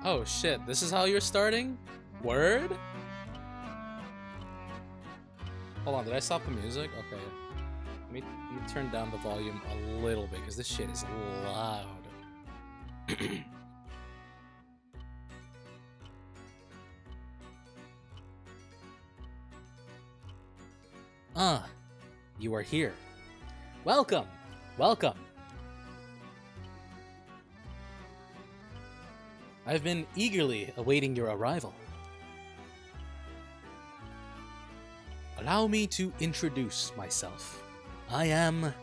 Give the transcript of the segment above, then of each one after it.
Oh shit, this is how you're starting? Word? Hold on, did I stop the music? Okay. Let me turn down the volume a little bit, because this shit is loud. Ah, you are here. Welcome! Welcome! I've been eagerly awaiting your arrival. Allow me to introduce myself. I am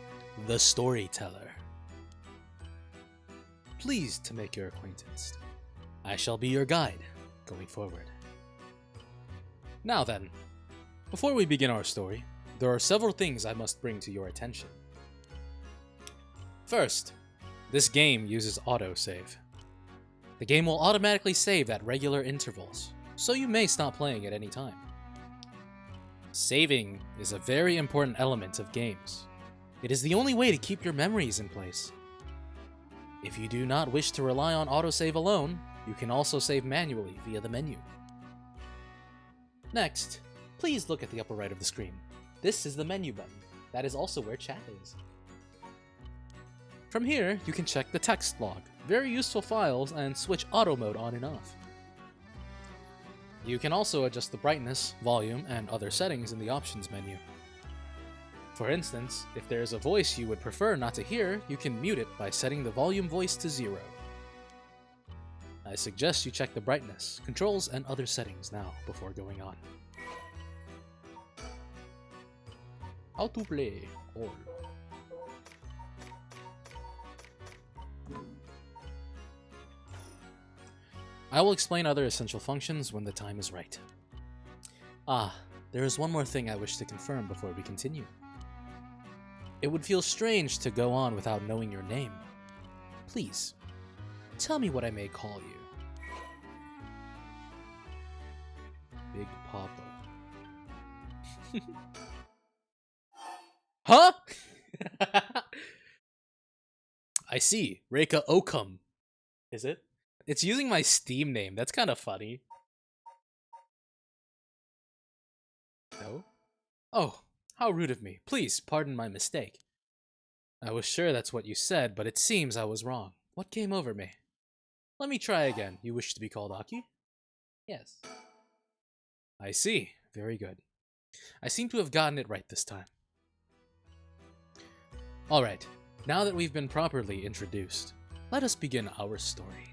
the storyteller. Pleased to make your acquaintance. I shall be your guide going forward. Now then, before we begin our story, there are several things I must bring to your attention. First, this game uses autosave. The game will automatically save at regular intervals, so you may stop playing at any time. Saving is a very important element of games. It is the only way to keep your memories in place. If you do not wish to rely on autosave alone, you can also save manually via the menu. Next, please look at the upper right of the screen. This is the menu button. That is also where chat is. From here, you can check the text log, very useful files, and switch auto mode on and off. You can also adjust the brightness, volume, and other settings in the options menu. For instance, if there is a voice you would prefer not to hear, you can mute it by setting the volume voice to 0. I suggest you check the brightness, controls, and other settings now before going on. How to play all. I will explain other essential functions when the time is right. Ah, there is one more thing I wish to confirm before we continue. It would feel strange to go on without knowing your name. Please, tell me what I may call you. Big Papa. Huh? I see. Reika Okum. Is it? It's using my Steam name. That's kind of funny. No? Oh, how rude of me. Please, pardon my mistake. I was sure that's what you said, but it seems I was wrong. What came over me? Let me try again. You wish to be called Aki? Yes. I see. Very good. I seem to have gotten it right this time. Alright, now that we've been properly introduced, let us begin our story.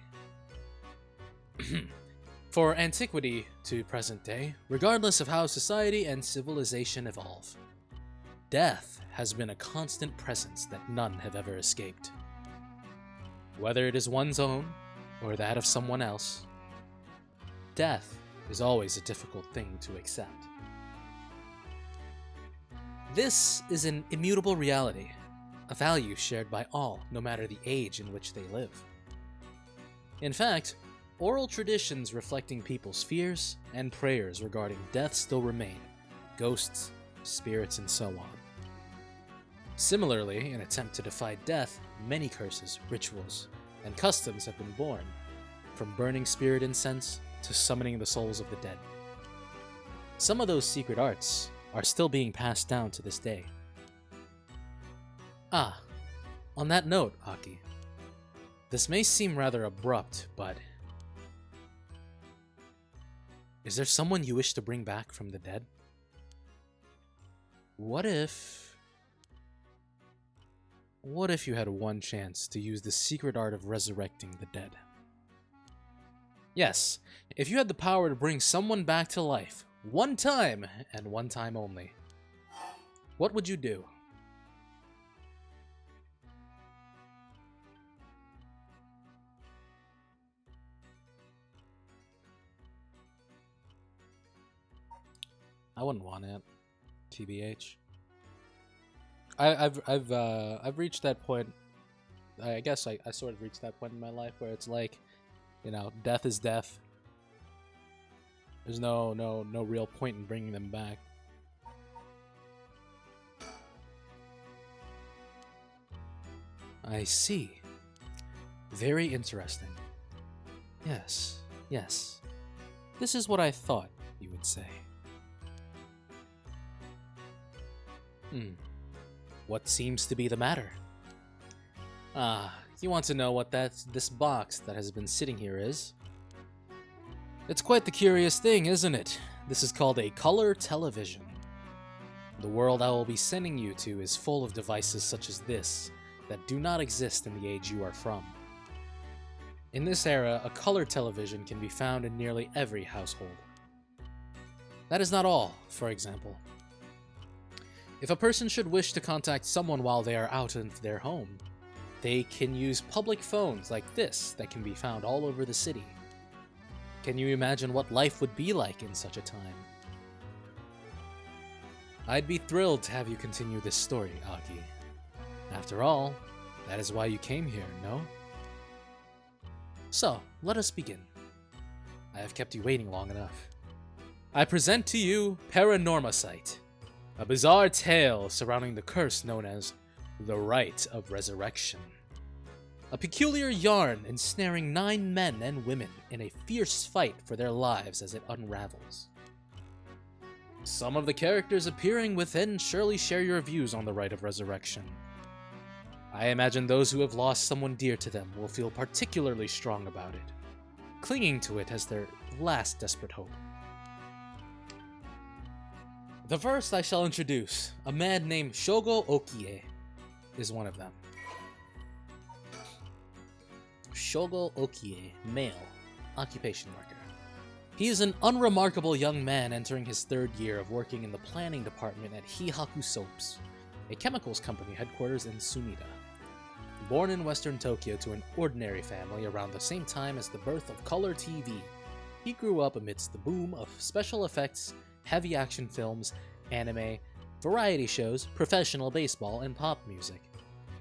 For antiquity to present day, regardless of how society and civilization evolve, death has been a constant presence that none have ever escaped. Whether it is one's own or that of someone else, death is always a difficult thing to accept. This is an immutable reality, a value shared by all, no matter the age in which they live. In fact, oral traditions reflecting people's fears and prayers regarding death still remain, ghosts, spirits, and so on. Similarly, in an attempt to defy death, many curses, rituals, and customs have been born, from burning spirit incense to summoning the souls of the dead. Some of those secret arts are still being passed down to this day. Ah, on that note, Aki, this may seem rather abrupt, but is there someone you wish to bring back from the dead? What if you had one chance to use the secret art of resurrecting the dead? Yes, if you had the power to bring someone back to life, one time, and one time only, what would you do? I wouldn't want it, TBH. I've reached that point. I guess I sort of reached that point in my life where it's like, you know, death is death. There's no real point in bringing them back. I see. Very interesting. Yes, yes. This is what I thought you would say. What seems to be the matter? Ah, you want to know what this box that has been sitting here is? It's quite the curious thing, isn't it? This is called a color television. The world I will be sending you to is full of devices such as this that do not exist in the age you are from. In this era, a color television can be found in nearly every household. That is not all, for example. If a person should wish to contact someone while they are out of their home, they can use public phones like this that can be found all over the city. Can you imagine what life would be like in such a time? I'd be thrilled to have you continue this story, Aki. After all, that is why you came here, no? So, let us begin. I have kept you waiting long enough. I present to you PARANORMASIGHT, a bizarre tale surrounding the curse known as the Rite of Resurrection. A peculiar yarn ensnaring 9 men and women in a fierce fight for their lives as it unravels. Some of the characters appearing within surely share your views on the Rite of Resurrection. I imagine those who have lost someone dear to them will feel particularly strong about it, clinging to it as their last desperate hope. The first I shall introduce, a man named Shogo Okie, is one of them. Shogo Okie, male, occupation worker. He is an unremarkable young man entering his 3rd year of working in the planning department at Hihaku Soaps, a chemicals company headquarters in Sumida. Born in western Tokyo to an ordinary family around the same time as the birth of color TV, he grew up amidst the boom of special effects, heavy action films, anime, variety shows, professional baseball, and pop music.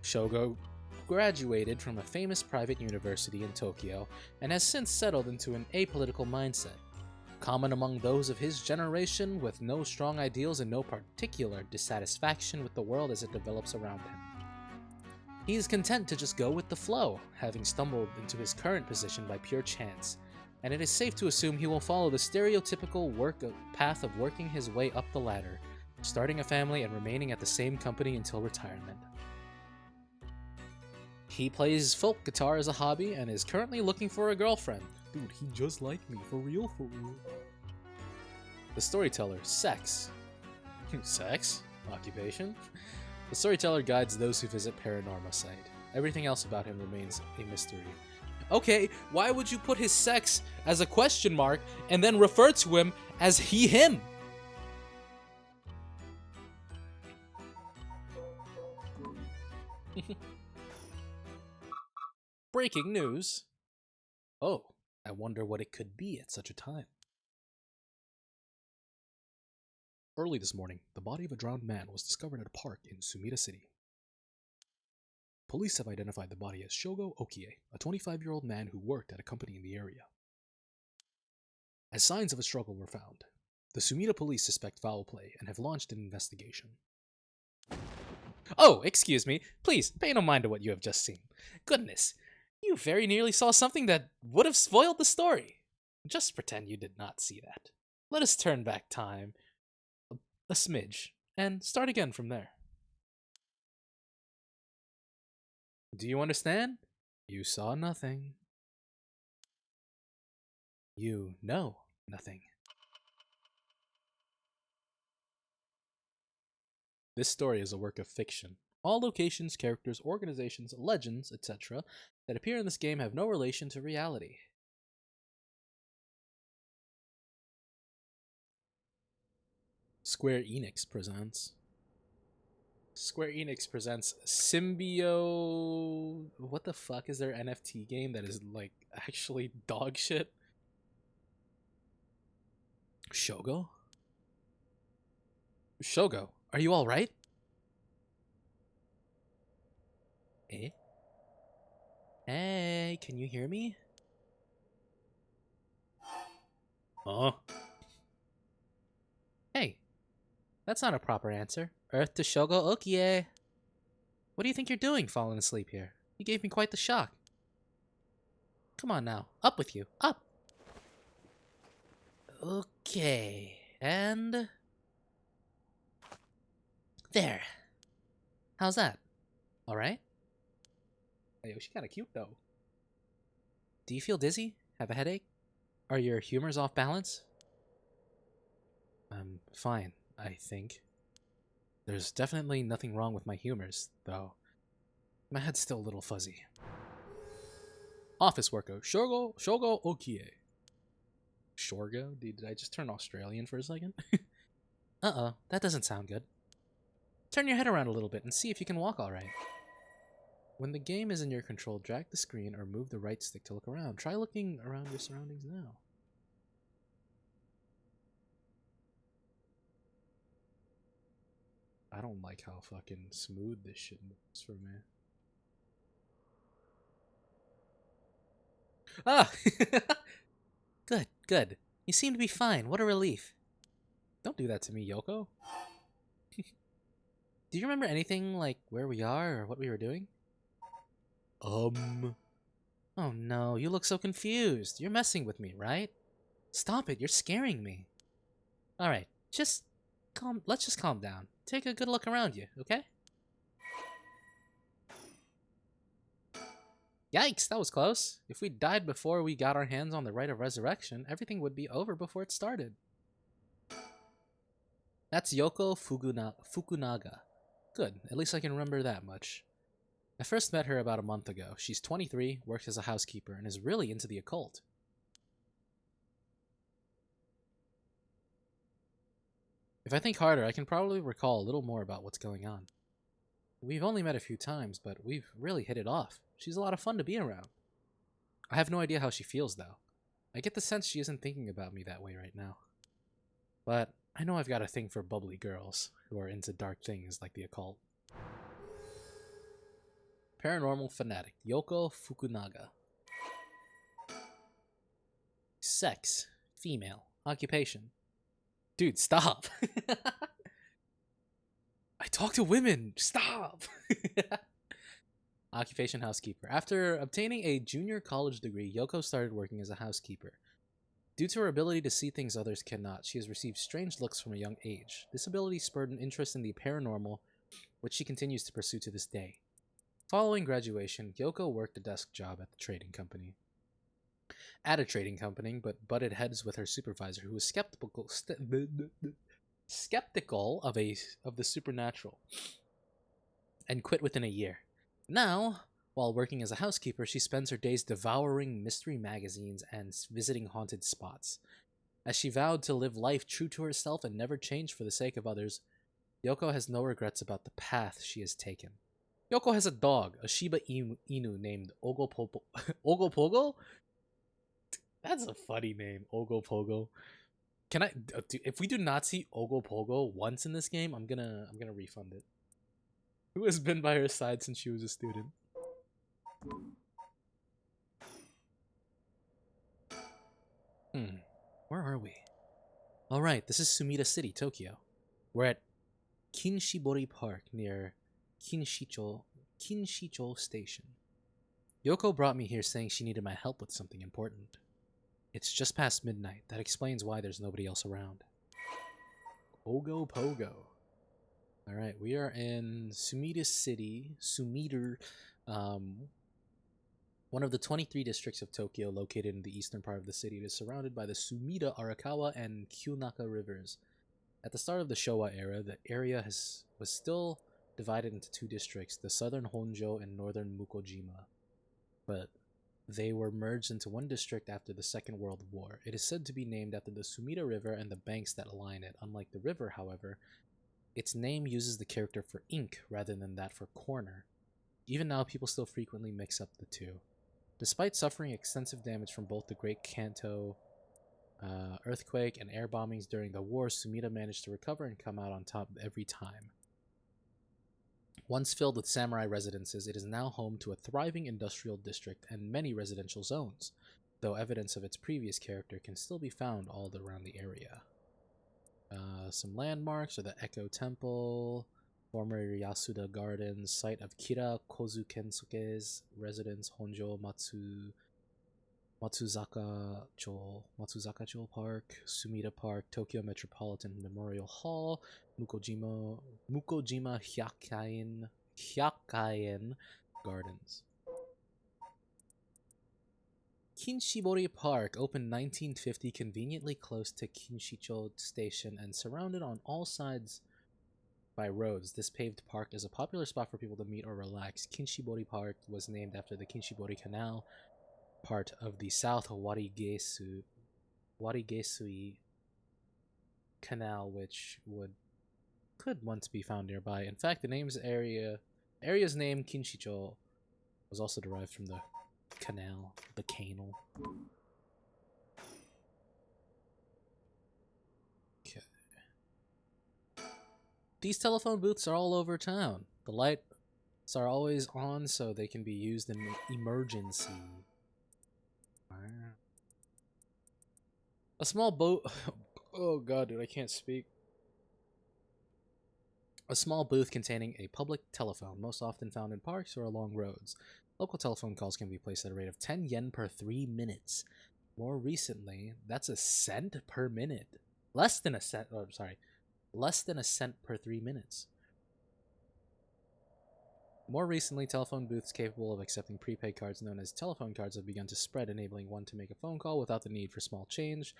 Shogo graduated from a famous private university in Tokyo and has since settled into an apolitical mindset, common among those of his generation with no strong ideals and no particular dissatisfaction with the world as it develops around him. He is content to just go with the flow, having stumbled into his current position by pure chance, and it is safe to assume he will follow the stereotypical path of working his way up the ladder, starting a family and remaining at the same company until retirement. He plays folk guitar as a hobby and is currently looking for a girlfriend. Dude, he just like me, for real, for real. The storyteller, Sex. Sex? Occupation? The storyteller guides those who visit PARANORMASIGHT. Everything else about him remains a mystery. Okay, why would you put his sex as a question mark and then refer to him as he, him? Breaking news. Oh, I wonder what it could be at such a time. Early this morning, the body of a drowned man was discovered at a park in Sumida City. Police have identified the body as Shogo Okie, a 25-year-old man who worked at a company in the area. As signs of a struggle were found, the Sumida police suspect foul play and have launched an investigation. Oh, excuse me. Please, pay no mind to what you have just seen. Goodness, you very nearly saw something that would have spoiled the story. Just pretend you did not see that. Let us turn back time a smidge and start again from there. Do you understand? You saw nothing. You know nothing. This story is a work of fiction. All locations, characters, organizations, legends, etc. that appear in this game have no relation to reality. Square Enix presents Symbio... What the fuck is their NFT game that is, like, actually dog shit? Shogo? Shogo, are you alright? Eh? Hey, can you hear me? Huh? Hey, that's not a proper answer. Earth to Shogo Okie. What do you think you're doing falling asleep here? You gave me quite the shock. Come on now. Up with you. Up! Okay. And... there. How's that? Alright? Hey, she's kinda cute, though. Do you feel dizzy? Have a headache? Are your humors off balance? I'm fine, I think. There's definitely nothing wrong with my humors, though. My head's still a little fuzzy. Office worker, Shogo Okie. Shorgo? Dude, did I just turn Australian for a second? Uh-oh, that doesn't sound good. Turn your head around a little bit and see if you can walk alright. When the game is in your control, drag the screen or move the right stick to look around. Try looking around your surroundings now. I don't like how fucking smooth this shit moves for me. Ah! Good, good. You seem to be fine. What a relief. Don't do that to me, Yoko. Do you remember anything, like where we are or what we were doing? Oh no, you look so confused. You're messing with me, right? Stop it, you're scaring me. Alright, let's just calm down. Take a good look around you, okay? Yikes, that was close. If we died before we got our hands on the rite of resurrection, everything would be over before it started. That's Yoko Fukunaga. Good, at least I can remember that much. I first met her about a month ago. She's 23, works as a housekeeper, and is really into the occult. If I think harder, I can probably recall a little more about what's going on. We've only met a few times, but we've really hit it off. She's a lot of fun to be around. I have no idea how she feels, though. I get the sense she isn't thinking about me that way right now. But I know I've got a thing for bubbly girls who are into dark things like the occult. Paranormal fanatic, Yoko Fukunaga. Sex, female. Occupation. Dude, stop! I talk to women! Stop! Occupation, housekeeper. After obtaining a junior college degree, Yoko started working as a housekeeper. Due to her ability to see things others cannot, she has received strange looks from a young age. This ability spurred an interest in the paranormal, which she continues to pursue to this day. Following graduation, Yoko worked a desk job at a trading company, but butted heads with her supervisor, who was skeptical of the supernatural, and quit within a year. Now, while working as a housekeeper, she spends her days devouring mystery magazines and visiting haunted spots. As she vowed to live life true to herself and never change for the sake of others, Yoko has no regrets about the path she has taken. Yoko has a dog, a Shiba Inu named Ogopogo. Ogopogo? That's a funny name, Ogopogo. Can I? If we do not see Ogopogo once in this game, I'm gonna refund it. Who has been by her side since she was a student? Where are we? Alright, this is Sumida City, Tokyo. We're at Kinshibori Park near Kinshicho Station. Yoko brought me here saying she needed my help with something important. It's just past midnight. That explains why there's nobody else around. Pogo. Alright, we are in Sumida City. One of the 23 districts of Tokyo located in the eastern part of the city. It is surrounded by the Sumida, Arakawa, and Kyunaka rivers. At the start of the Showa era, the area was still divided into two districts, the southern Honjo and northern Mukojima. But they were merged into one district after the Second World War. It is said to be named after the Sumida River and the banks that line it. Unlike the river, however, its name uses the character for ink rather than that for corner. Even now, people still frequently mix up the two. Despite suffering extensive damage from both the Great Kanto earthquake and air bombings during the war, Sumida managed to recover and come out on top every time. Once filled with samurai residences, it is now home to a thriving industrial district and many residential zones, though evidence of its previous character can still be found all around the area. Some landmarks are the Echo Temple, former Yasuda Gardens, site of Kira Kozukensuke's residence, Honjo Matsuzaka-cho Park, Sumida Park, Tokyo Metropolitan Memorial Hall, Mukojima Hyakain Gardens. Kinshibori Park opened 1950, conveniently close to Kinshicho Station and surrounded on all sides by roads. This paved park is a popular spot for people to meet or relax. Kinshibori Park was named after the Kinshibori Canal, part of the South Warigesui Canal, which could once be found nearby. In fact, the area's name Kinshicho was also derived from the canal, the canal. Okay. These telephone booths are all over town. The lights are always on, so they can be used in emergency. A small boat. Oh god, dude, I can't speak. A small booth containing a public telephone, most often found in parks or along roads. Local telephone calls can be placed at a rate of 10 yen per 3 minutes. More recently, that's a cent per minute. Less than a cent per 3 minutes. More recently, telephone booths capable of accepting prepaid cards known as telephone cards have begun to spread, enabling one to make a phone call without the need for small change.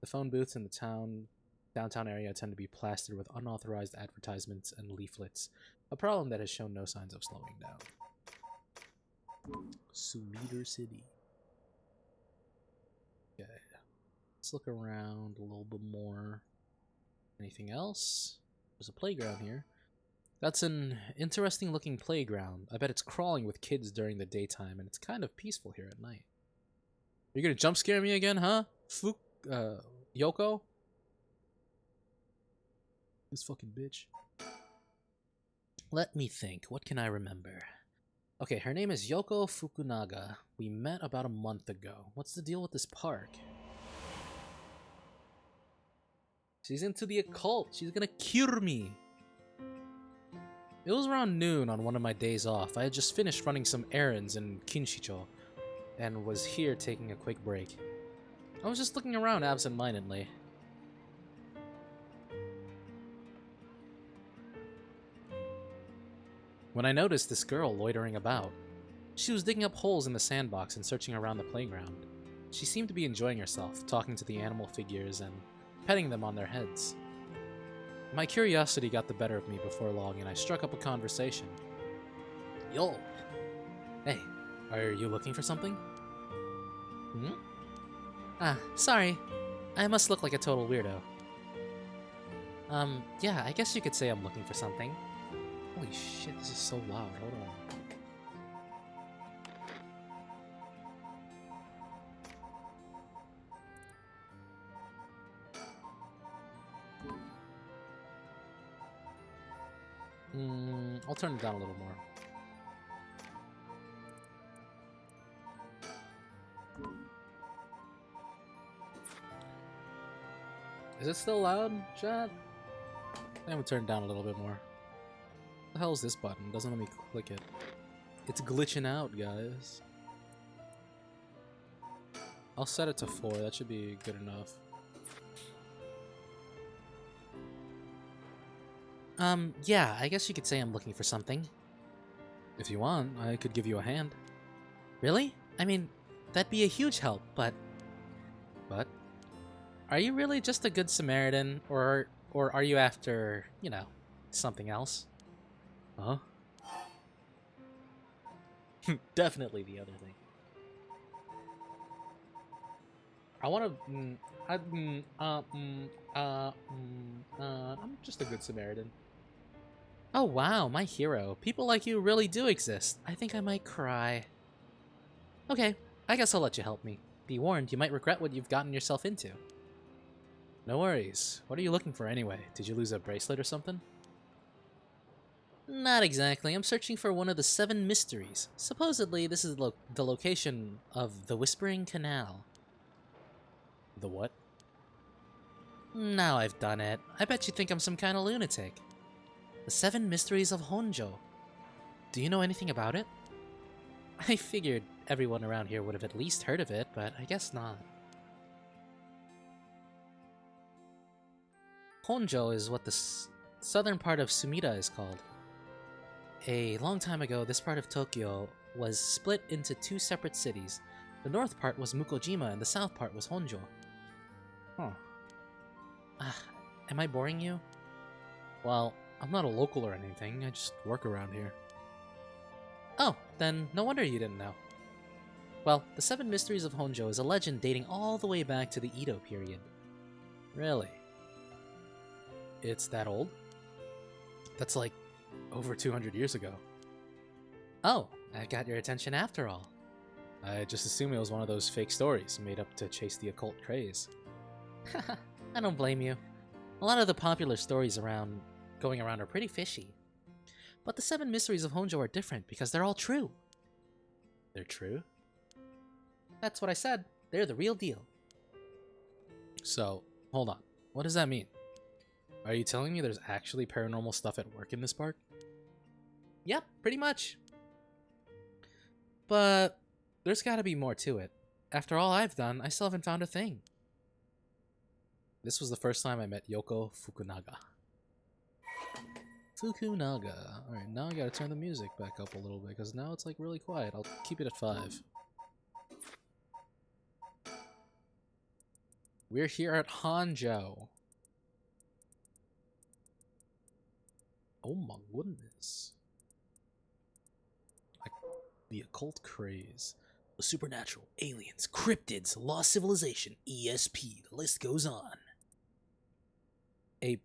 The phone booths in the downtown area tend to be plastered with unauthorized advertisements and leaflets, a problem that has shown no signs of slowing down. Sumida City. Okay, let's look around a little bit more. Anything else? There's a playground here. That's an interesting looking playground. I bet it's crawling with kids during the daytime, and it's kind of peaceful here at night. You're gonna jump scare me again, huh? Yoko? This fucking bitch. Let me think. What can I remember? Okay, her name is Yoko Fukunaga. We met about a month ago. What's the deal with this park? She's into the occult. She's gonna cure me. It was around noon on one of my days off. I had just finished running some errands in Kinshicho and was here taking a quick break. I was just looking around absent-mindedly. When I noticed this girl loitering about. She was digging up holes in the sandbox and searching around the playground. She seemed to be enjoying herself, talking to the animal figures and petting them on their heads. My curiosity got the better of me before long, and I struck up a conversation. Yo! Hey, are you looking for something? Hmm? Ah, sorry. I must look like a total weirdo. Yeah, I guess you could say I'm looking for something. Holy shit, this is so loud. Hold on. I'll turn it down a little more. Is it still loud, chat? I'm gonna turn it down a little bit more. What the hell is this button? Doesn't let me click it. It's glitching out, guys. I'll set it to 4. That should be good enough. Yeah, I guess you could say I'm looking for something. If you want, I could give you a hand. Really? I mean, that'd be a huge help, but... But? Are you really just a good Samaritan, or are you after, you know, something else? Huh? Definitely the other thing. I wanna... I'm just a good Samaritan. Oh wow, my hero. People like you really do exist. I think I might cry. Okay, I guess I'll let you help me. Be warned, you might regret what you've gotten yourself into. No worries. What are you looking for anyway? Did you lose a bracelet or something? Not exactly. I'm searching for one of the 7 mysteries. Supposedly, this is the location of the Whispering Canal. The what? Now I've done it. I bet you think I'm some kind of lunatic. The 7 Mysteries of Honjo. Do you know anything about it? I figured everyone around here would have at least heard of it, but I guess not. Honjo is what the southern part of Sumida is called. A long time ago, this part of Tokyo was split into two separate cities. The north part was Mukojima and the south part was Honjo. Huh. Am I boring you? Well, I'm not a local or anything, I just work around here. Oh, then no wonder you didn't know. Well, the Seven Mysteries of Honjo is a legend dating all the way back to the Edo period. Really? It's that old? That's like over 200 years ago. Oh, I got your attention after all. I just assumed it was one of those fake stories made up to chase the occult craze. Haha, I don't blame you. A lot of the popular stories going around are pretty fishy. But the Seven Mysteries of Honjo are different because they're all true. They're true? That's what I said. They're the real deal. So, hold on. What does that mean? Are you telling me there's actually paranormal stuff at work in this park? Yep, pretty much. But there's gotta be more to it. After all I've done, I still haven't found a thing. This was the first time I met Yoko Fukunaga. Fukunaga. Alright, now I gotta turn the music back up a little bit, because now it's like really quiet. I'll keep it at 5. We're here at Honjo. Oh my goodness. The occult craze. The supernatural, aliens, cryptids, lost civilization, ESP, the list goes on. A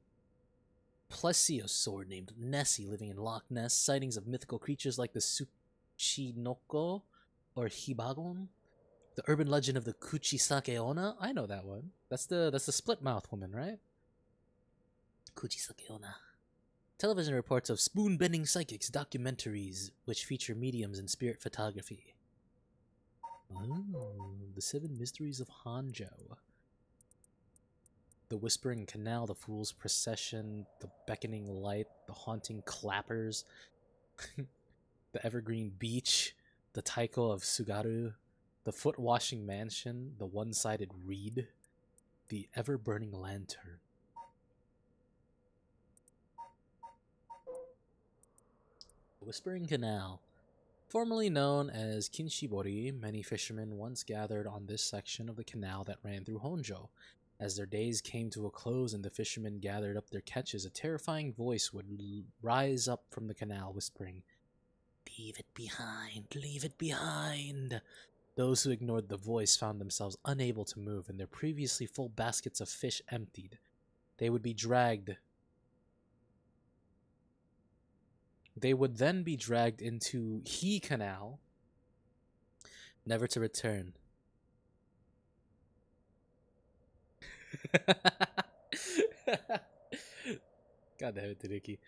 plesiosaur named Nessie living in Loch Ness, sightings of mythical creatures like the Tsuchinoko or Hibagon, the urban legend of the Kuchisake Onna. I know that one. That's the split mouth woman, right? Kuchisake Onna. Television reports of spoon-bending psychics documentaries which feature mediums and spirit photography. Oh, the Seven Mysteries of Honjo. The Whispering Canal, the Fool's Procession, the Beckoning Light, the Haunting Clappers, the Evergreen Beach, the Taiko of Sugaru, the Foot-Washing Mansion, the One-Sided Reed, the Ever-Burning Lantern. The Whispering Canal. Formerly known as Kinshibori, many fishermen once gathered on this section of the canal that ran through Honjo. As their days came to a close and the fishermen gathered up their catches, a terrifying voice would rise up from the canal, whispering, "Leave it behind, leave it behind." Those who ignored the voice found themselves unable to move and their previously full baskets of fish emptied. They would then be dragged into He Canal, never to return. God damn it, Tanuki.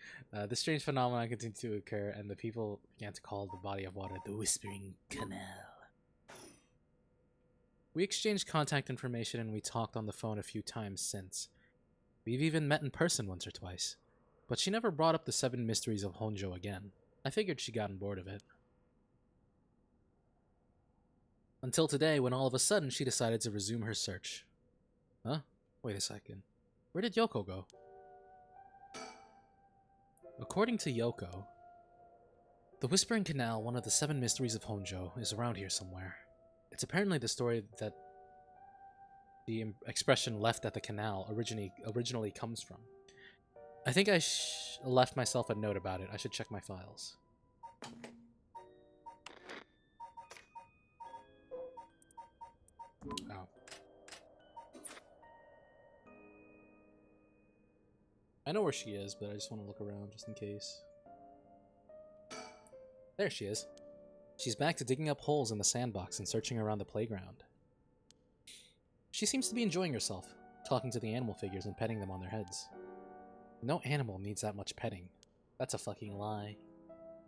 This strange phenomenon continued to occur, and the people began to call the body of water the Whispering Canal. We exchanged contact information and we talked on the phone a few times since. We've even met in person once or twice. But she never brought up the Seven Mysteries of Honjo again. I figured she'd gotten bored of it. Until today, when all of a sudden she decided to resume her search. Huh? Wait a second. Where did Yoko go? According to Yoko, the Whispering Canal, one of the Seven Mysteries of Honjo, is around here somewhere. It's apparently the story that the expression "left at the canal" originally comes from. I think I left myself a note about it. I should check my files. Oh. I know where she is, but I just want to look around just in case. There she is. She's back to digging up holes in the sandbox and searching around the playground. She seems to be enjoying herself, talking to the animal figures and petting them on their heads. No animal needs that much petting. That's a fucking lie.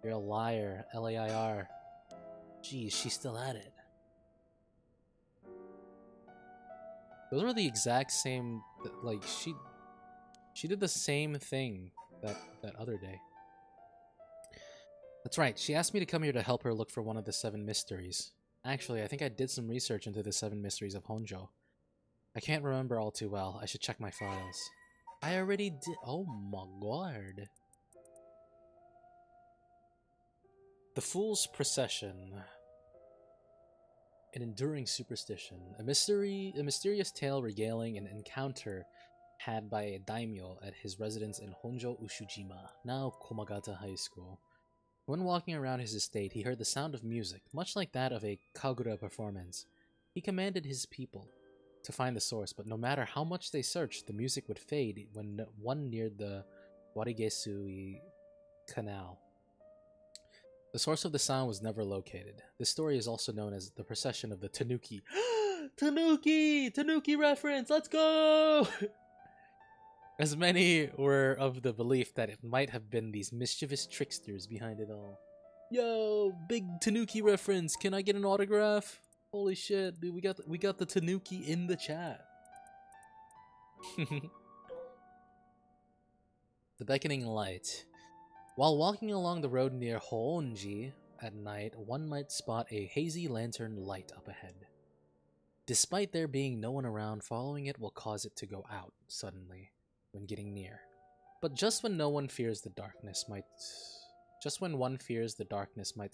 You're a liar, L-A-I-R. Geez, she's still at it. Those were the exact same, like, she did the same thing that other day. That's right, she asked me to come here to help her look for one of the 7 mysteries. Actually, I think I did some research into the 7 mysteries of Honjo. I can't remember all too well. I should check my files. I already did. Oh my god. The Fool's Procession. An enduring superstition. A mysterious tale regaling an encounter had by a daimyo at his residence in Honjo Ushujima, now Komagata High School. When walking around his estate, he heard the sound of music, much like that of a kagura performance. He commanded his people to find the source, but no matter how much they searched, the music would fade when one neared the Warigesui Canal. The source of the sound was never located. This story is also known as the procession of the Tanuki. Tanuki! Tanuki reference! Let's go! As many were of the belief that it might have been these mischievous tricksters behind it all. Yo, big Tanuki reference. Can I get an autograph? Holy shit, dude, we got the Tanuki in the chat. The beckoning light. While walking along the road near Hoonji at night, one might spot a hazy lantern light up ahead. Despite there being no one around, following it will cause it to go out suddenly when getting near. But just when one fears the darkness might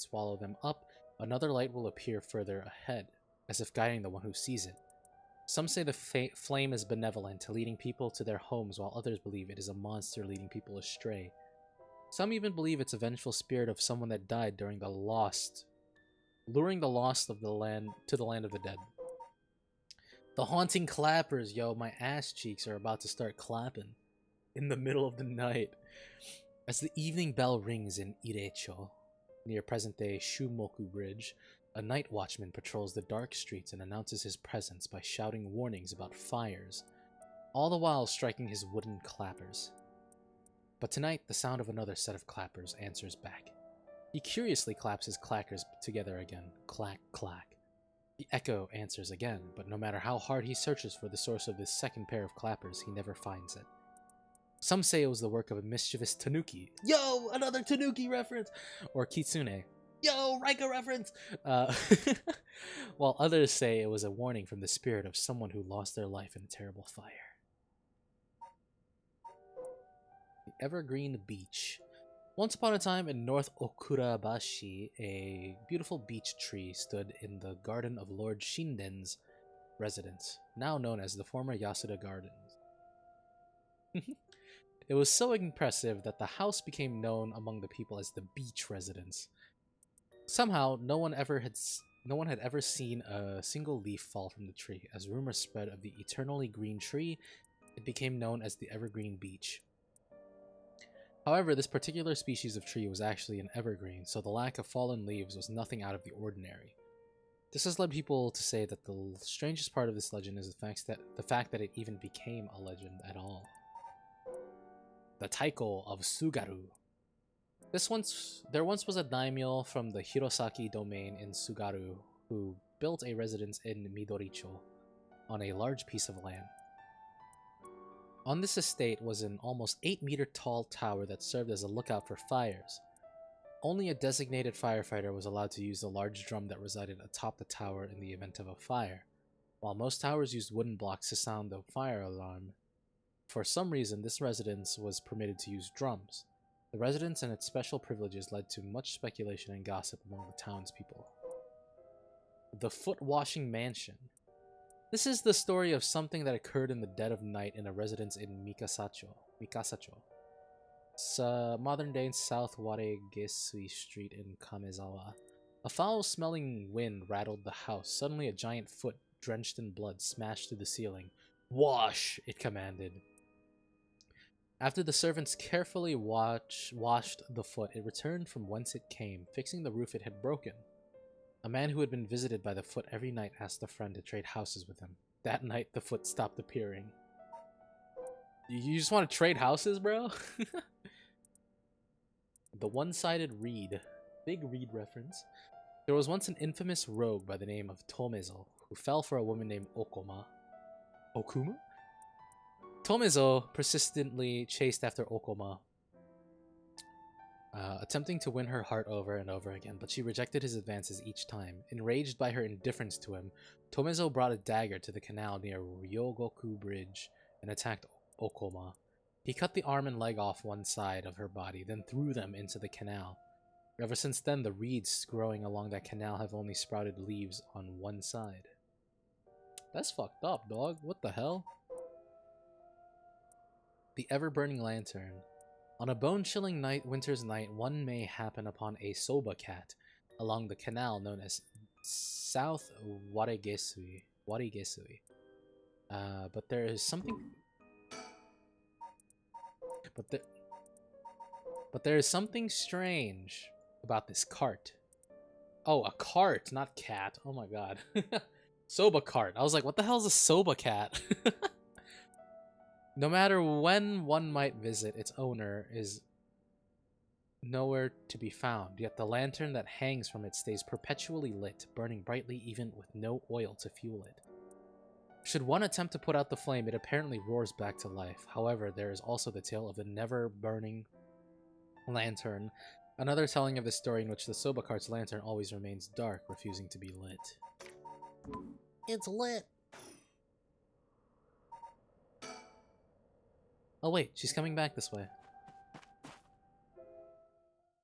swallow them up, another light will appear further ahead, as if guiding the one who sees it. Some say the flame is benevolent, leading people to their homes, while others believe it is a monster leading people astray. Some even believe it's a vengeful spirit of someone that died during the lost, luring the lost of the land to the land of the dead. The haunting clappers, yo, my ass cheeks are about to start clapping in the middle of the night. As the evening bell rings in Irecho, near present-day Shumoku Bridge, a night watchman patrols the dark streets and announces his presence by shouting warnings about fires, all the while striking his wooden clappers. But tonight, the sound of another set of clappers answers back. He curiously claps his clackers together again. Clack, clack. The echo answers again, but no matter how hard he searches for the source of this second pair of clappers, he never finds it. Some say it was the work of a mischievous tanuki. Yo, another tanuki reference! Or kitsune. Yo, Raika reference! While others say it was a warning from the spirit of someone who lost their life in a terrible fire. The Evergreen Beach. Once upon a time in North Okurabashi, a beautiful beech tree stood in the garden of Lord Shinden's residence, now known as the former Yasuda Gardens. It was so impressive that the house became known among the people as the Beach Residence. Somehow, no one had ever seen a single leaf fall from the tree. As rumors spread of the eternally green tree, it became known as the Evergreen Beach. However, this particular species of tree was actually an evergreen, so the lack of fallen leaves was nothing out of the ordinary. This has led people to say that the strangest part of this legend is the fact that it even became a legend at all. The Taiko of Sugaru. There once was a daimyo from the Hirosaki domain in Sugaru who built a residence in Midoricho on a large piece of land. On this estate was an almost 8-meter tall tower that served as a lookout for fires. Only a designated firefighter was allowed to use the large drum that resided atop the tower in the event of a fire. While most towers used wooden blocks to sound the fire alarm, for some reason this residence was permitted to use drums. The residence and its special privileges led to much speculation and gossip among the townspeople. The Foot-Washing Mansion. This is the story of something that occurred in the dead of night in a residence in Mikasacho. It's modern-day South Waregesui Street in Kamezawa. A foul-smelling wind rattled the house. Suddenly, a giant foot, drenched in blood, smashed through the ceiling. "Wash!" it commanded. After the servants carefully washed the foot, it returned from whence it came, fixing the roof it had broken. A man who had been visited by the foot every night asked a friend to trade houses with him. That night, the foot stopped appearing. You just want to trade houses, bro? The One-Sided Reed. Big Reed reference. There was once an infamous rogue by the name of Tomezo who fell for a woman named Okuma. Okuma? Tomezo persistently chased after Okuma attempting to win her heart over and over again, but she rejected his advances each time. Enraged by her indifference to him, Tomezo brought a dagger to the canal near Ryogoku Bridge and attacked Okoma. He cut the arm and leg off one side of her body, then threw them into the canal. Ever since then, the reeds growing along that canal have only sprouted leaves on one side. That's fucked up, dog. What the hell? The ever-burning lantern. On a bone-chilling winter's night, one may happen upon a soba cat along the canal known as South Warigesui. But there is something... But there is something strange about this cart. Oh, a cart, not cat. Oh my god. Soba cart. I was like, what the hell is a soba cat? No matter when one might visit, its owner is nowhere to be found, yet the lantern that hangs from it stays perpetually lit, burning brightly even with no oil to fuel it. Should one attempt to put out the flame, it apparently roars back to life. However, there is also the tale of the never-burning lantern, another telling of the story in which the soba cart's lantern always remains dark, refusing to be lit. It's lit! Oh wait, she's coming back this way.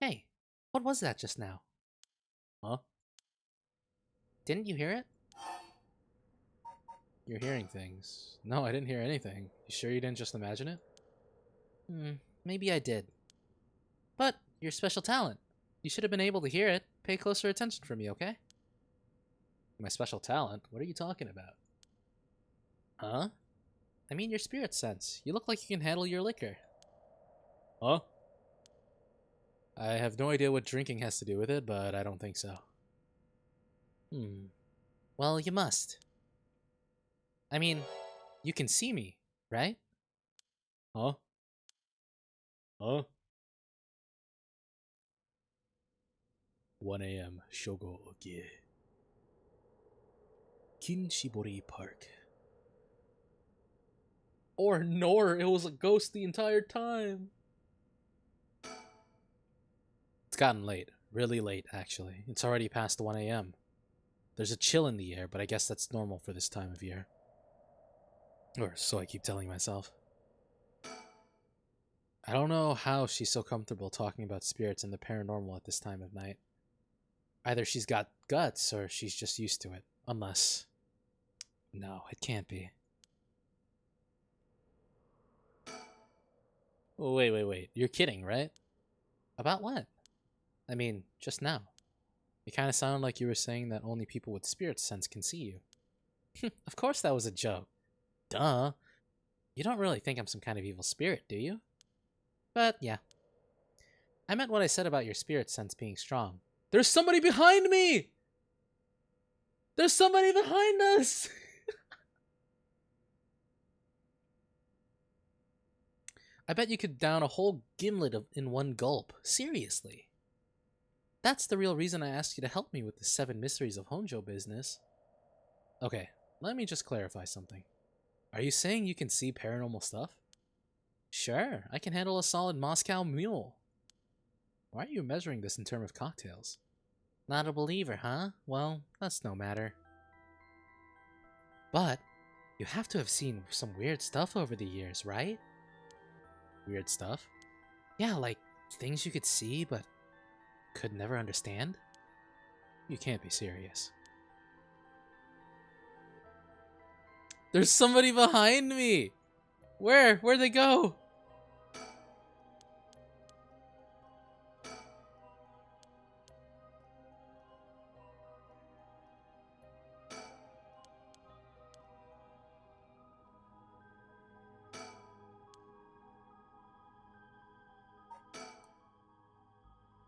Hey, what was that just now? Huh? Didn't you hear it? You're hearing things. No, I didn't hear anything. You sure you didn't just imagine it? Maybe I did. But, you're special talent. You should have been able to hear it. Pay closer attention for me, okay? My special talent? What are you talking about? Huh? I mean your spirit sense. You look like you can handle your liquor. Huh? I have no idea what drinking has to do with it, but I don't think so. Well, you must. I mean, you can see me, right? Huh? Huh? 1 a.m. Shogo Okie. Kinshibori Park. Or nor, it was a ghost the entire time. It's gotten late. Really late, actually. It's already past 1 a.m. There's a chill in the air, but I guess that's normal for this time of year. Or so I keep telling myself. I don't know how she's so comfortable talking about spirits and the paranormal at this time of night. Either she's got guts, or she's just used to it. Unless... No, it can't be. Oh, wait. You're kidding, right? About what? I mean, just now. You kind of sounded like you were saying that only people with spirit sense can see you. Of course that was a joke. Duh. You don't really think I'm some kind of evil spirit, do you? But, yeah. I meant what I said about your spirit sense being strong. There's somebody behind me! There's somebody behind us! I bet you could down a whole gimlet in one gulp. Seriously. That's the real reason I asked you to help me with the 7 mysteries of Honjo business. Okay, let me just clarify something. Are you saying you can see paranormal stuff? Sure, I can handle a solid Moscow mule. Why are you measuring this in terms of cocktails? Not a believer, huh? Well, that's no matter. But, you have to have seen some weird stuff over the years, right? Weird stuff? Yeah, like things you could see but could never understand? You can't be serious. There's somebody behind me! Where? Where'd they go?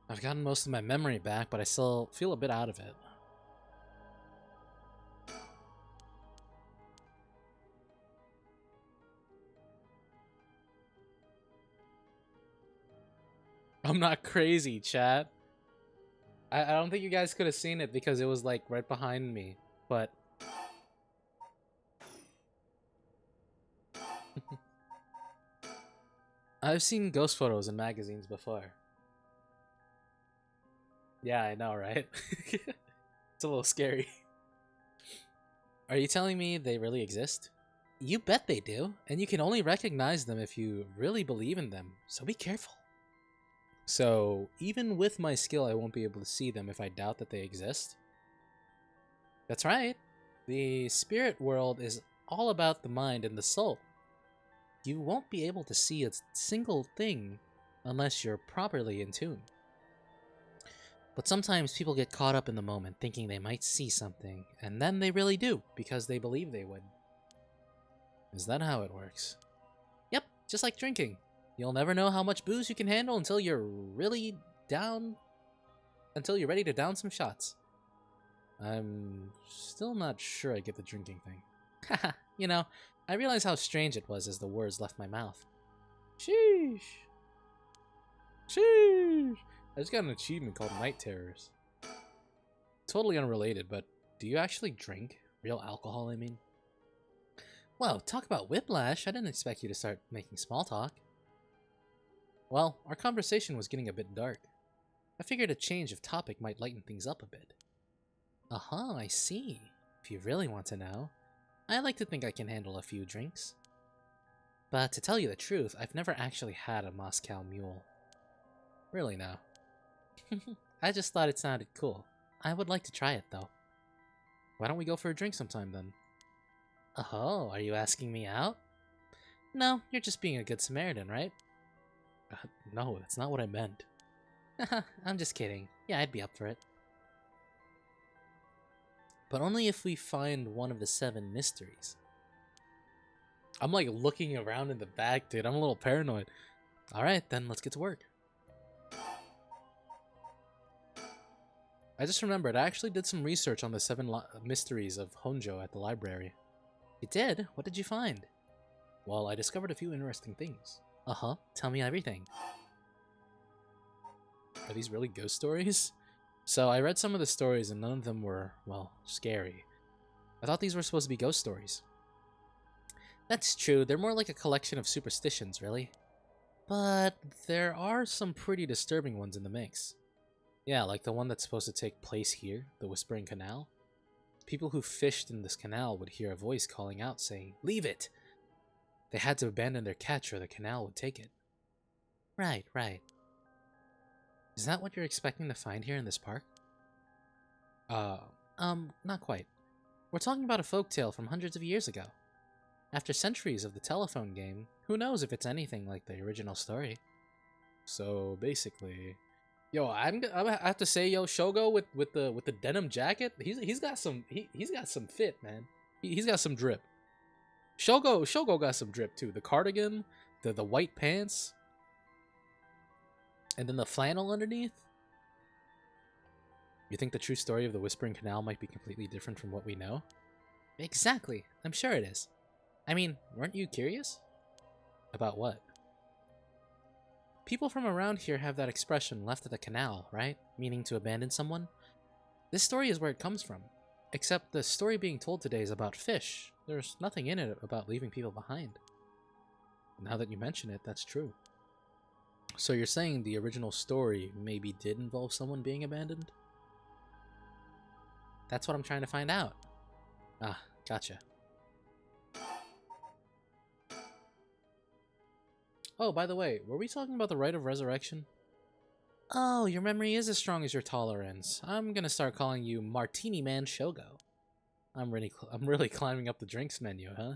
I've gotten most of my memory back, but I still feel a bit out of it. I'm not crazy, chat. I don't think you guys could have seen it because it was like right behind me, but... I've seen ghost photos in magazines before. Yeah, I know, right? It's a little scary. Are you telling me they really exist? You bet they do, and you can only recognize them if you really believe in them, so be careful. So, even with my skill, I won't be able to see them if I doubt that they exist? That's right. The spirit world is all about the mind and the soul. You won't be able to see a single thing unless you're properly in tune. But sometimes people get caught up in the moment thinking they might see something, and then they really do because they believe they would. Is that how it works? Yep, just like drinking. You'll never know how much booze you can handle until you're ready to down some shots. I'm still not sure I get the drinking thing. Haha, you know, I realized how strange it was as the words left my mouth. Sheesh. Sheesh. I just got an achievement called Night Terrors. Totally unrelated, but do you actually drink? Real alcohol, I mean? Well, talk about whiplash. I didn't expect you to start making small talk. Well, our conversation was getting a bit dark. I figured a change of topic might lighten things up a bit. Uh-huh, I see. If you really want to know, I like to think I can handle a few drinks. But to tell you the truth, I've never actually had a Moscow Mule. Really now. I just thought it sounded cool. I would like to try it, though. Why don't we go for a drink sometime, then? Oh, are you asking me out? No, you're just being a good Samaritan, right? No, that's not what I meant. I'm just kidding. Yeah, I'd be up for it. But only if we find one of the 7 mysteries. I'm like looking around in the back, dude. I'm a little paranoid. Alright, then let's get to work. I just remembered, I actually did some research on the 7 mysteries of Honjo at the library. You did? What did you find? Well, I discovered a few interesting things. Uh-huh, tell me everything. Are these really ghost stories? So, I read some of the stories and none of them were, well, scary. I thought these were supposed to be ghost stories. That's true, they're more like a collection of superstitions, really. But there are some pretty disturbing ones in the mix. Yeah, like the one that's supposed to take place here, the Whispering Canal. People who fished in this canal would hear a voice calling out saying, "Leave it!" They had to abandon their catch or the canal would take it. Right, right. Is that what you're expecting to find here in this park? Not quite. We're talking about a folktale from hundreds of years ago. After centuries of the telephone game, who knows if it's anything like the original story? So basically, yo, I have to say, yo, Shogo with the denim jacket, he's got some fit, man. He's got some drip. Shogo got some drip too. The cardigan, the white pants, and then the flannel underneath. You think the true story of the Whispering Canal might be completely different from what we know? Exactly. I'm sure it is. I mean, weren't you curious? About what? People from around here have that expression, left at the canal, right? Meaning to abandon someone. This story is where it comes from. Except the story being told today is about fish. There's nothing in it about leaving people behind. Now that you mention it, that's true. So you're saying the original story maybe did involve someone being abandoned? That's what I'm trying to find out. Ah, gotcha. Oh, by the way, were we talking about the rite of resurrection? Oh, your memory is as strong as your tolerance. I'm gonna start calling you Martini Man Shogo. I'm really climbing up the drinks menu, huh?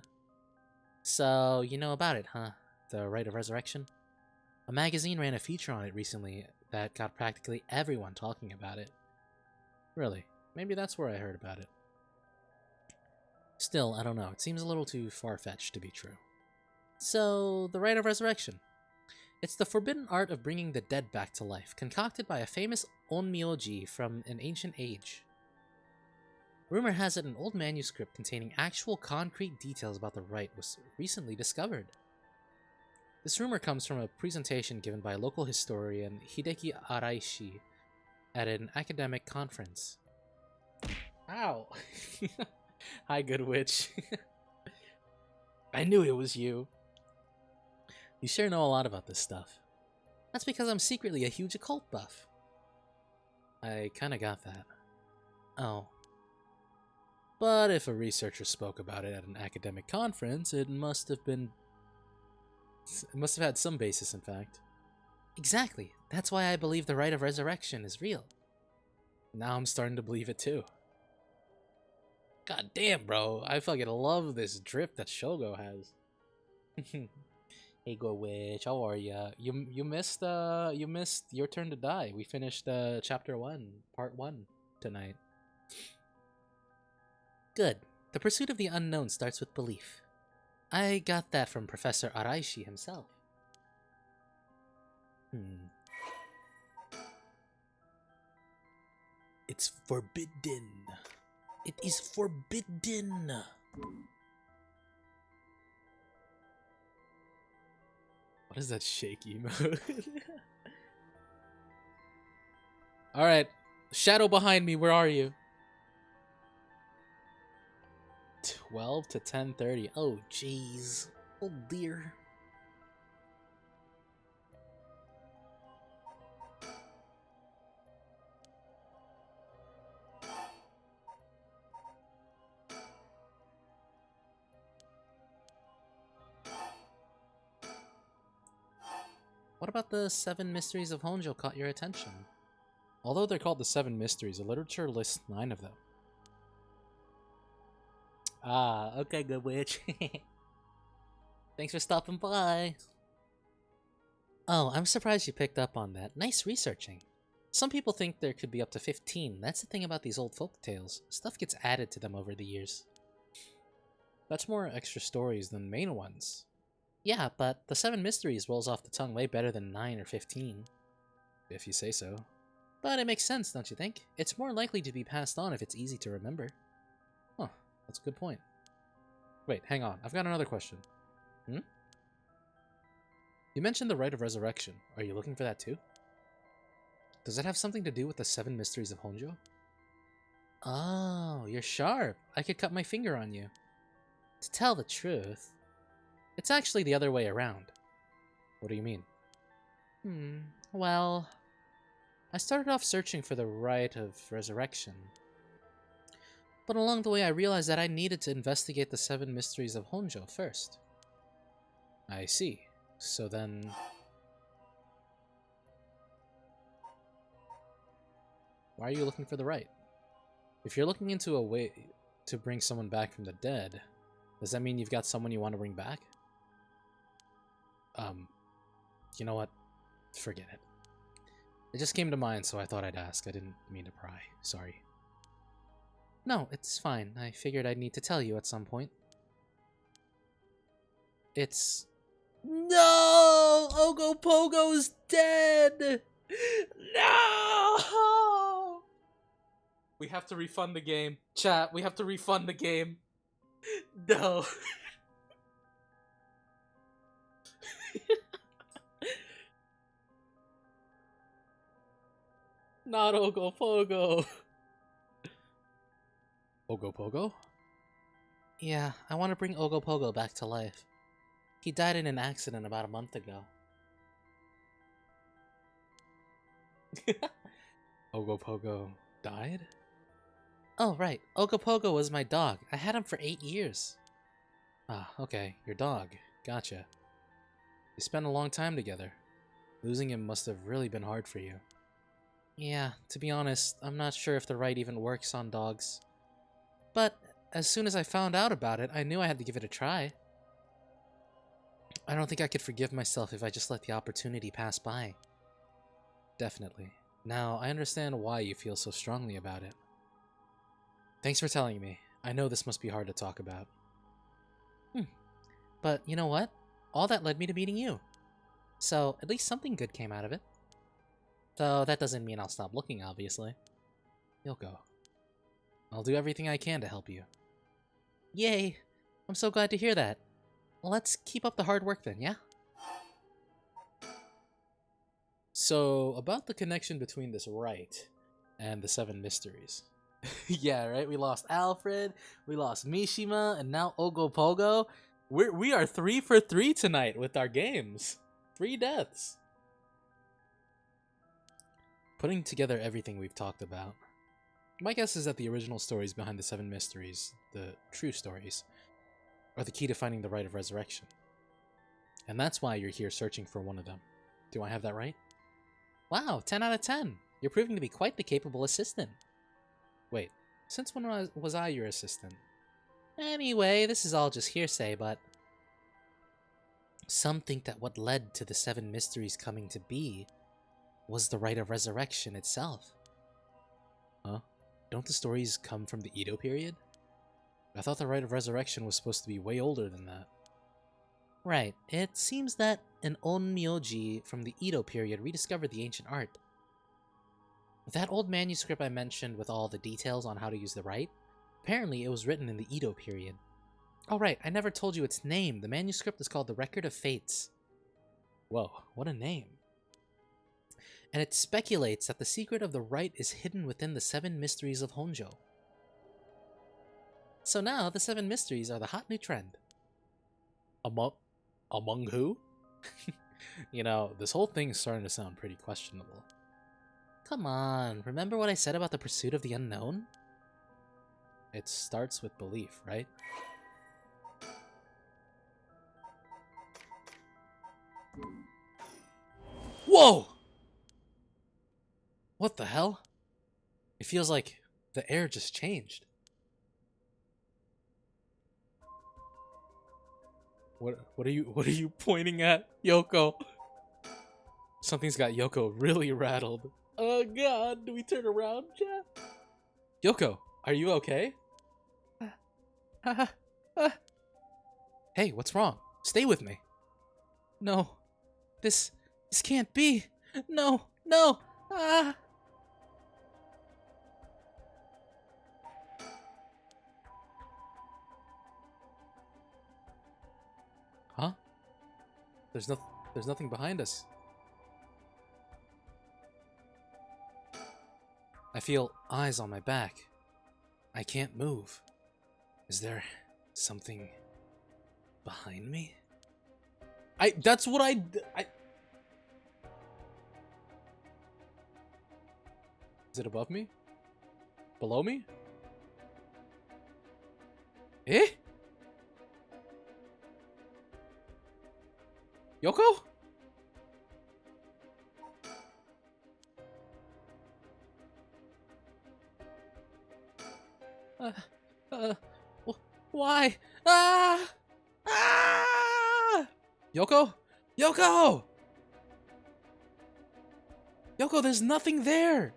So, you know about it, huh? The rite of resurrection? A magazine ran a feature on it recently that got practically everyone talking about it. Really? Maybe that's where I heard about it. Still, I don't know. It seems a little too far-fetched to be true. So, the rite of resurrection. It's the forbidden art of bringing the dead back to life, concocted by a famous onmyoji from an ancient age. Rumor has it an old manuscript containing actual concrete details about the rite was recently discovered. This rumor comes from a presentation given by local historian Hideki Araishi at an academic conference. Ow! Hi, good witch. I knew it was you. You sure know a lot about this stuff. That's because I'm secretly a huge occult buff. I kinda got that. Oh. But if a researcher spoke about it at an academic conference, it must have had some basis, in fact. Exactly. That's why I believe the rite of resurrection is real. Now I'm starting to believe it too. God damn, bro. I fucking love this drip that Shogo has. Hey, Go Witch, how are ya? You missed Your Turn to Die. We finished chapter 1, part 1 tonight. Good. The pursuit of the unknown starts with belief. I got that from Professor Araishi himself. It's forbidden. It is forbidden. What is that shaky mode? Alright. Shadow behind me, where are you? 12 to 10:30. Oh, jeez. Oh, dear. What about the 7 mysteries of Honjo caught your attention? Although they're called the 7 mysteries, the literature lists 9 of them. Ah, okay, Good Witch. Thanks for stopping by. Oh, I'm surprised you picked up on that. Nice researching. Some people think there could be up to 15. That's the thing about these old folk tales. Stuff gets added to them over the years. That's more extra stories than main ones. Yeah, but the 7 mysteries rolls off the tongue way better than 9 or 15. If you say so. But it makes sense, don't you think? It's more likely to be passed on if it's easy to remember. Huh, that's a good point. Wait, hang on. I've got another question. You mentioned the rite of resurrection. Are you looking for that too? Does that have something to do with the 7 mysteries of Honjo? Oh, you're sharp. I could cut my finger on you. To tell the truth, it's actually the other way around. What do you mean? Well, I started off searching for the rite of resurrection. But along the way I realized that I needed to investigate the 7 mysteries of Honjo first. I see. So then... why are you looking for the rite? If you're looking into a way to bring someone back from the dead, does that mean you've got someone you want to bring back? You know what? Forget it. It just came to mind, so I thought I'd ask. I didn't mean to pry. Sorry. No, it's fine. I figured I'd need to tell you at some point. It's... No! Ogopogo's dead! No! We have to refund the game. Chat, we have to refund the game. No. Not Ogopogo. Ogopogo? Yeah, I want to bring Ogopogo back to life. He died in an accident about a month ago. Ogopogo died? Oh, right. Ogopogo was my dog. I had him for 8 years. Ah, okay. Your dog. Gotcha. You spent a long time together. Losing him must have really been hard for you. Yeah, to be honest, I'm not sure if the rite even works on dogs. But as soon as I found out about it, I knew I had to give it a try. I don't think I could forgive myself if I just let the opportunity pass by. Definitely. Now, I understand why you feel so strongly about it. Thanks for telling me. I know this must be hard to talk about. But you know what? All that led me to meeting you. So, at least something good came out of it. Though that doesn't mean I'll stop looking, obviously. You'll go. I'll do everything I can to help you. Yay! I'm so glad to hear that. Let's keep up the hard work then, yeah? So, about the connection between this rite and the 7 mysteries. Yeah, right? We lost Alfred, we lost Mishima, and now Ogopogo. We are 3 for 3 tonight with our games. 3 deaths. Putting together everything we've talked about, my guess is that the original stories behind the 7 mysteries, the true stories, are the key to finding the rite of resurrection. And that's why you're here searching for one of them. Do I have that right? Wow, 10 out of 10! You're proving to be quite the capable assistant. Wait, since when was I your assistant? Anyway, this is all just hearsay, but some think that what led to the 7 mysteries coming to be was the rite of resurrection itself. Huh? Don't the stories come from the Edo period? I thought the rite of resurrection was supposed to be way older than that. Right. It seems that an onmyoji from the Edo period rediscovered the ancient art. That old manuscript I mentioned with all the details on how to use the rite, apparently it was written in the Edo period. Oh right, I never told you its name. The manuscript is called the Record of Fates. Whoa, what a name. And it speculates that the secret of the rite is hidden within the 7 mysteries of Honjo. So now, the 7 mysteries are the hot new trend. Among who? You know, this whole thing is starting to sound pretty questionable. Come on, remember what I said about the pursuit of the unknown? It starts with belief, right? Whoa! What the hell? It feels like the air just changed. What are you pointing at, Yoko? Something's got Yoko really rattled. Oh god, do we turn around, Jeff? Yoko, are you okay? Hey, what's wrong? Stay with me. No. This can't be. No. Ah. Huh? There's nothing behind us. I feel eyes on my back. I can't move. Is there something behind me? That's what I Is it above me? Below me? Eh? Yoko? Why? Ah! Ah! Yoko? Yoko! Yoko, there's nothing there!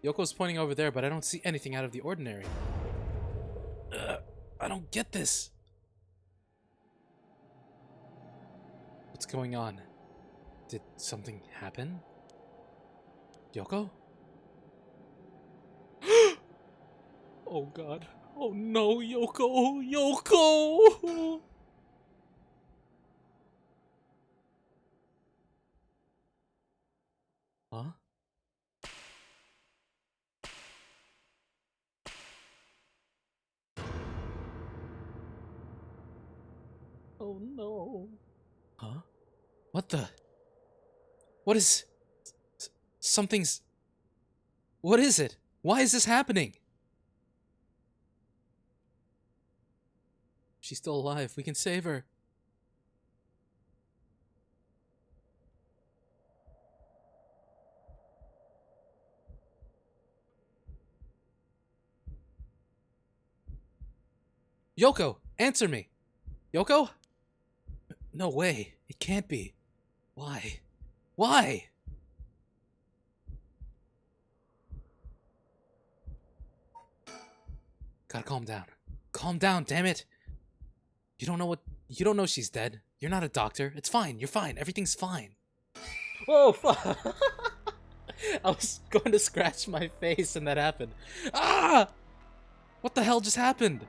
Yoko's pointing over there, but I don't see anything out of the ordinary. I don't get this. What's going on? Did something happen? Yoko? Oh god. Oh no, Yoko! Yoko! Huh? Oh no. Huh? What the? What is... Something's... What is it? Why is this happening? She's still alive. We can save her. Yoko, answer me. Yoko? No way. It can't be. Why? Why? Gotta calm down. Calm down, damn it. You don't know she's dead. You're not a doctor. It's fine. You're fine. Everything's fine. Whoa, fuck. I was going to scratch my face and that happened. Ah! What the hell just happened?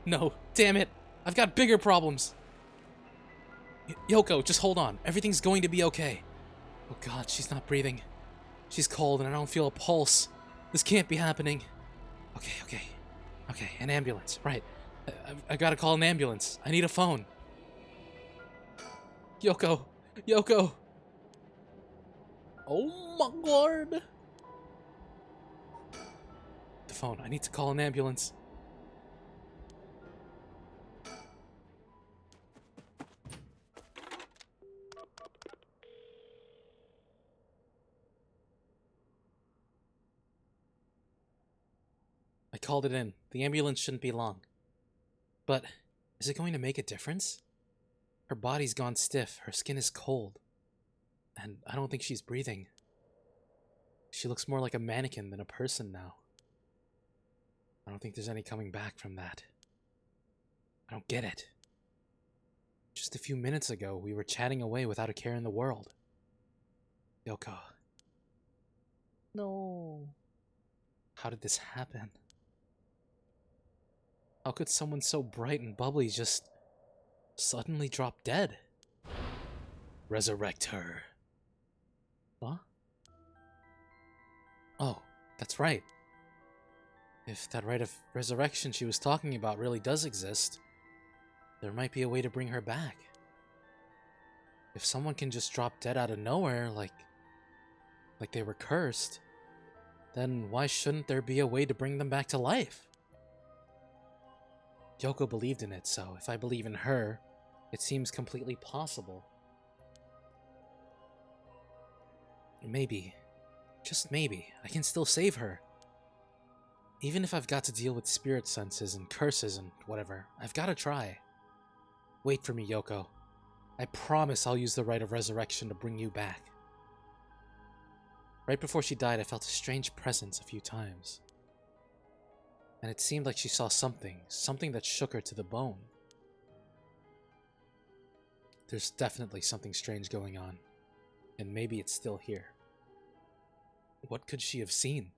No, damn it. I've got bigger problems. Yoko, just hold on. Everything's going to be okay. Oh god, she's not breathing. She's cold and I don't feel a pulse. This can't be happening. Okay, an ambulance. Right. I gotta call an ambulance. I need a phone. Yoko! Yoko! Oh my god! The phone. I need to call an ambulance. I called it in. The ambulance shouldn't be long. But is it going to make a difference? Her body's gone stiff, her skin is cold, and I don't think she's breathing. She looks more like a mannequin than a person now. I don't think there's any coming back from that. I don't get it. Just a few minutes ago, we were chatting away without a care in the world. Yoko. No. How did this happen? How could someone so bright and bubbly just suddenly drop dead? Resurrect her. Huh? Oh, that's right. If that rite of resurrection she was talking about really does exist, there might be a way to bring her back. If someone can just drop dead out of nowhere, like they were cursed, then why shouldn't there be a way to bring them back to life? Yoko believed in it, so if I believe in her, it seems completely possible. Maybe, just maybe, I can still save her. Even if I've got to deal with spirit senses and curses and whatever, I've got to try. Wait for me, Yoko. I promise I'll use the rite of resurrection to bring you back. Right before she died, I felt a strange presence a few times. And it seemed like she saw something that shook her to the bone. There's definitely something strange going on, and maybe it's still here. What could she have seen?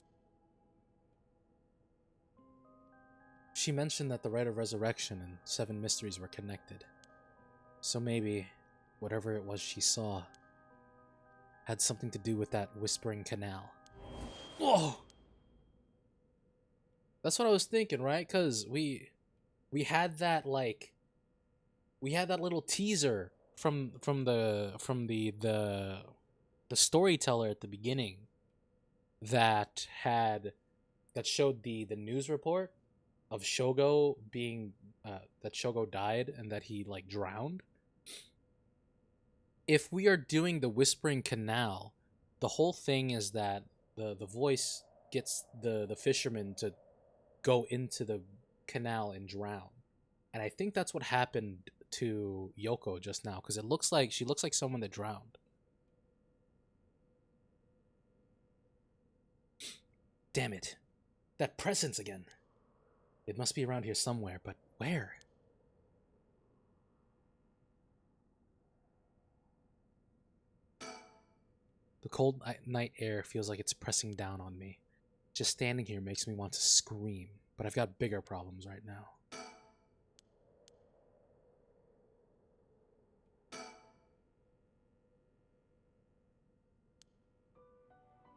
She mentioned that the rite of resurrection and 7 mysteries were connected. So maybe whatever it was she saw had something to do with that whispering canal. Whoa! That's what I was thinking, right? Because we had that little teaser from the storyteller at the beginning that showed the news report of Shogo being that Shogo died and that he drowned. If we are doing the whispering canal, the whole thing is that the voice gets the fisherman to go into the canal and drown. And I think that's what happened to Yoko just now, because she looks like someone that drowned. Damn it. That presence again. It must be around here somewhere, but where? The cold night air feels like it's pressing down on me. Just standing here makes me want to scream, but I've got bigger problems right now.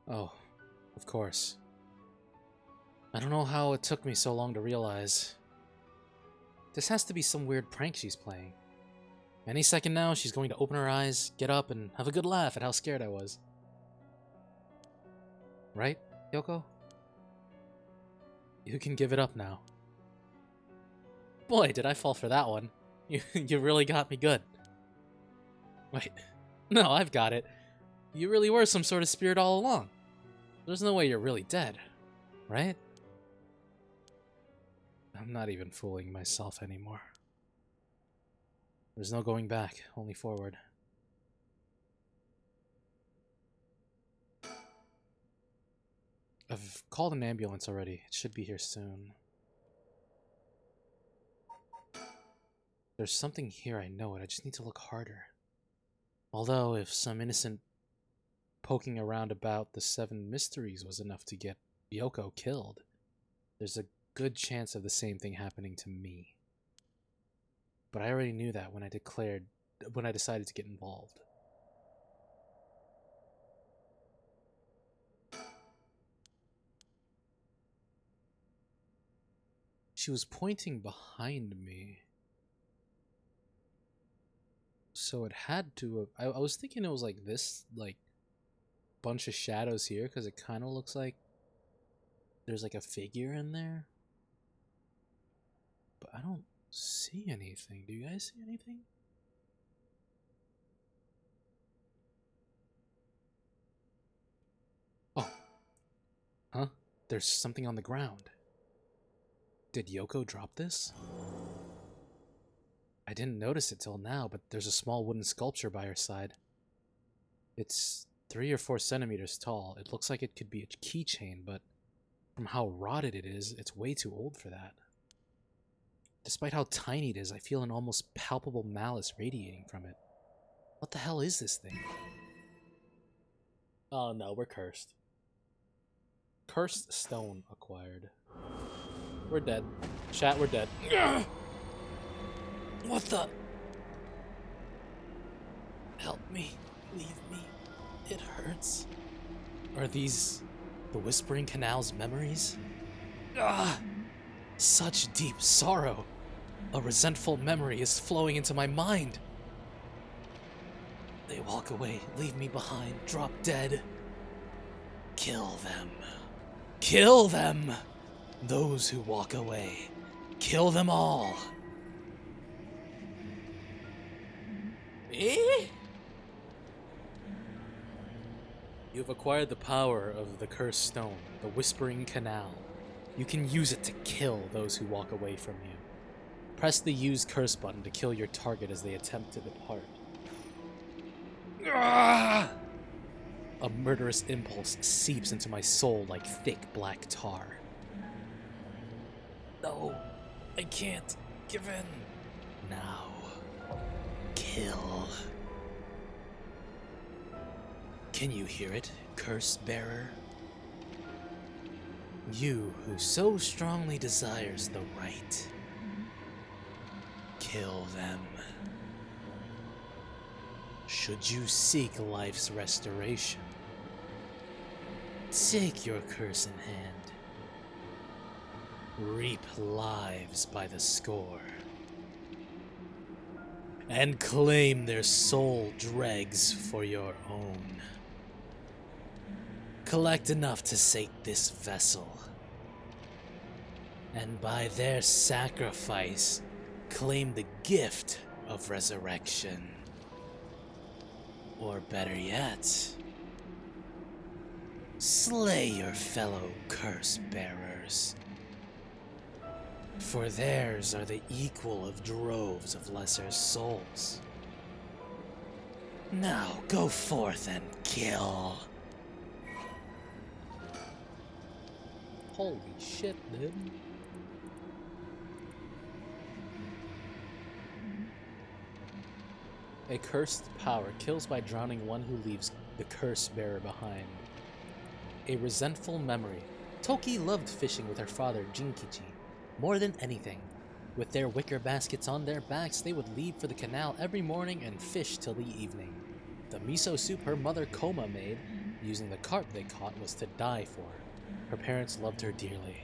Oh, of course. I don't know how it took me so long to realize. This has to be some weird prank she's playing. Any second now, she's going to open her eyes, get up, and have a good laugh at how scared I was. Right, Yoko? You can give it up now. Boy, did I fall for that one. You really got me good. Wait, no, I've got it. You really were some sort of spirit all along. There's no way you're really dead, right? I'm not even fooling myself anymore. There's no going back, only forward. I've called an ambulance already. It should be here soon. There's something here, I know it. I just need to look harder. Although, if some innocent poking around about the 7 mysteries was enough to get Yoko killed, there's a good chance of the same thing happening to me. But I already knew that when I decided to get involved. She was pointing behind me. So it had to have... I was thinking it was like this, like, bunch of shadows here, because it kind of looks like there's like a figure in there. But I don't see anything. Do you guys see anything? Oh. Huh? There's something on the ground. Did Yoko drop this? I didn't notice it till now, but there's a small wooden sculpture by her side. It's 3 or 4 centimeters tall. It looks like it could be a keychain, but from how rotted it is, it's way too old for that. Despite how tiny it is, I feel an almost palpable malice radiating from it. What the hell is this thing? Oh no, we're cursed. Cursed stone acquired. We're dead. Chat, we're dead. What the? Help me. Leave me. It hurts. Are these the Whispering Canal's memories? Such deep sorrow. A resentful memory is flowing into my mind. They walk away, leave me behind, drop dead. Kill them. Kill them! Those who walk away. Kill them all. Eh? You have acquired the power of the Cursed Stone, the Whispering Canal. You can use it to kill those who walk away from you. Press the Use Curse button to kill your target as they attempt to depart. A murderous impulse seeps into my soul like thick black tar. No, I can't give in. Now, kill. Can you hear it, Curse Bearer? You who so strongly desires the right. Kill them. Should you seek life's restoration, take your curse in hand. Reap lives by the score. And claim their soul dregs for your own. Collect enough to sate this vessel. And by their sacrifice, claim the gift of resurrection. Or better yet, slay your fellow curse bearers. For theirs are the equal of droves of lesser souls. Now go forth and kill. Holy shit, dude. A cursed power kills by drowning one who leaves the curse bearer behind. A resentful memory. Toki loved fishing with her father, Jinkichi, more than anything. With their wicker baskets on their backs, they would leave for the canal every morning and fish till the evening. The miso soup her mother Koma made, using the carp they caught, was to die for. Her parents loved her dearly.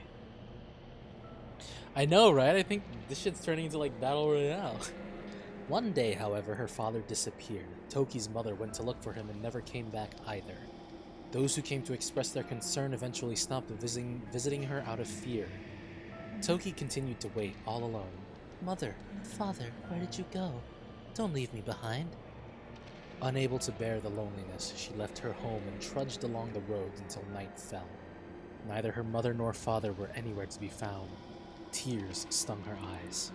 I know, right? I think this shit's turning into like Battle Royale. One day, however, her father disappeared. Toki's mother went to look for him and never came back either. Those who came to express their concern eventually stopped visiting her out of fear. Toki continued to wait, all alone. Mother, father, where did you go? Don't leave me behind. Unable to bear the loneliness, she left her home and trudged along the roads until night fell. Neither her mother nor father were anywhere to be found. Tears stung her eyes.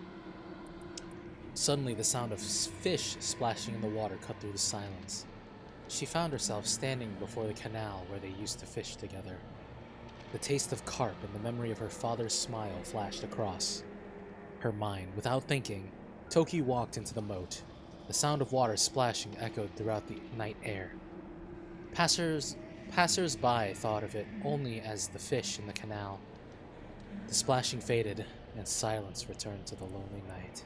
Suddenly, the sound of fish splashing in the water cut through the silence. She found herself standing before the canal where they used to fish together. The taste of carp and the memory of her father's smile flashed across her mind. Without thinking, Toki walked into the moat. The sound of water splashing echoed throughout the night air. Passers-by thought of it only as the fish in the canal. The splashing faded, and silence returned to the lonely night.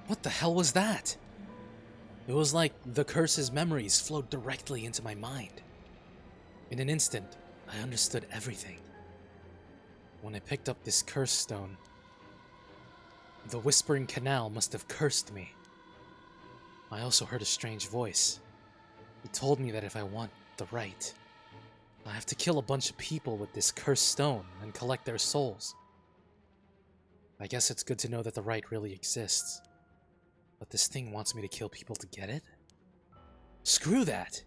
What the hell was that? It was like the curse's memories flowed directly into my mind. In an instant, I understood everything. When I picked up this curse stone, the Whispering Canal must have cursed me. I also heard a strange voice. It told me that if I want the right, I have to kill a bunch of people with this cursed stone and collect their souls. I guess it's good to know that the right really exists. But this thing wants me to kill people to get it? Screw that!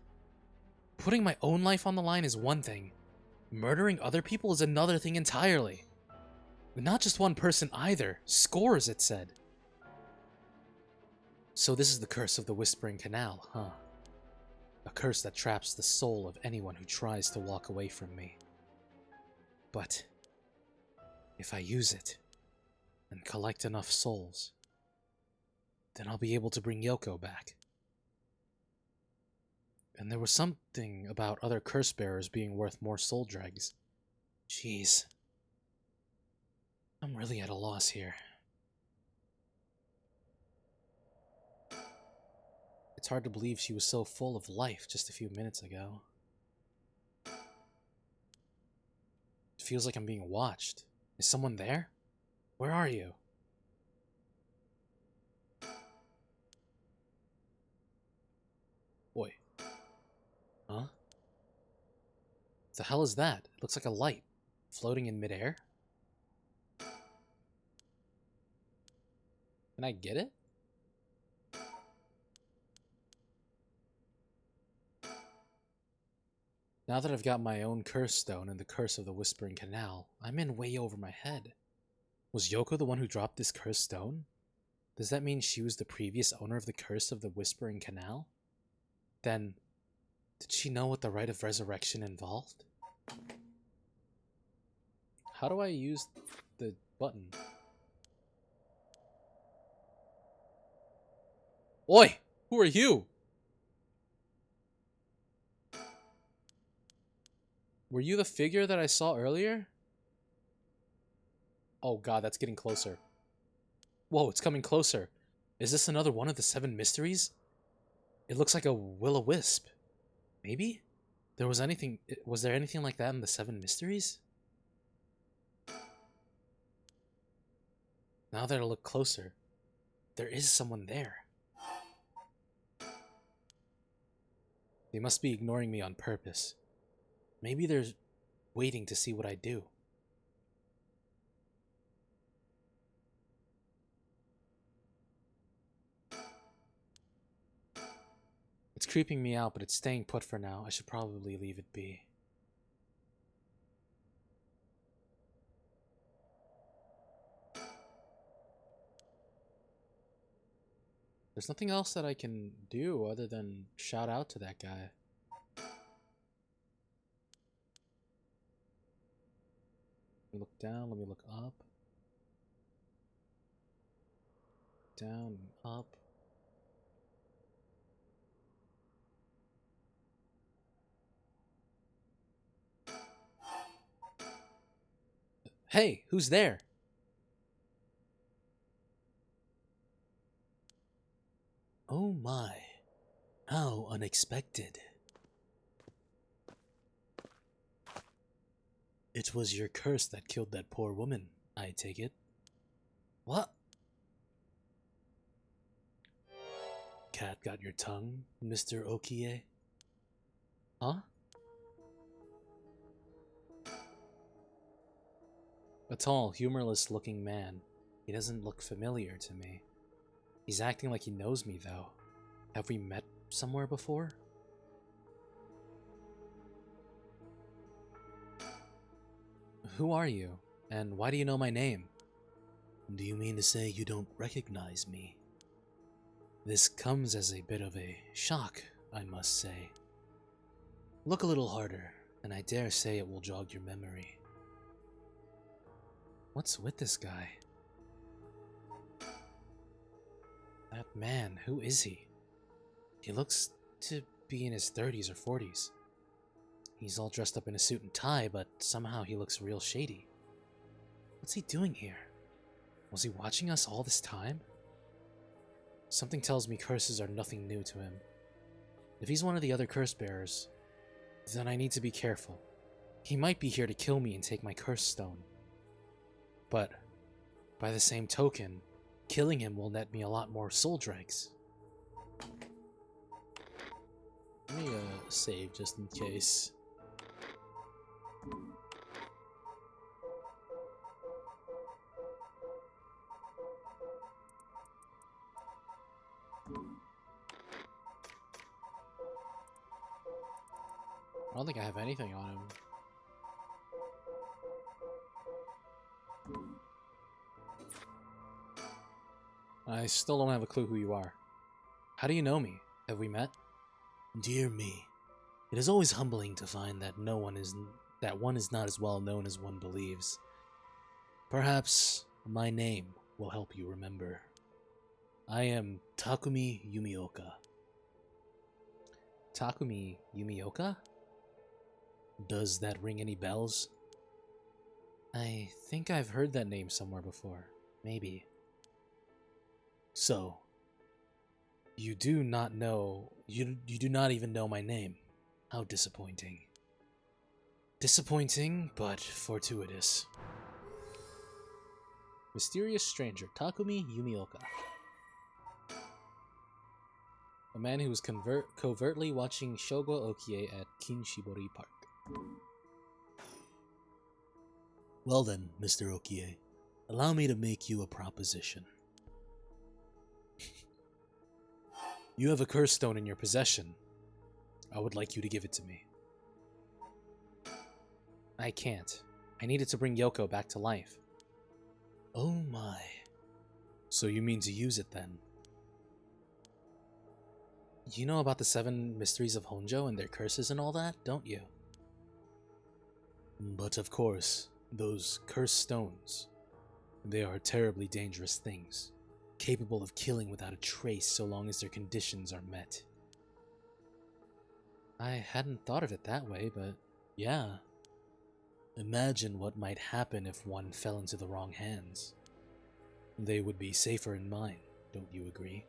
Putting my own life on the line is one thing. Murdering other people is another thing entirely. And not just one person either. Scores, it said. So this is the curse of the Whispering Canal, huh? A curse that traps the soul of anyone who tries to walk away from me. But if I use it and collect enough souls, then I'll be able to bring Yoko back. And there was something about other curse bearers being worth more soul dregs. Jeez. I'm really at a loss here. It's hard to believe she was so full of life just a few minutes ago. It feels like I'm being watched. Is someone there? Where are you? Boy. Huh? The hell is that? It looks like a light, floating in midair. Can I get it? Now that I've got my own curse stone and the curse of the Whispering Canal, I'm in way over my head. Was Yoko the one who dropped this cursed stone? Does that mean she was the previous owner of the curse of the Whispering Canal? Then, did she know what the rite of resurrection involved? How do I use the button? Oi! Who are you? Were you the figure that I saw earlier? Oh god, that's getting closer. Whoa, it's coming closer. Is this another one of the 7 mysteries? It looks like a will-o-wisp. Maybe? Was there anything like that in the 7 mysteries? Now that I look closer, there is someone there. They must be ignoring me on purpose. Maybe they're waiting to see what I do. It's creeping me out, but it's staying put for now. I should probably leave it be. There's nothing else that I can do other than shout out to that guy. Let me look down, let me look up. Down, up. Hey, who's there? Oh my, how unexpected. It was your curse that killed that poor woman, I take it. What? Cat got your tongue, Mr. Okie? Huh? A tall, humorless-looking man. He doesn't look familiar to me. He's acting like he knows me, though. Have we met somewhere before? Who are you? And why do you know my name? Do you mean to say you don't recognize me? This comes as a bit of a shock, I must say. Look a little harder, and I dare say it will jog your memory. What's with this guy? That man, who is he? He looks to be in his 30s or 40s. He's all dressed up in a suit and tie, but somehow he looks real shady. What's he doing here? Was he watching us all this time? Something tells me curses are nothing new to him. If he's one of the other curse bearers, then I need to be careful. He might be here to kill me and take my curse stone. But, by the same token, killing him will net me a lot more soul dregs. Let me save just in case. I don't think I have anything on him. I still don't have a clue who you are. How do you know me? Have we met? Dear me, it is always humbling to find that one is not as well known as one believes. Perhaps my name will help you remember. I am Takumi Yumioka. Takumi Yumioka? Does that ring any bells? I think I've heard that name somewhere before. Maybe. So, you do not even know my name. How disappointing. Disappointing, but fortuitous. Mysterious stranger, Takumi Yumioka. A man who was covertly watching Shogo Okie at Kinshibori Park. Well then, Mr. Okie, allow me to make you a proposition. You have a curse stone in your possession. I would like you to give it to me. I can't. I need it to bring Yoko back to life. Oh my. So you mean to use it then? You know about the 7 mysteries of Honjo and their curses and all that, don't you? But of course, those cursed stones, they are terribly dangerous things, capable of killing without a trace so long as their conditions are met. I hadn't thought of it that way, but yeah. Imagine what might happen if one fell into the wrong hands. They would be safer in mine, don't you agree?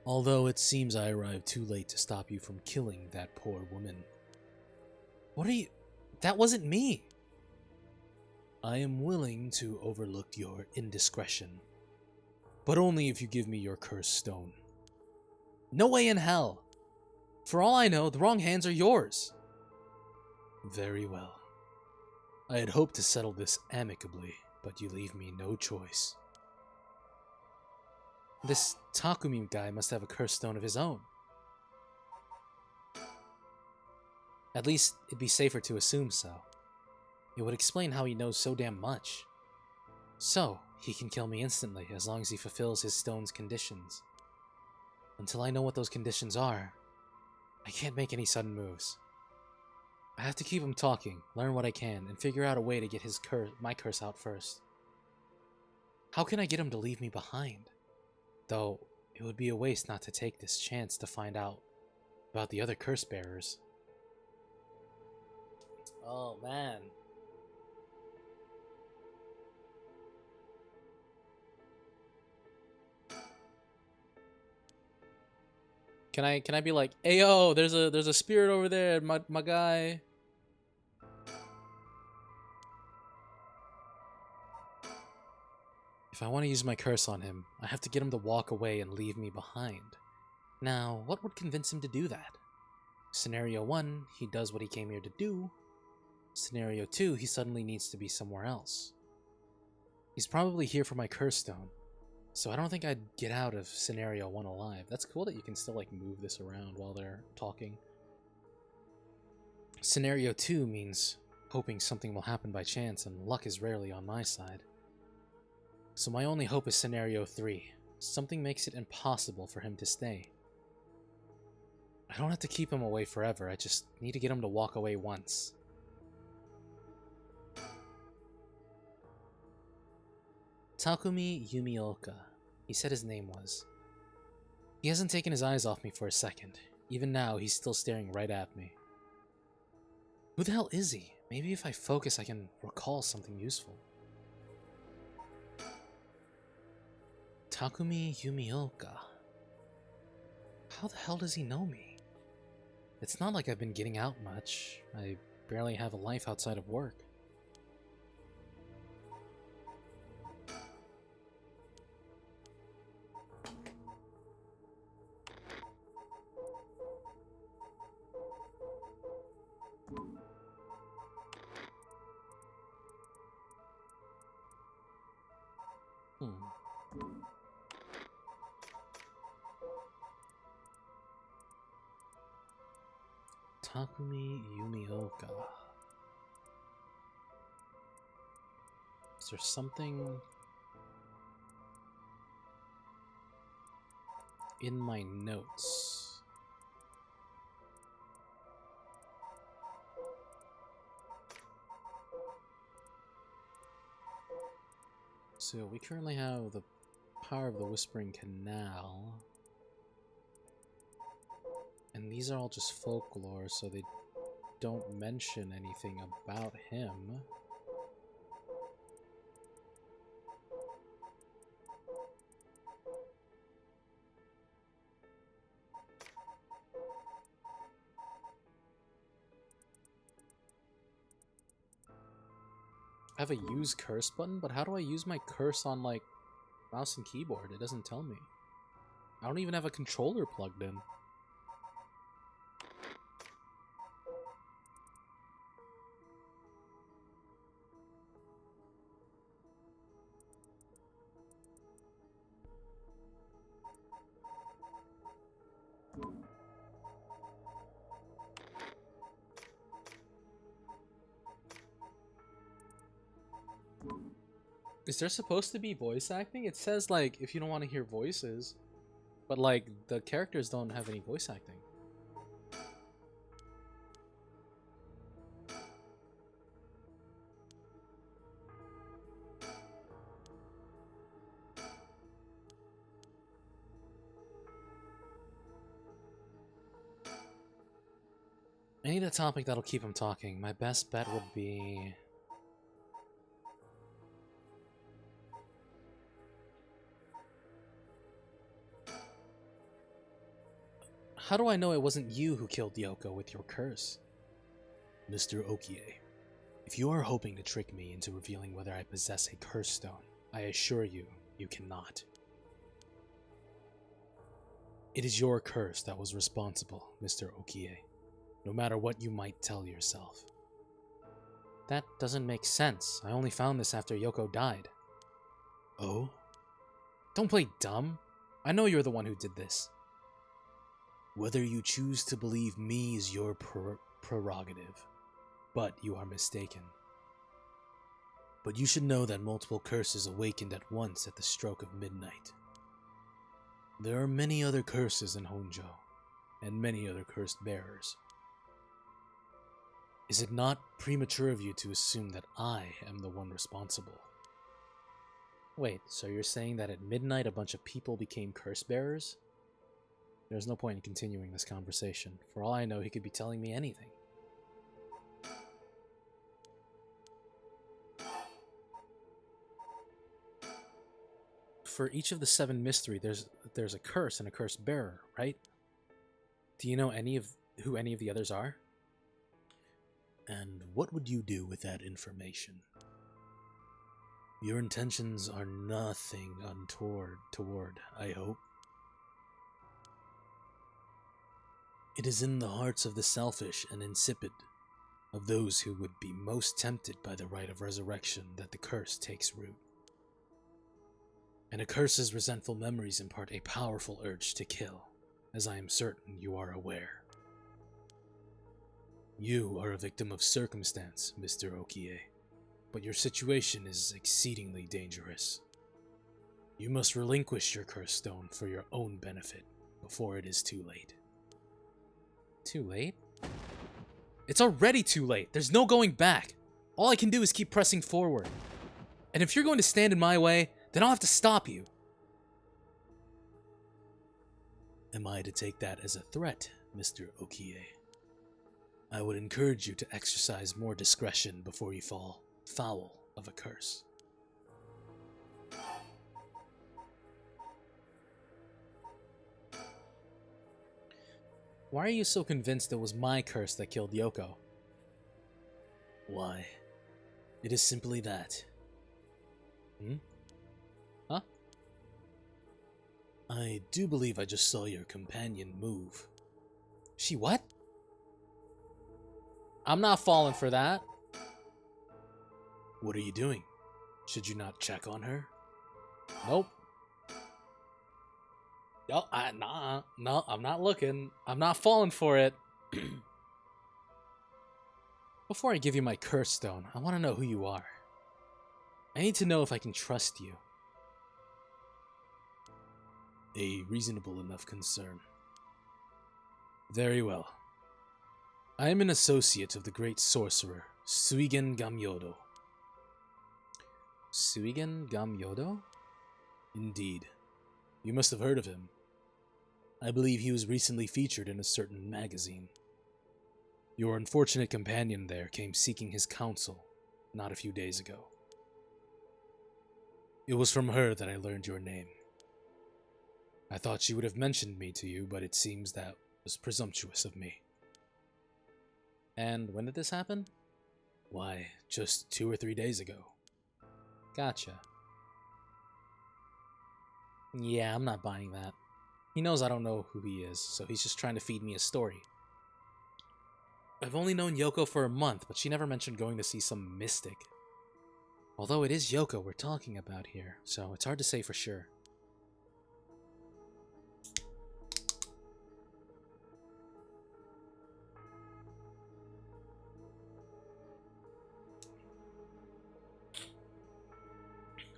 Although it seems I arrived too late to stop you from killing that poor woman. What are you... That wasn't me! I am willing to overlook your indiscretion, but only if you give me your cursed stone. No way in hell! For all I know, the wrong hands are yours! Very well. I had hoped to settle this amicably, but you leave me no choice. This Takumi guy must have a cursed stone of his own. At least, it'd be safer to assume so. It would explain how he knows so damn much. So, he can kill me instantly, as long as he fulfills his stone's conditions. Until I know what those conditions are, I can't make any sudden moves. I have to keep him talking, learn what I can, and figure out a way to get my curse out first. How can I get him to leave me behind? Though, it would be a waste not to take this chance to find out about the other curse bearers. Oh, man. Can I be like, hey yo, there's a spirit over there, my guy. If I want to use my curse on him, I have to get him to walk away and leave me behind. Now, what would convince him to do that? Scenario 1, he does what he came here to do. Scenario 2, he suddenly needs to be somewhere else. He's probably here for my curse stone, so I don't think I'd get out of Scenario 1 alive. That's cool that you can still like move this around while they're talking. Scenario 2 means hoping something will happen by chance, and luck is rarely on my side. So my only hope is Scenario 3. Something makes it impossible for him to stay. I don't have to keep him away forever, I just need to get him to walk away once. Takumi Yumioka. He said his name was. He hasn't taken his eyes off me for a second. Even now, he's still staring right at me. Who the hell is he? Maybe if I focus, I can recall something useful. Takumi Yumioka. How the hell does he know me? It's not like I've been getting out much. I barely have a life outside of work. Takumi Yumioka. Is there something in my notes? So we currently have the power of the Whispering Canal. And these are all just folklore, so they don't mention anything about him. I have a use curse button, but how do I use my curse on, like, mouse and keyboard? It doesn't tell me. I don't even have a controller plugged in. Is there supposed to be voice acting? It says, like, if you don't want to hear voices, but, like, the characters don't have any voice acting. I need a topic that'll keep him talking. My best bet would be... How do I know it wasn't you who killed Yoko with your curse? Mr. Okie, if you are hoping to trick me into revealing whether I possess a curse stone, I assure you, you cannot. It is your curse that was responsible, Mr. Okie, no matter what you might tell yourself. That doesn't make sense. I only found this after Yoko died. Oh? Don't play dumb. I know you're the one who did this. Whether you choose to believe me is your prerogative, but you are mistaken. But you should know that multiple curses awakened at once at the stroke of midnight. There are many other curses in Honjo, and many other cursed bearers. Is it not premature of you to assume that I am the one responsible? Wait, so you're saying that at midnight a bunch of people became curse bearers? There's no point in continuing this conversation. For all I know, he could be telling me anything. For each of the 7 mystery, there's a curse and a curse bearer, right? Do you know who any of the others are? And what would you do with that information? Your intentions are nothing untoward, I hope. It is in the hearts of the selfish and insipid, of those who would be most tempted by the rite of resurrection, that the curse takes root. And a curse's resentful memories impart a powerful urge to kill, as I am certain you are aware. You are a victim of circumstance, Mr. Okie, but your situation is exceedingly dangerous. You must relinquish your curse stone for your own benefit before it is too late. Too late? It's already too late. There's no going back. All I can do is keep pressing forward. And if you're going to stand in my way, then I'll have to stop you. Am I to take that as a threat, Mr. Okie? I would encourage you to exercise more discretion before you fall foul of a curse. Why are you so convinced it was my curse that killed Yoko? Why? It is simply that. Hmm? Huh? I do believe I just saw your companion move. She what? I'm not falling for that. What are you doing? Should you not check on her? Nope. No, no, I'm not looking. I'm not falling for it. Before I give you my curse stone, I want to know who you are. I need to know if I can trust you. A reasonable enough concern. Very well. I am an associate of the great sorcerer, Suigen Gamyodo. Suigen Gamyodo? Indeed. You must have heard of him. I believe he was recently featured in a certain magazine. Your unfortunate companion there came seeking his counsel not a few days ago. It was from her that I learned your name. I thought she would have mentioned me to you, but it seems that was presumptuous of me. And when did this happen? Why, just 2 or 3 days ago. Gotcha. Yeah, I'm not buying that. He knows I don't know who he is, so he's just trying to feed me a story. I've only known Yoko for a month, but she never mentioned going to see some mystic. Although it is Yoko we're talking about here, so it's hard to say for sure.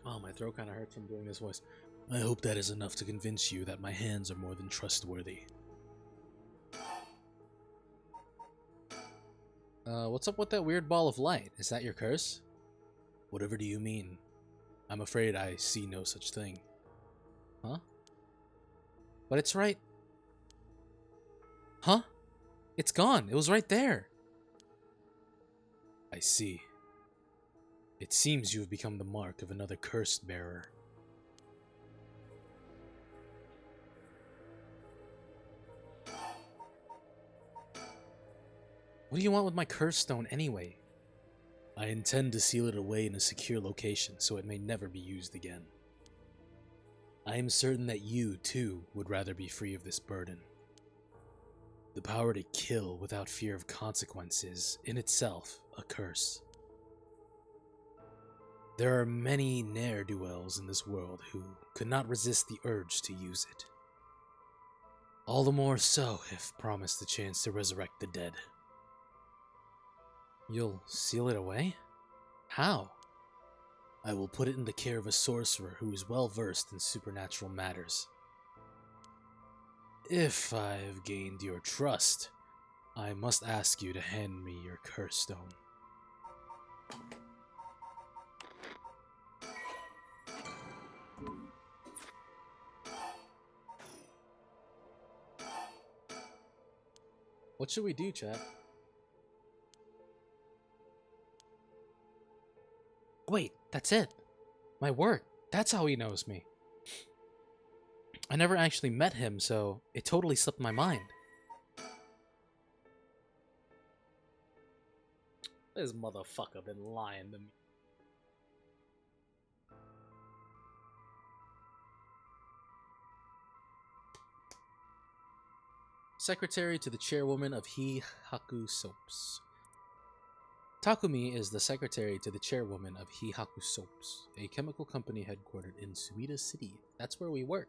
Oh, my throat kind of hurts from doing this voice. I hope that is enough to convince you that my hands are more than trustworthy. What's up with that weird ball of light? Is that your curse? Whatever do you mean? I'm afraid I see no such thing. Huh? But it's right... Huh? It's gone. It was right there. I see. It seems you have become the mark of another cursed bearer. What do you want with my curse stone anyway? I intend to seal it away in a secure location so it may never be used again. I am certain that you, too, would rather be free of this burden. The power to kill without fear of consequences, in itself, a curse. There are many ne'er-do-wells in this world who could not resist the urge to use it. All the more so if promised the chance to resurrect the dead. You'll seal it away? How? I will put it in the care of a sorcerer who is well versed in supernatural matters. If I've gained your trust, I must ask you to hand me your curse stone. What should we do, chat? Wait, that's it. My work. That's how he knows me. I never actually met him, so it totally slipped my mind. This motherfucker been lying to me. Secretary to the chairwoman of Hihaku Soaps. Takumi is the secretary to the chairwoman of Hihaku Soaps, a chemical company headquartered in Suida City. That's where we work.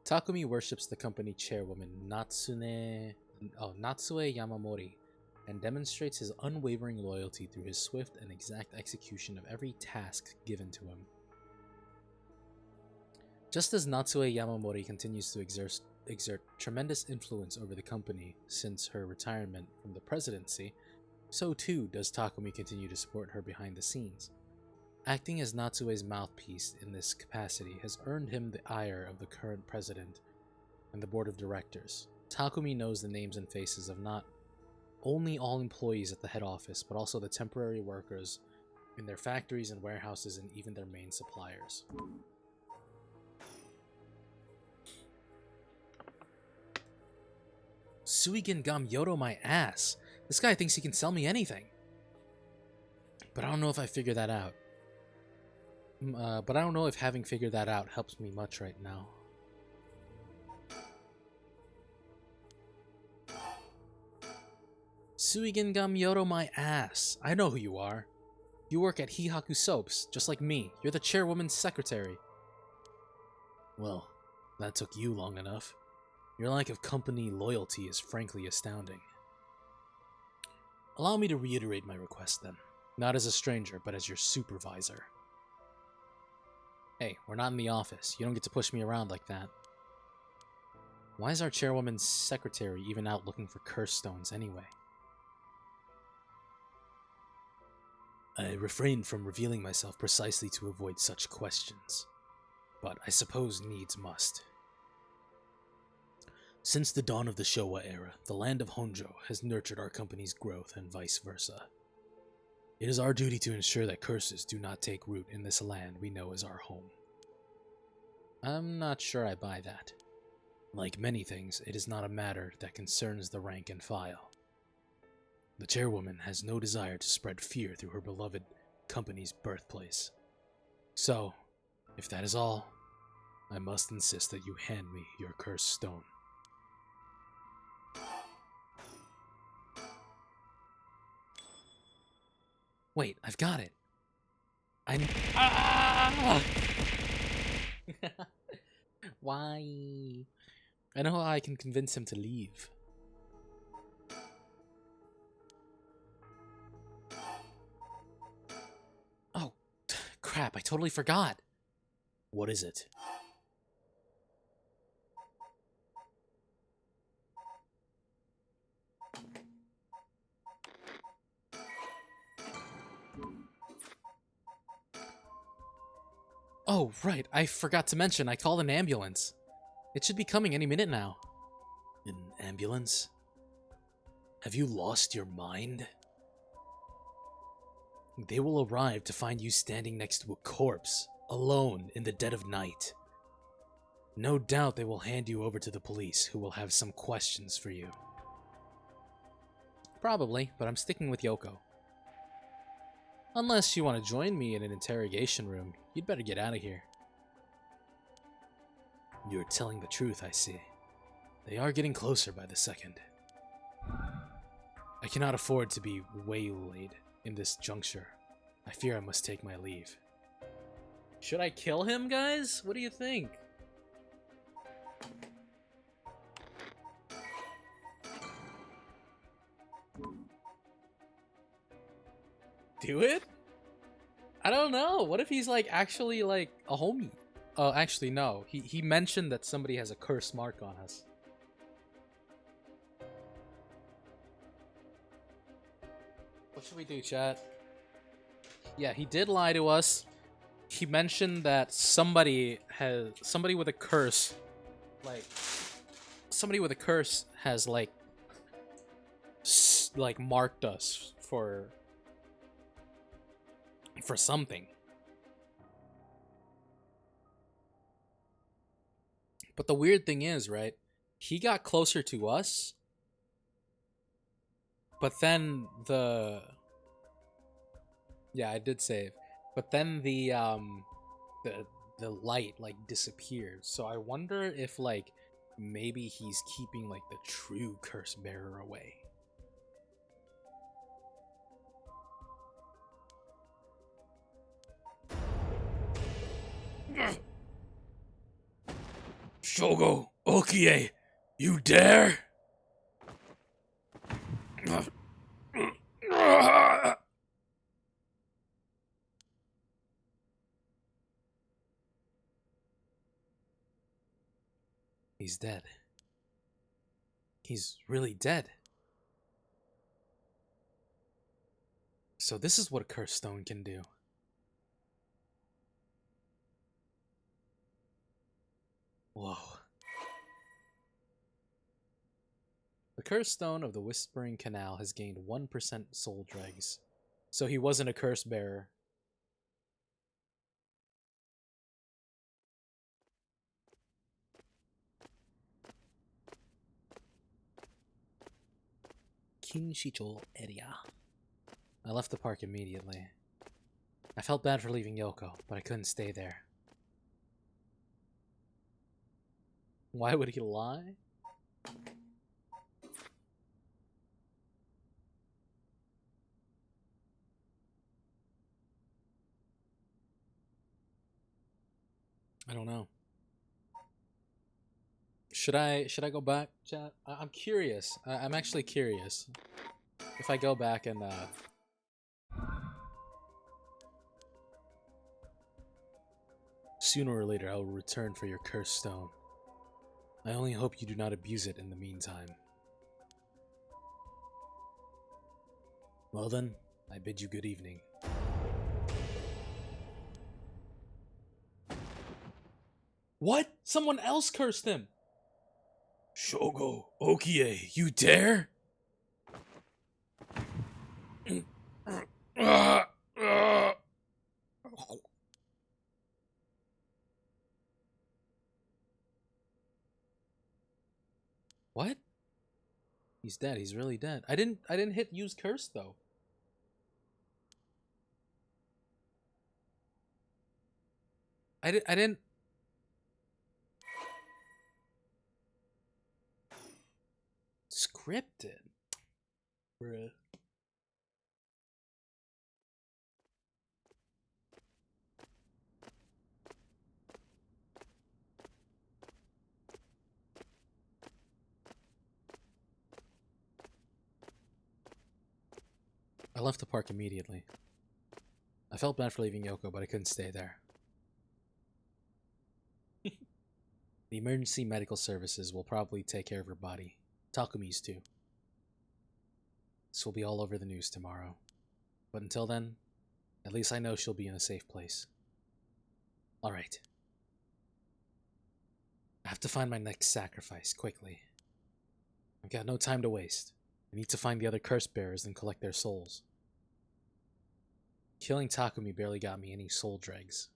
Takumi worships the company chairwoman Natsue Yamamori and demonstrates his unwavering loyalty through his swift and exact execution of every task given to him. Just as Natsue Yamamori continues to exert tremendous influence over the company since her retirement from the presidency, so too does Takumi continue to support her behind the scenes. Acting as Natsue's mouthpiece in this capacity has earned him the ire of the current president and the board of directors. Takumi knows the names and faces of not only all employees at the head office, but also the temporary workers in their factories and warehouses and even their main suppliers. Suigen Gamyoto my ass. This guy thinks he can sell me anything. But I don't know if I figured that out. But I don't know if having figured that out helps me much right now. Suigen Gamyoto my ass. I know who you are. You work at Hihaku Soaps, just like me. You're the chairwoman's secretary. Well, that took you long enough. Your lack of company loyalty is frankly astounding. Allow me to reiterate my request then. Not as a stranger, but as your supervisor. Hey, we're not in the office. You don't get to push me around like that. Why is our chairwoman's secretary even out looking for curse stones anyway? I refrained from revealing myself precisely to avoid such questions. But I suppose needs must. Since the dawn of the Showa era, the land of Honjo has nurtured our company's growth and vice versa. It is our duty to ensure that curses do not take root in this land we know as our home. I'm not sure I buy that. Like many things, it is not a matter that concerns the rank and file. The chairwoman has no desire to spread fear through her beloved company's birthplace. So, if that is all, I must insist that you hand me your cursed stone. Wait, I've got it. Ah! Why? I know how I can convince him to leave. Oh, crap, I totally forgot. What is it? Oh, right, I forgot to mention I called an ambulance. It should be coming any minute now. An ambulance? Have you lost your mind? They will arrive to find you standing next to a corpse, alone in the dead of night. No doubt they will hand you over to the police, who will have some questions for you. Probably, but I'm sticking with Yoko. Unless you want to join me in an interrogation room, you'd better get out of here. You're telling the truth, I see. They are getting closer by the second. I cannot afford to be waylaid in this juncture. I fear I must take my leave. Should I kill him, guys? What do you think? Do it? I don't know. What if he's like actually like a homie? Oh, actually no. He mentioned that somebody has a curse mark on us. What should we do, chat? Yeah, he did lie to us. He mentioned that somebody with a curse, like somebody with a curse has like marked us for something. But the weird thing is, right? He got closer to us, but then yeah, I did save. But then the light like disappeared. So I wonder if like maybe he's keeping like the true curse bearer away. Shogo Okie, you dare? He's dead. He's really dead. So this is what a cursed stone can do. Whoa. The cursed stone of the Whispering Canal has gained 1% soul dregs. So he wasn't a curse bearer. Kinshicho area. I left the park immediately. I felt bad for leaving Yoko, but I couldn't stay there. Why would he lie? I don't know. Should I go back, chat? I'm curious. I'm actually curious. If I go back and sooner or later I will return for your cursed stone. I only hope you do not abuse it in the meantime. Well then, I bid you good evening. What? Someone else cursed him! Shogo, Okie, you dare? What? He's dead. He's really dead. I didn't hit use curse though. I didn't. Scripted. Bruh. I left the park immediately. I felt bad for leaving Yoko, but I couldn't stay there. The emergency medical services will probably take care of her body. Takumi's too. This will be all over the news tomorrow. But until then, at least I know she'll be in a safe place. Alright. I have to find my next sacrifice, quickly. I've got no time to waste. I need to find the other curse bearers and collect their souls. Killing Takumi barely got me any soul dregs.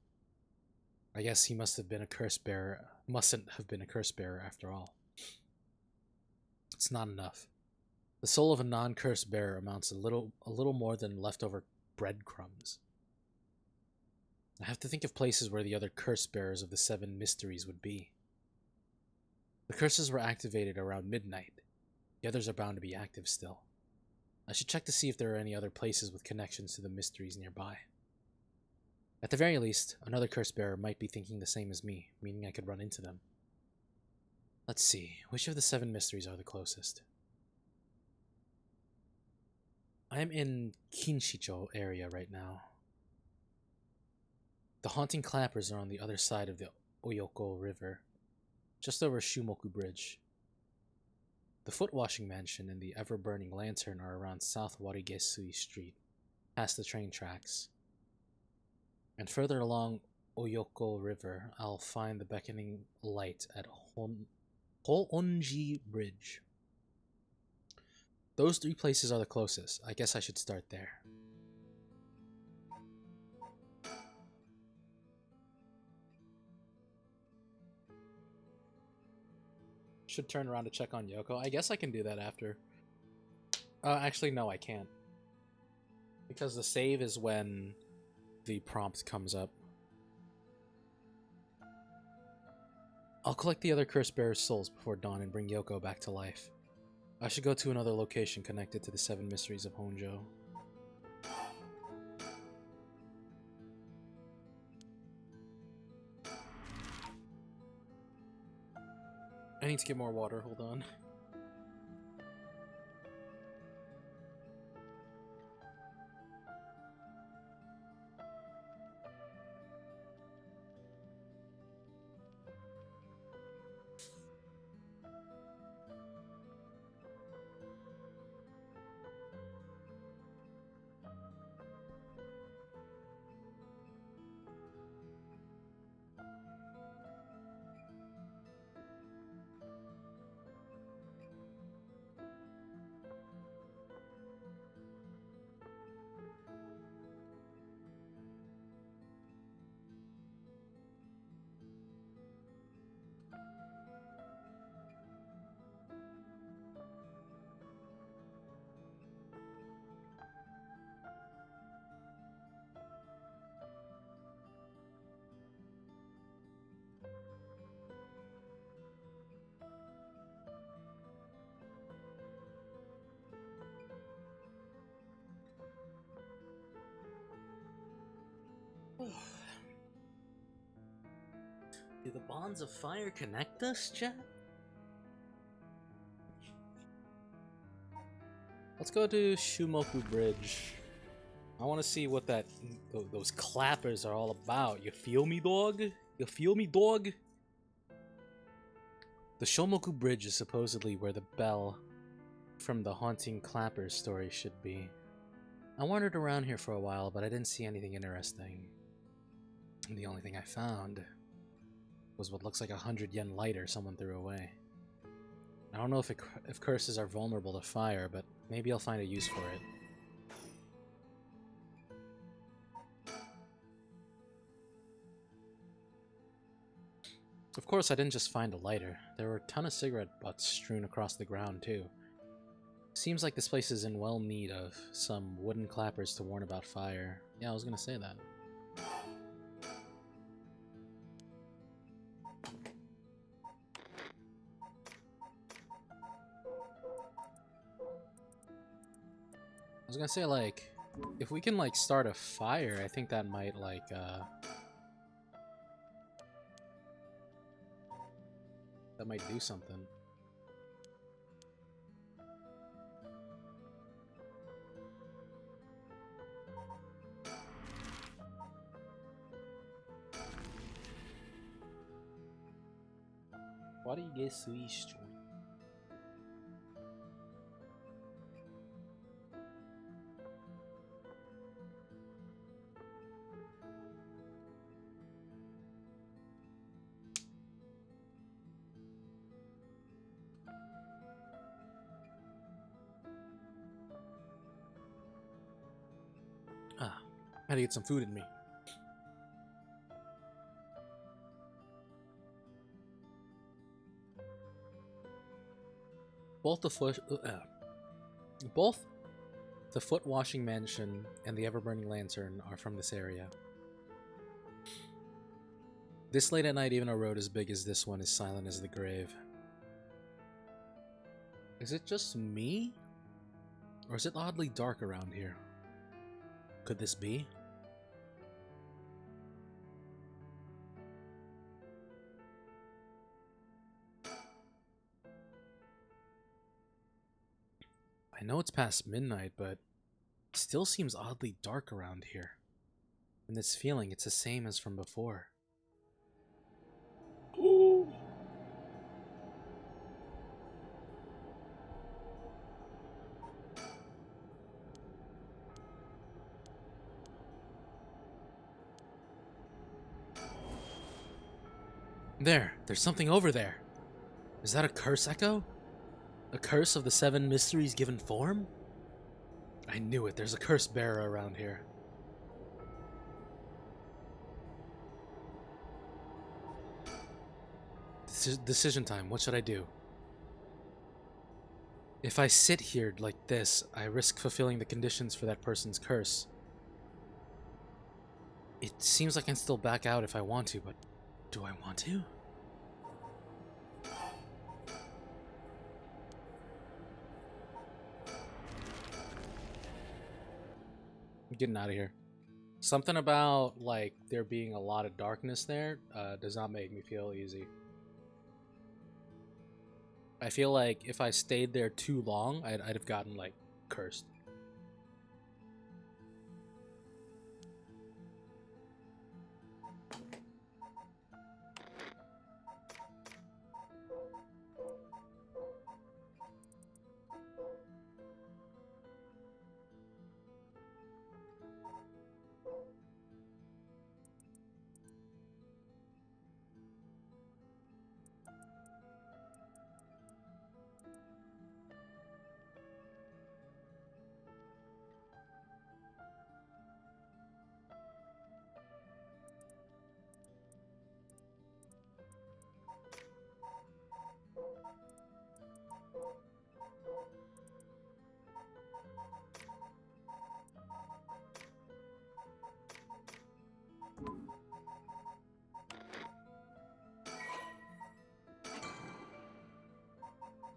I guess he mustn't have been a curse bearer after all. It's not enough. The soul of a non-curse bearer amounts a little more than leftover breadcrumbs. I have to think of places where the other curse bearers of the 7 mysteries would be. The curses were activated around midnight. The others are bound to be active still. I should check to see if there are any other places with connections to the mysteries nearby. At the very least, another curse bearer might be thinking the same as me, meaning I could run into them. Let's see, which of the 7 mysteries are the closest? I'm in Kinshicho area right now. The haunting clappers are on the other side of the Oyoko River, just over Shumoku Bridge. The foot-washing mansion and the ever-burning lantern are around South Warigesui Street, past the train tracks. And further along Oyoko River, I'll find the beckoning light at Honji Bridge. Those 3 places are the closest. I guess I should start there. Should turn around to check on Yoko. I guess I can do that after. Actually, no, I can't. Because the save is when the prompt comes up. I'll collect the other curse bearer's souls before dawn and bring Yoko back to life. I should go to another location connected to the 7 mysteries of Honjo. I need to get more water, hold on. Do the bonds of fire connect us, chat? Let's go to Shumoku Bridge. I want to see what those clappers are all about. You feel me, dog? You feel me, dog? The Shomoku Bridge is supposedly where the bell from the haunting clappers story should be. I wandered around here for a while, but I didn't see anything interesting. And the only thing I found was what looks like 100 yen lighter someone threw away. I don't know if curses are vulnerable to fire, but maybe I'll find a use for it. Of course, I didn't just find a lighter. There were a ton of cigarette butts strewn across the ground, too. Seems like this place is in well need of some wooden clappers to warn about fire. Yeah, I was gonna say that. I was gonna say, like, if we can, like, start a fire, I think that might, like, that might do something. What do you get switched? Ah, I had to get some food in me. Both the foot washing mansion and the ever-burning lantern are from this area. This late at night, even a road as big as this one is silent as the grave. Is it just me? Or is it oddly dark around here? Could this be? I know it's past midnight, but it still seems oddly dark around here. And this feeling, it's the same as from before. Ooh. There's something over there. Is that a curse echo? A curse of the 7 mysteries given form? I knew it, there's a curse bearer around here. Decision time, what should I do? If I sit here like this, I risk fulfilling the conditions for that person's curse. It seems like I can still back out if I want to, but do I want to? I'm getting out of here. Something about, like, there being a lot of darkness there does not make me feel easy. I feel like if I stayed there too long, I'd have gotten, like, cursed.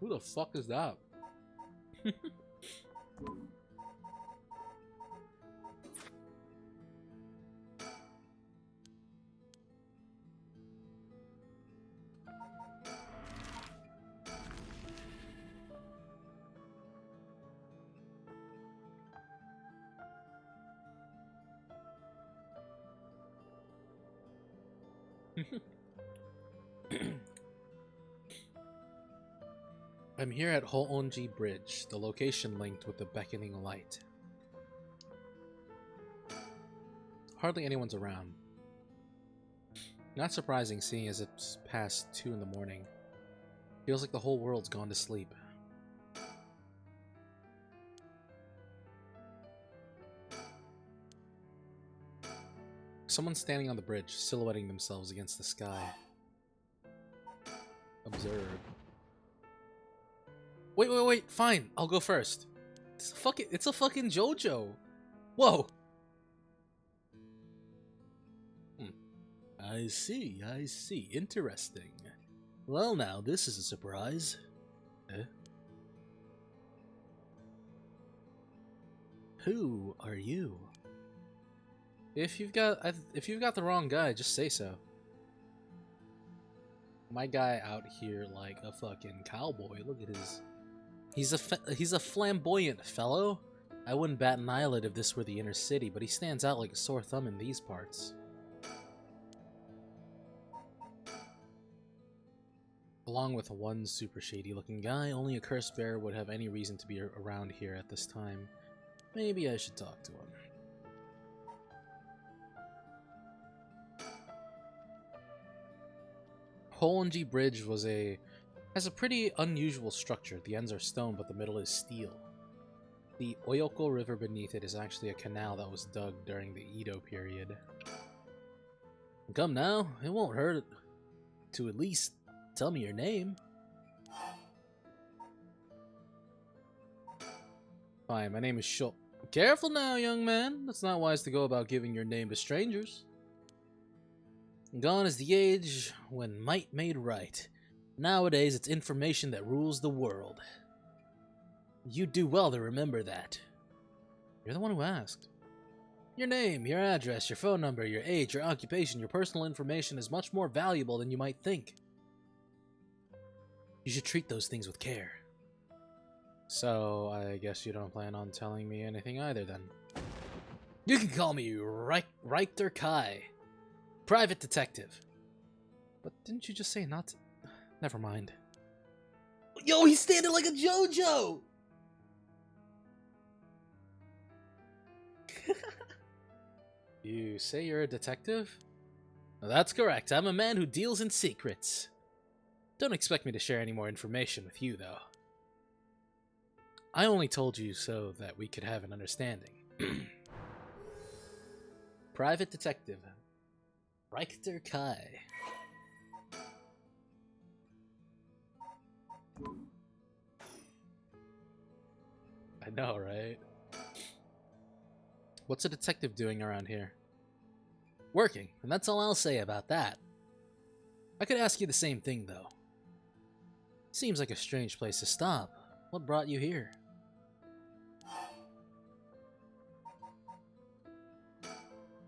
Who the fuck is that? I'm here at Honjo Bridge, the location linked with the beckoning light. Hardly anyone's around. Not surprising, seeing as it's past 2 in the morning. Feels like the whole world's gone to sleep. Someone's standing on the bridge, silhouetting themselves against the sky. Observe. Wait, fine, I'll go first. It's a fucking JoJo. Whoa. I see. Interesting. Well now, this is a surprise. Who are you? If you've got the wrong guy, just say so. My guy out here like a fucking cowboy. Look at his. He's a flamboyant fellow. I wouldn't bat an eyelid if this were the inner city, but he stands out like a sore thumb in these parts. Along with one super shady looking guy, only a curse bearer would have any reason to be around here at this time. Maybe I should talk to him. Honjo Bridge has a pretty unusual structure. The ends are stone, but the middle is steel. The Oyoko River beneath it is actually a canal that was dug during the Edo period. Come now, it won't hurt to at least tell me your name. Fine, my name is Shul. Careful now, young man. It's not wise to go about giving your name to strangers. Gone is the age when might made right. Nowadays, it's information that rules the world. You do well to remember that. You're the one who asked. Your name, your address, your phone number, your age, your occupation, your personal information is much more valuable than you might think. You should treat those things with care. So, I guess you don't plan on telling me anything either, then. You can call me Richter Kai. Private detective. But didn't you just say not to... Never mind. Yo, he's standing like a JoJo! You say you're a detective? Well, that's correct. I'm a man who deals in secrets. Don't expect me to share any more information with you, though. I only told you so that we could have an understanding. Private detective. Richter Kai. I know, right? What's a detective doing around here? Working, and that's all I'll say about that. I could ask you the same thing, though. Seems like a strange place to stop. What brought you here?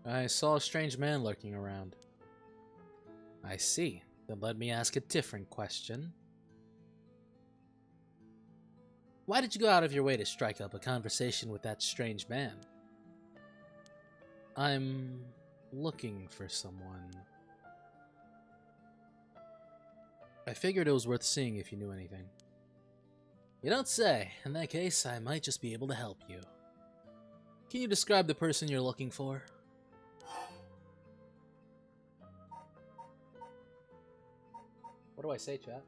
I saw a strange man lurking around. I see. Then let me ask a different question. Why did you go out of your way to strike up a conversation with that strange man? I'm looking for someone. I figured it was worth seeing if you knew anything. You don't say. In that case, I might just be able to help you. Can you describe the person you're looking for? What do I say, chat?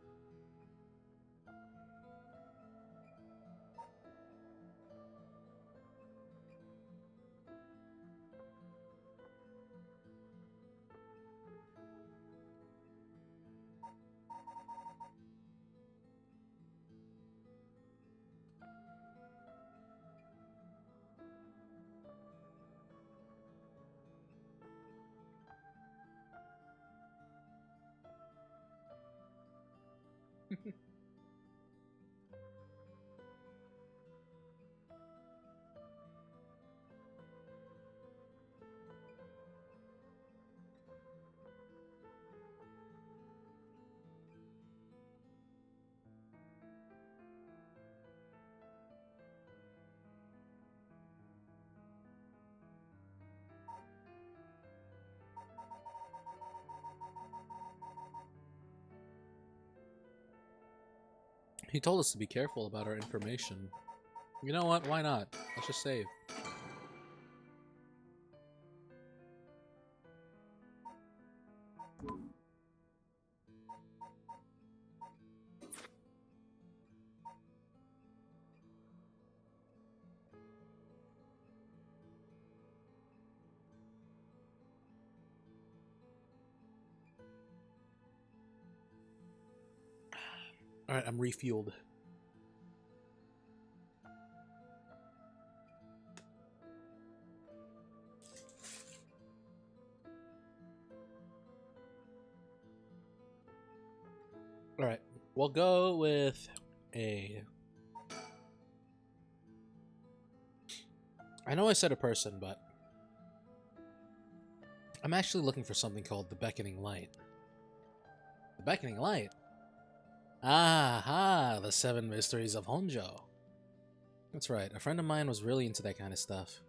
He told us to be careful about our information. You know what? Why not? Let's just save. Alright, I'm refueled. Alright, we'll go with a... I know I said a person, but... I'm actually looking for something called the Beckoning Light. The Beckoning Light? Aha! The 7 Mysteries of Honjo. That's right, a friend of mine was really into that kind of stuff.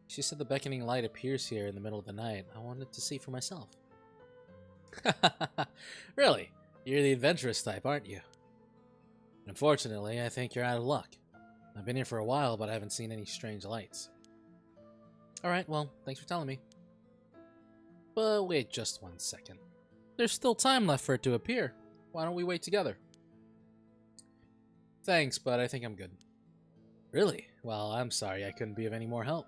She said the Beckoning Light appears here in the middle of the night. I wanted to see for myself. Really? You're the adventurous type, aren't you? Unfortunately, I think you're out of luck. I've been here for a while, but I haven't seen any strange lights. Alright, well, thanks for telling me. But wait just 1 second. There's still time left for it to appear. Why don't we wait together? Thanks, but I think I'm good. Really? Well, I'm sorry I couldn't be of any more help.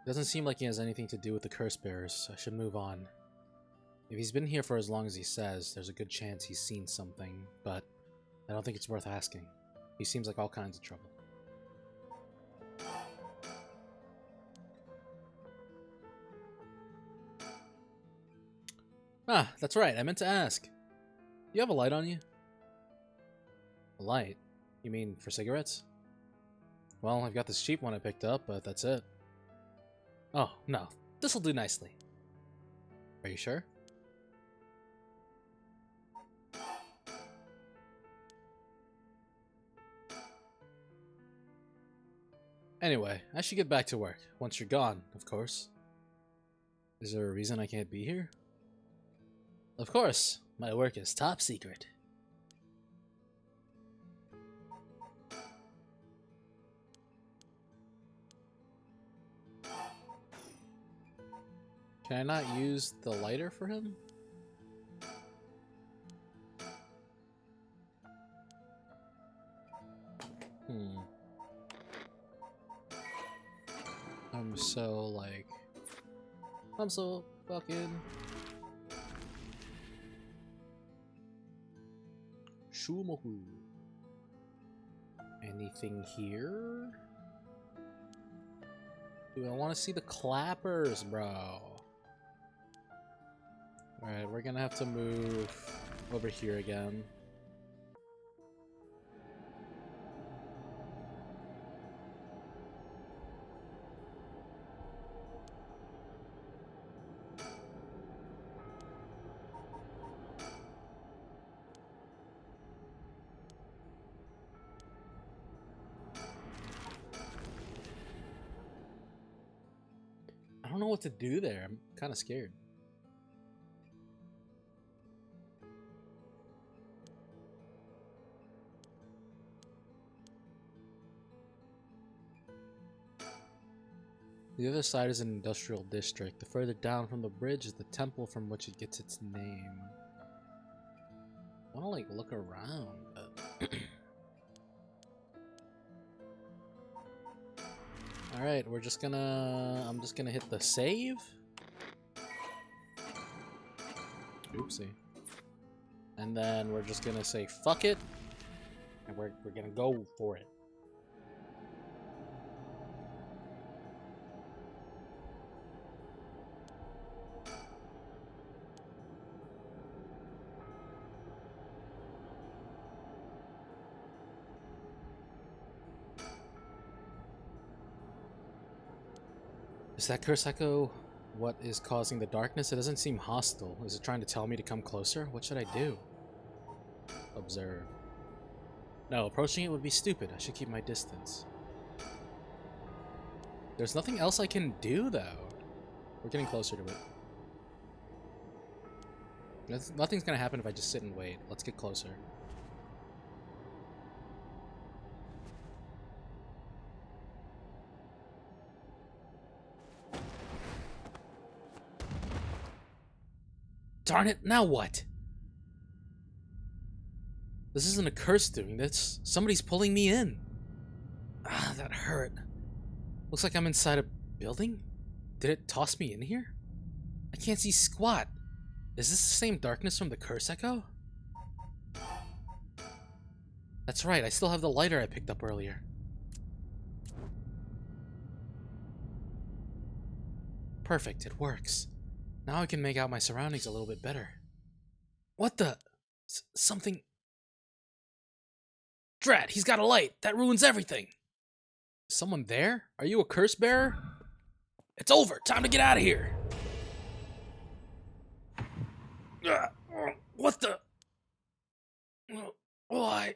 Doesn't seem like he has anything to do with the curse bearers. I should move on. If he's been here for as long as he says, there's a good chance he's seen something, but I don't think it's worth asking. He seems like all kinds of trouble. Ah, that's right, I meant to ask. Do you have a light on you? A light? You mean for cigarettes? Well, I've got this cheap one I picked up, but that's it. Oh, no. This'll do nicely. Are you sure? Anyway, I should get back to work. Once you're gone, of course. Is there a reason I can't be here? Of course. My work is top secret. Can I not use the lighter for him? I'm so fucking... Shumoku. Anything here? Dude, I want to see the clappers, bro. Alright, we're gonna have to move over here again. I don't know what to do there. I'm kind of scared. The other side is an industrial district. The further down from the bridge is the temple from which it gets its name. I want to like look around, but... Alright, I'm just gonna hit the save. Oopsie. And then we're just gonna say fuck it. And we're gonna go for it. Is that curse echo what is causing the darkness? It doesn't seem hostile. Is it trying to tell me to come closer? What should I do? Observe. No, approaching it would be stupid. I should keep my distance. There's nothing else I can do, though. We're getting closer to it. Nothing's gonna happen if I just sit and wait. Let's get closer. Darn it, now what? This isn't a curse doing this. Somebody's pulling me in. Ah, that hurt. Looks like I'm inside a building? Did it toss me in here? I can't see squat. Is this the same darkness from the curse echo? That's right, I still have the lighter I picked up earlier. Perfect, it works. Now I can make out my surroundings a little bit better. What the? Something... Drat, he's got a light! That ruins everything! Someone there? Are you a curse bearer? It's over! Time to get out of here! What the? Why?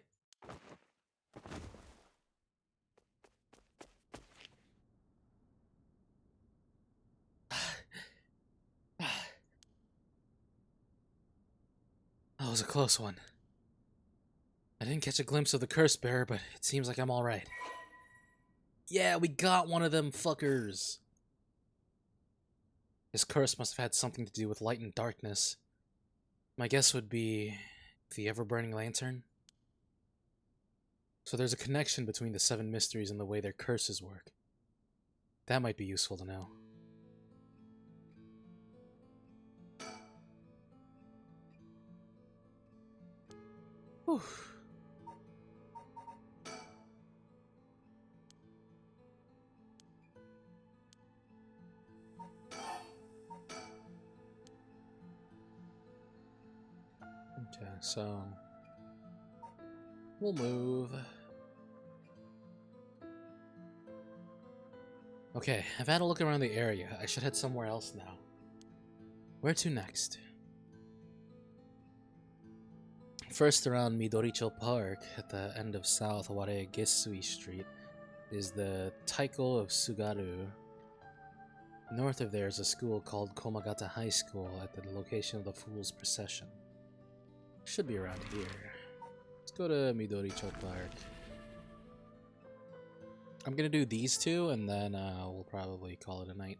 That was a close one. I didn't catch a glimpse of the curse bearer, but it seems like I'm alright. Yeah, we got one of them fuckers. His curse must have had something to do with light and darkness. My guess would be the ever-burning lantern. So there's a connection between the 7 mysteries and the way their curses work. That might be useful to know. Whew. Okay, so we'll move. Okay, I've had a look around the area. I should head somewhere else now. Where to next? First, around Midoricho Park, at the end of South Waregesui Street, is the Taiko of Sugaru. North of there is a school called Komagata High School at the location of the Fool's Procession. Should be around here. Let's go to Midoricho Park. I'm gonna do these two, and then we'll probably call it a night.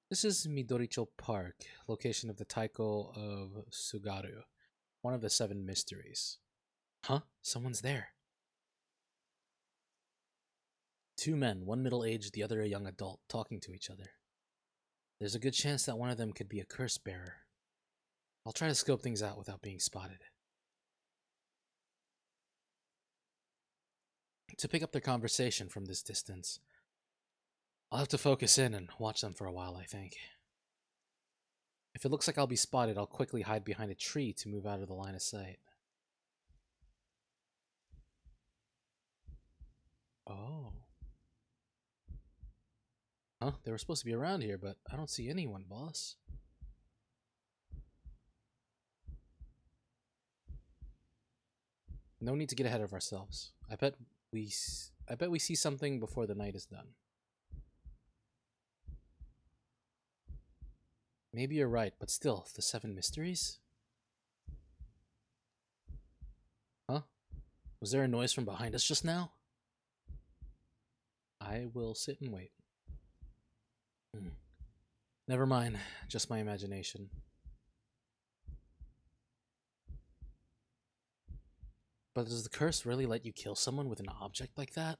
This is Midoricho Park, location of the Taiko of Sugaru, one of the 7 mysteries. Huh? Someone's there. 2 men, one middle-aged, the other a young adult, talking to each other. There's a good chance that one of them could be a curse bearer. I'll try to scope things out without being spotted. To pick up their conversation from this distance, I'll have to focus in and watch them for a while, I think. If it looks like I'll be spotted, I'll quickly hide behind a tree to move out of the line of sight. Oh. Huh? They were supposed to be around here, but I don't see anyone, boss. No need to get ahead of ourselves. I bet we see something before the night is done. Maybe you're right, but still, the 7 mysteries? Huh? Was there a noise from behind us just now? I will sit and wait. Never mind, just my imagination. But does the curse really let you kill someone with an object like that?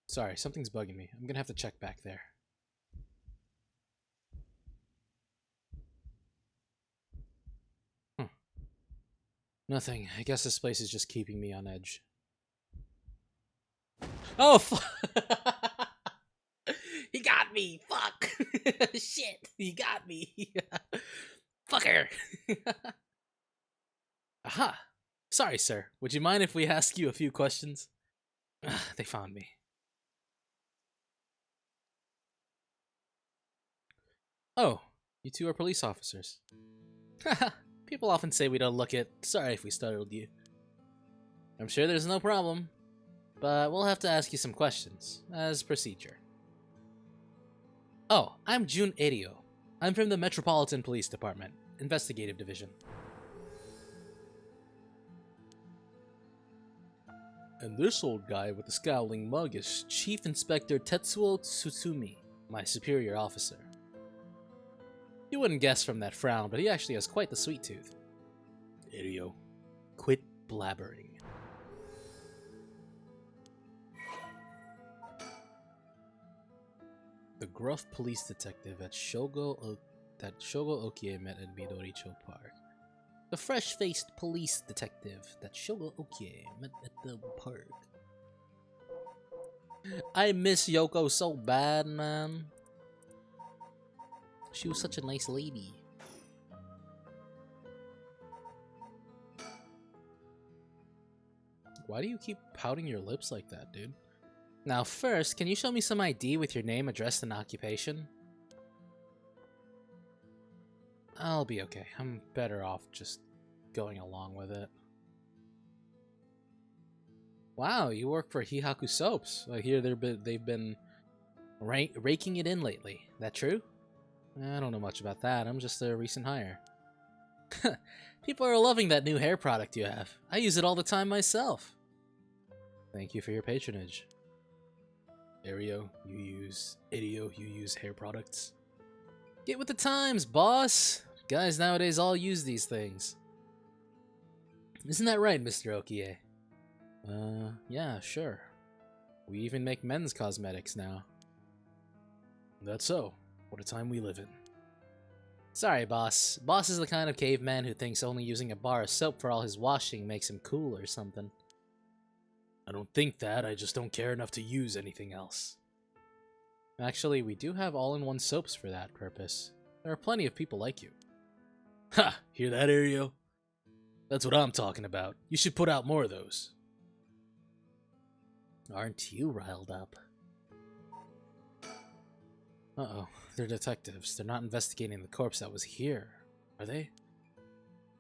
Sorry, something's bugging me. I'm gonna have to check back there. Nothing. I guess this place is just keeping me on edge. Oh, he got me! Fuck! Shit! He got me! Fucker! Aha! Sorry, sir. Would you mind if we ask you a few questions? They found me. Oh, you two are police officers. Haha, people often say we don't look it. Sorry if we startled you. I'm sure there's no problem, but we'll have to ask you some questions, as procedure. Oh, I'm Jun Erio. I'm from the Metropolitan Police Department, Investigative Division. And this old guy with the scowling mug is Chief Inspector Tetsuo Tsutsumi, my superior officer. You wouldn't guess from that frown, but he actually has quite the sweet tooth. Erio, quit blabbering. The gruff police detective that Shogo Okie met at Midoricho Park. The fresh-faced police detective that Shogo Okie met at the park. I miss Yoko so bad, man. She was such a nice lady. Why do you keep pouting your lips like that, dude? Now first, can you show me some ID with your name, address, and occupation? I'll be okay. I'm better off just going along with it. Wow, you work for Hihaku Soaps. I hear they've been raking it in lately. That true? I don't know much about that. I'm just a recent hire. People are loving that new hair product you have. I use it all the time myself. Thank you for your patronage. Erio, you use hair products. Get with the times, boss! Guys nowadays all use these things. Isn't that right, Mr. Okie? Yeah, sure. We even make men's cosmetics now. That's so. What a time we live in. Sorry, boss. Boss is the kind of caveman who thinks only using a bar of soap for all his washing makes him cool or something. I don't think that, I just don't care enough to use anything else. Actually, we do have all-in-one soaps for that purpose. There are plenty of people like you. Ha! Hear that, Erio? That's what I'm talking about. You should put out more of those. Aren't you riled up? Uh-oh, they're detectives. They're not investigating the corpse that was here, are they?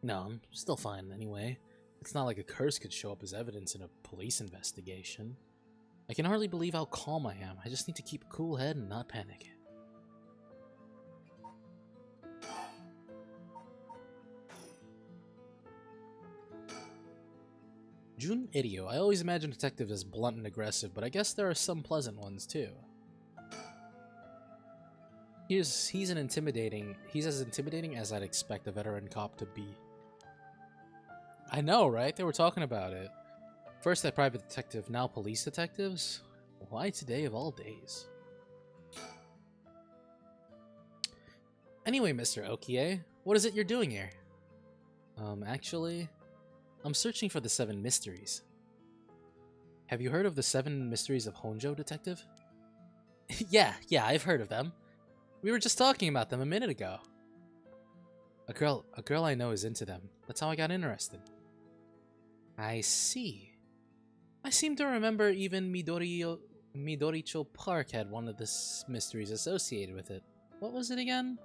No, I'm still fine anyway. It's not like a curse could show up as evidence in a police investigation. I can hardly believe how calm I am. I just need to keep a cool head and not panic. Jun Irio. I always imagine detectives as blunt and aggressive, but I guess there are some pleasant ones too. He's as intimidating as I'd expect a veteran cop to be. I know, right? They were talking about it. First that private detective, now police detectives? Why today of all days? Anyway, Mr. Okie, what is it you're doing here? Actually, I'm searching for the 7 mysteries. Have you heard of the 7 mysteries of Honjo, detective? yeah, I've heard of them. We were just talking about them a minute ago. A girl I know is into them. That's how I got interested. I see. I seem to remember even Midoricho Park had one of the mysteries associated with it. What was it again?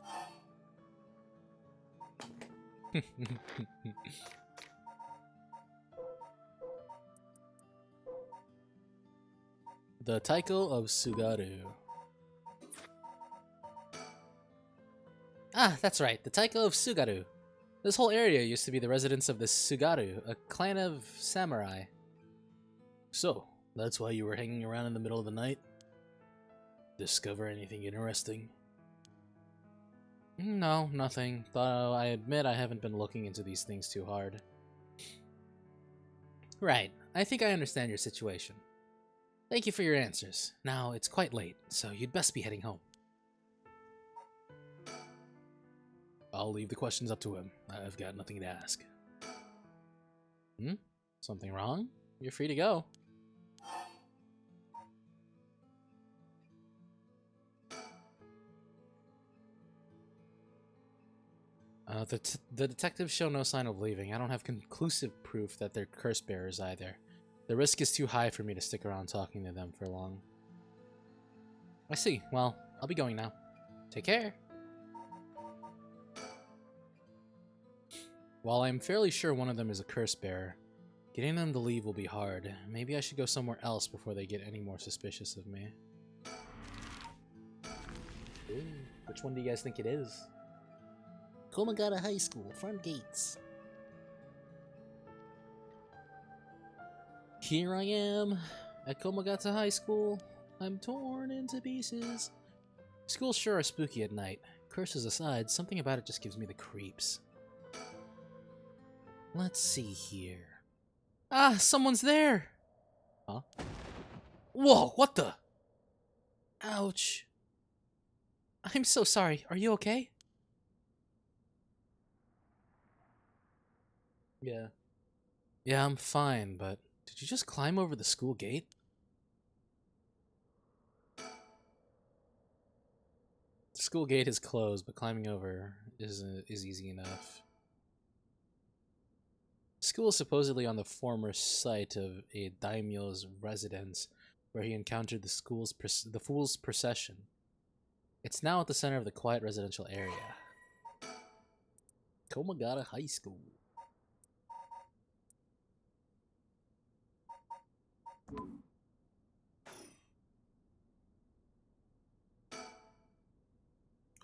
The Taiko of Sugaru. Ah, that's right, the Taiko of Sugaru. This whole area used to be the residence of the Sugaru, a clan of samurai. So, that's why you were hanging around in the middle of the night? Discover anything interesting? No, nothing. Though I admit I haven't been looking into these things too hard. Right, I think I understand your situation. Thank you for your answers. Now, it's quite late, so you'd best be heading home. I'll leave the questions up to him. I've got nothing to ask. Something wrong? You're free to go. The detectives show no sign of leaving. I don't have conclusive proof that they're curse bearers either. The risk is too high for me to stick around talking to them for long. I see. Well, I'll be going now. Take care. While I'm fairly sure one of them is a curse bearer, getting them to leave will be hard. Maybe I should go somewhere else before they get any more suspicious of me. Ooh, which one do you guys think it is? Komagata High School, front gates. Here I am at Komagata High School. I'm torn into pieces. Schools sure are spooky at night. Curses aside, something about it just gives me the creeps. Let's see here. Ah, someone's there! Huh? Whoa, what the? Ouch. I'm so sorry. Are you okay? Yeah. Yeah, I'm fine, but did you just climb over the school gate? The school gate is closed, but climbing over is easy enough. School is supposedly on the former site of a daimyo's residence, where he encountered the fool's procession. It's now at the center of the quiet residential area. Komagata High School.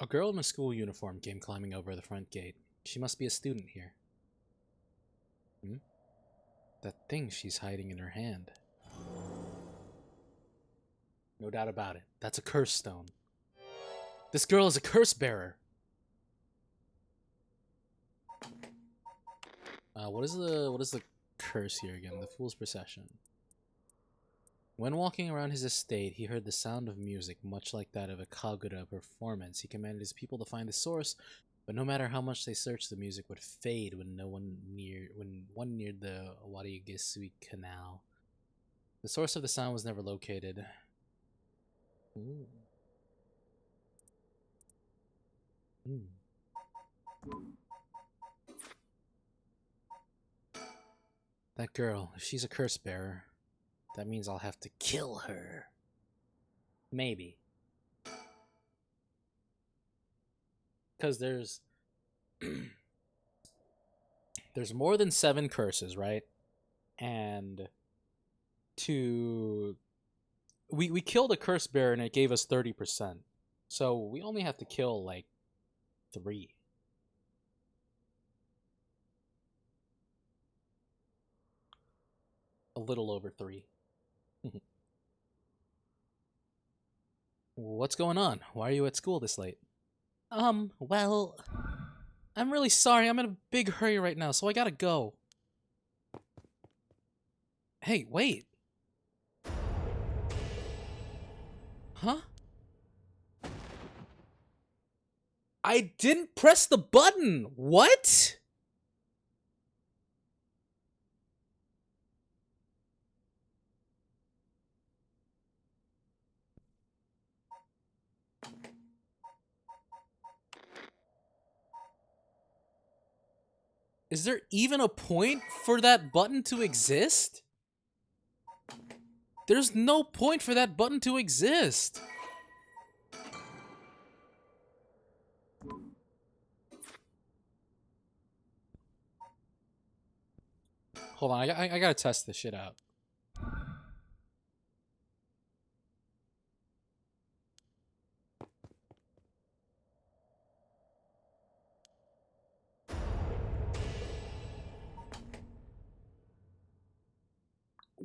A girl in a school uniform came climbing over the front gate. She must be a student here. Hmm? That thing she's hiding in her hand. No doubt about it. That's a curse stone. This girl is a curse bearer. What is the curse here again? The fool's procession. When walking around his estate, he heard the sound of music, much like that of a kagura performance. He commanded his people to find the source, but no matter how much they searched, the music would fade when one neared the Warigesui Canal. The source of the sound was never located. Ooh. That girl, if she's a curse bearer, that means I'll have to kill her. Maybe. Because there's more than 7 curses, right? And we killed a curse bearer and it gave us 30%. So we only have to kill like 3. A little over 3. What's going on? Why are you at school this late? Well, I'm really sorry. I'm in a big hurry right now, so I gotta go. Hey, wait. Huh? I didn't press the button! What? Is there even a point for that button to exist? There's no point for that button to exist. Hold on, I gotta test this shit out.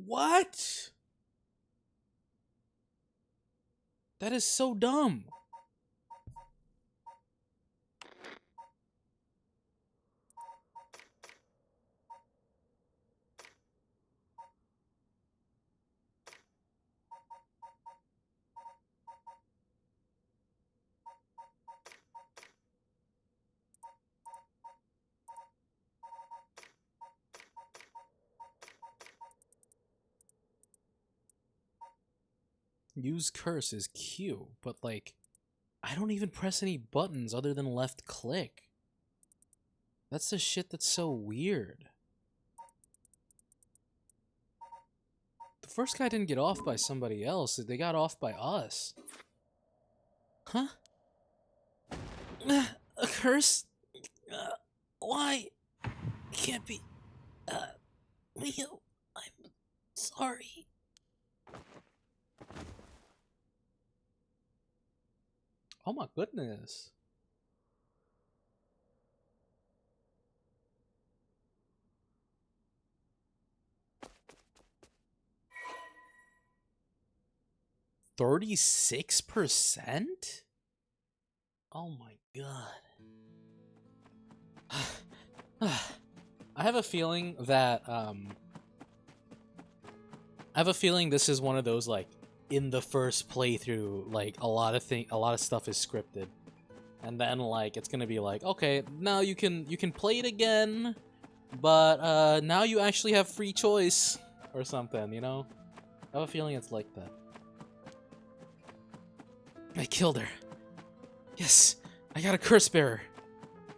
What? That is so dumb. Use curse is Q, but like, I don't even press any buttons other than left click. That's the shit that's so weird. The first guy didn't get off by somebody else, they got off by us. Huh? A curse? Why? Can't be. Leo, I'm sorry. Oh my goodness. $36%? Oh my god. I have a feeling that this is one of those, like, in the first playthrough, like, a lot of stuff is scripted. And then, like, it's gonna be like, okay, now you can play it again, but now you actually have free choice or something, you know? I have a feeling it's like that. I killed her. Yes, I got a curse bearer.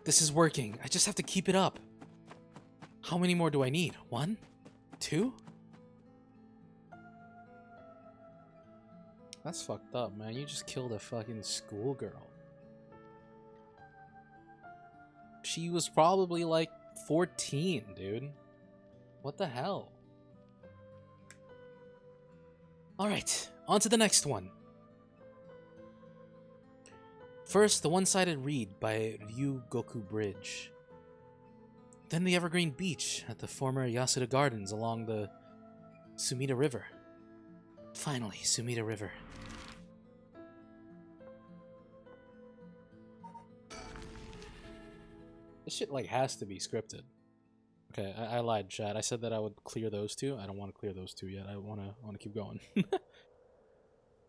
This is working. I just have to keep it up. How many more do I need? 1? 2? That's fucked up, man. You just killed a fucking schoolgirl. She was probably like 14, dude. What the hell? Alright, on to the next one. First, the one-sided read by Ryugoku Bridge. Then the Evergreen Beach at the former Yasuda Gardens along the Sumida River. Finally, Sumida River. This shit, like, has to be scripted. Okay, I lied, chat. I said that I would clear those two. I don't want to clear those two yet. I want to keep going.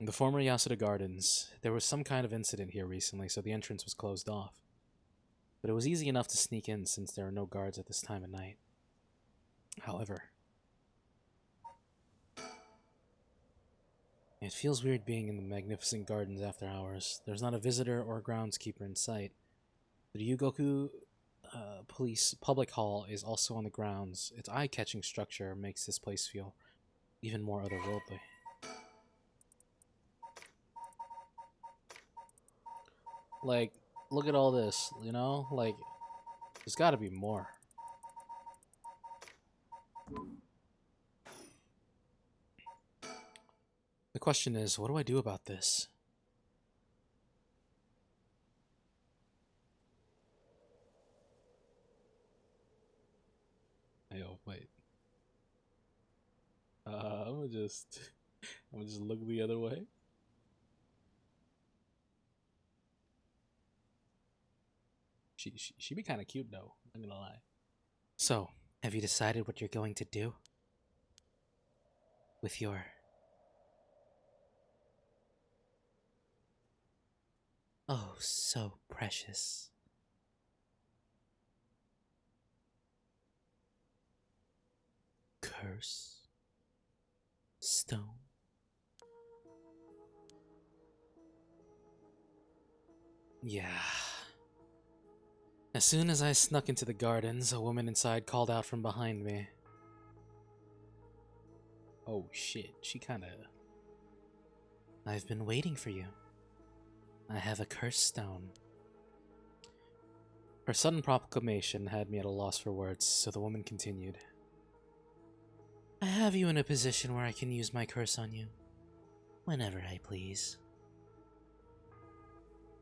In the former Yasuda Gardens, there was some kind of incident here recently, so the entrance was closed off. But it was easy enough to sneak in since there are no guards at this time of night. However, it feels weird being in the magnificent gardens after hours. There's not a visitor or a groundskeeper in sight. The Ryugoku Police Public Hall is also on the grounds. Its eye-catching structure makes this place feel even more otherworldly. Like, look at all this, you know? Like, there's gotta be more. The question is, what do I do about this? Yo, wait. I'm gonna just look the other way. She be kind of cute though, I'm gonna lie. So, have you decided what you're going to do with your oh so precious curse stone? Yeah. As soon as I snuck into the gardens, a woman inside called out from behind me. Oh shit, she kinda... I've been waiting for you. I have a curse stone. Her sudden proclamation had me at a loss for words, so the woman continued. I have you in a position where I can use my curse on you, whenever I please.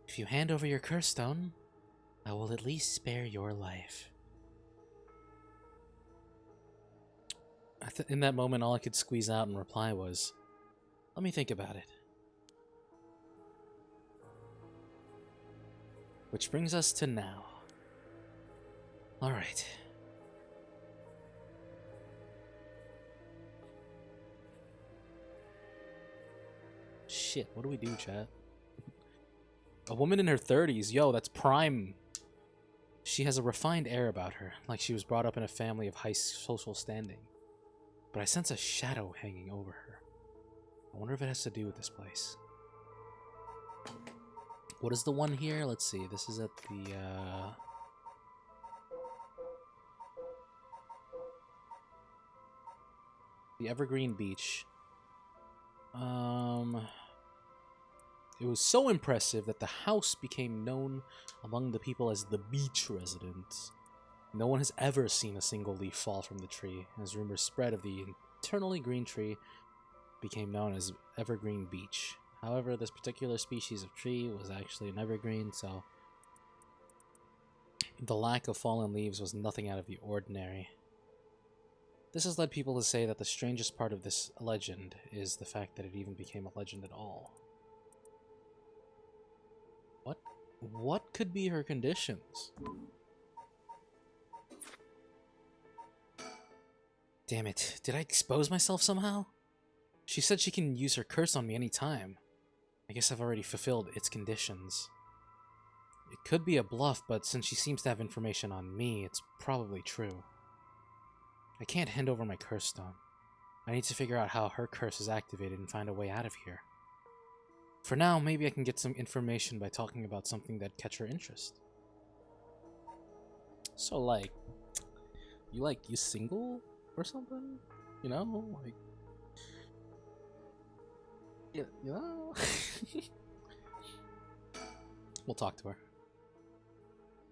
If you hand over your curse stone, I will at least spare your life. In that moment, all I could squeeze out in reply was, let me think about it. Which brings us to now. Alright. Shit, what do we do, chat? A woman in her 30s, yo, that's prime. She has a refined air about her, like she was brought up in a family of high social standing. But I sense a shadow hanging over her. I wonder if it has to do with this place. What is the one here? Let's see, this is at the Evergreen Beach. It was so impressive that the house became known among the people as the beach residents. No one has ever seen a single leaf fall from the tree, as rumors spread of the eternally green tree became known as Evergreen Beach. However, this particular species of tree was actually an evergreen, so the lack of fallen leaves was nothing out of the ordinary. This has led people to say that the strangest part of this legend is the fact that it even became a legend at all. What could be her conditions? Damn it, did I expose myself somehow? She said she can use her curse on me anytime. I guess I've already fulfilled its conditions. It could be a bluff, but since she seems to have information on me, it's probably true. I can't hand over my curse stone. I need to figure out how her curse is activated and find a way out of here. For now, maybe I can get some information by talking about something that'd catch her interest. So, like, you single or something? You know, like, you know? We'll talk to her.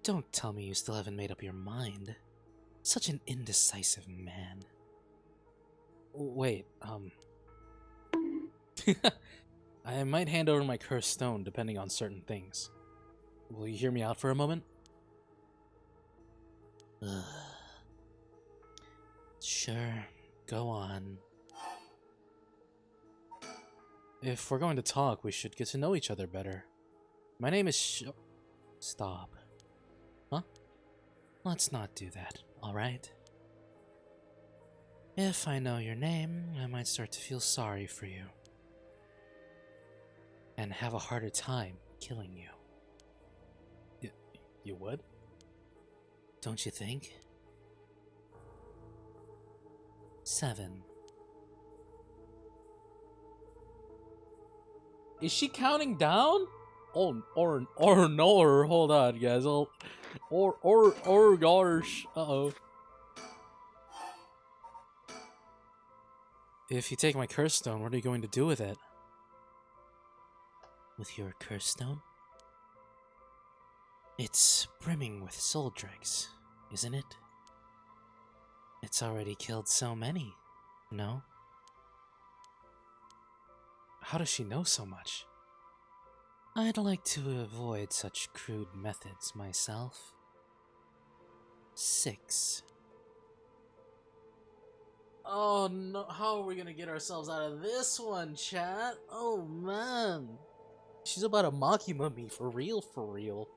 Don't tell me you still haven't made up your mind. Such an indecisive man. Wait, I might hand over my cursed stone depending on certain things. Will you hear me out for a moment? Sure, go on. If we're going to talk, we should get to know each other better. My name is Stop. Huh? Let's not do that, alright? If I know your name, I might start to feel sorry for you. And have a harder time killing you. You would? Don't you think? 7. Is she counting down? Oh, or no, hold on, guys. Or gosh. Uh-oh. If you take my curse stone, what are you going to do with it? With your curse stone? It's brimming with soul dregs, isn't it? It's already killed so many, no? How does she know so much? I'd like to avoid such crude methods myself. 6. Oh no, how are we gonna get ourselves out of this one, chat? Oh man. She's about to Makima me for real, for real.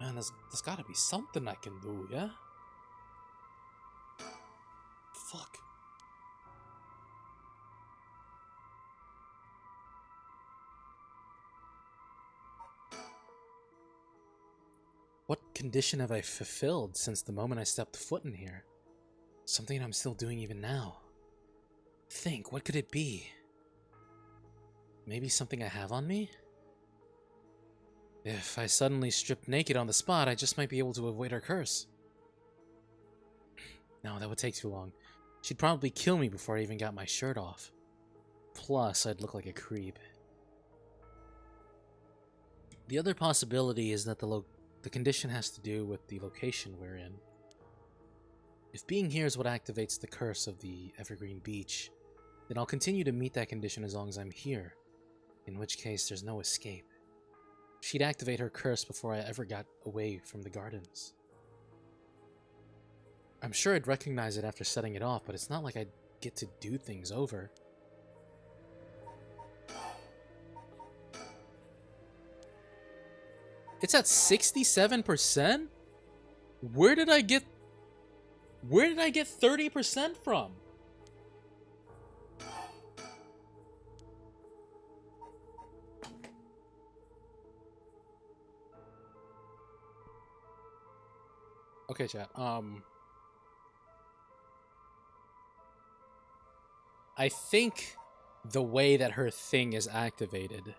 Man, there's gotta be something I can do, yeah? Fuck. What condition have I fulfilled since the moment I stepped foot in here? Something I'm still doing even now. Think, what could it be? Maybe something I have on me? If I suddenly stripped naked on the spot, I just might be able to avoid her curse. No, that would take too long. She'd probably kill me before I even got my shirt off. Plus, I'd look like a creep. The other possibility is that the condition has to do with the location we're in. If being here is what activates the curse of the Evergreen Beach, then I'll continue to meet that condition as long as I'm here, in which case there's no escape. She'd activate her curse before I ever got away from the gardens. I'm sure I'd recognize it after setting it off, but it's not like I'd get to do things over. It's at 67%? Where did I get 30% from? Okay, chat. I think the way that her thing is activated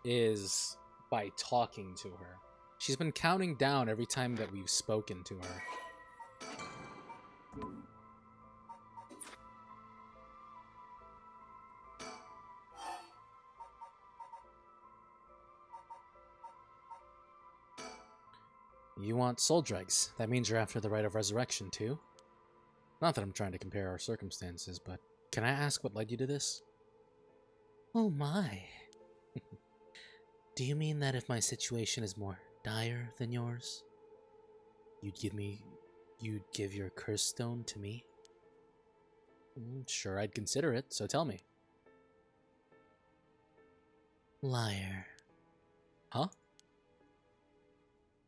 is by talking to her. She's been counting down every time that we've spoken to her. You want soul dregs. That means you're after the right of resurrection, too. Not that I'm trying to compare our circumstances, but can I ask what led you to this? Oh my. Do you mean that if my situation is more dire than yours, you'd give your curse stone to me? Sure, I'd consider it, so tell me. Liar. Huh?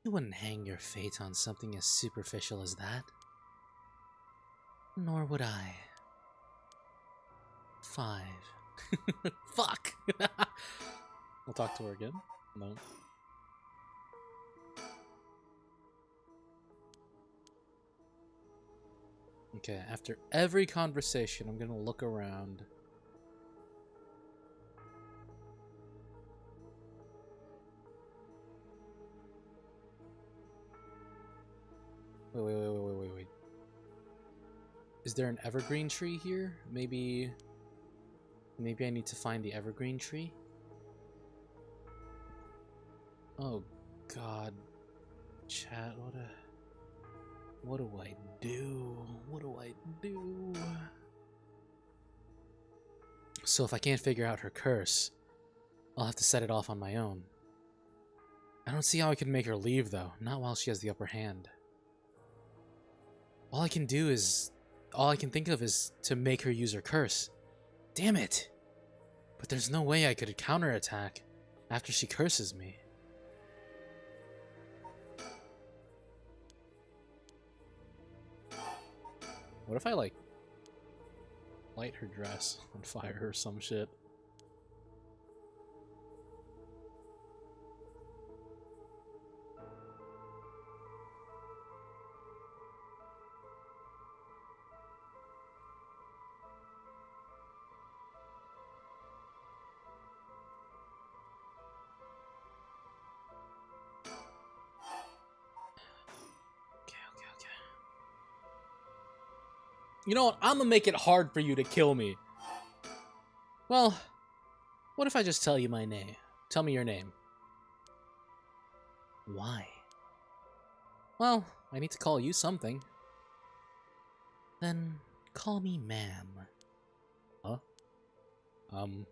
You wouldn't hang your fate on something as superficial as that. Nor would I. 5. Fuck! I'll talk to her again. No. Okay, after every conversation, I'm gonna look around. Wait. Is there an evergreen tree here? Maybe I need to find the evergreen tree? Oh, God. Chat, what do I do? What do I do? So if I can't figure out her curse, I'll have to set it off on my own. I don't see how I can make her leave, though. Not while she has the upper hand. All I can think of is to make her use her curse. Damn it! But there's no way I could counterattack after she curses me. What if I, like, light her dress on fire or some shit? Okay. You know what? I'm gonna make it hard for you to kill me. Well, what if I just tell you my name? Tell me your name. Why? Well, I need to call you something. Then call me ma'am. Huh?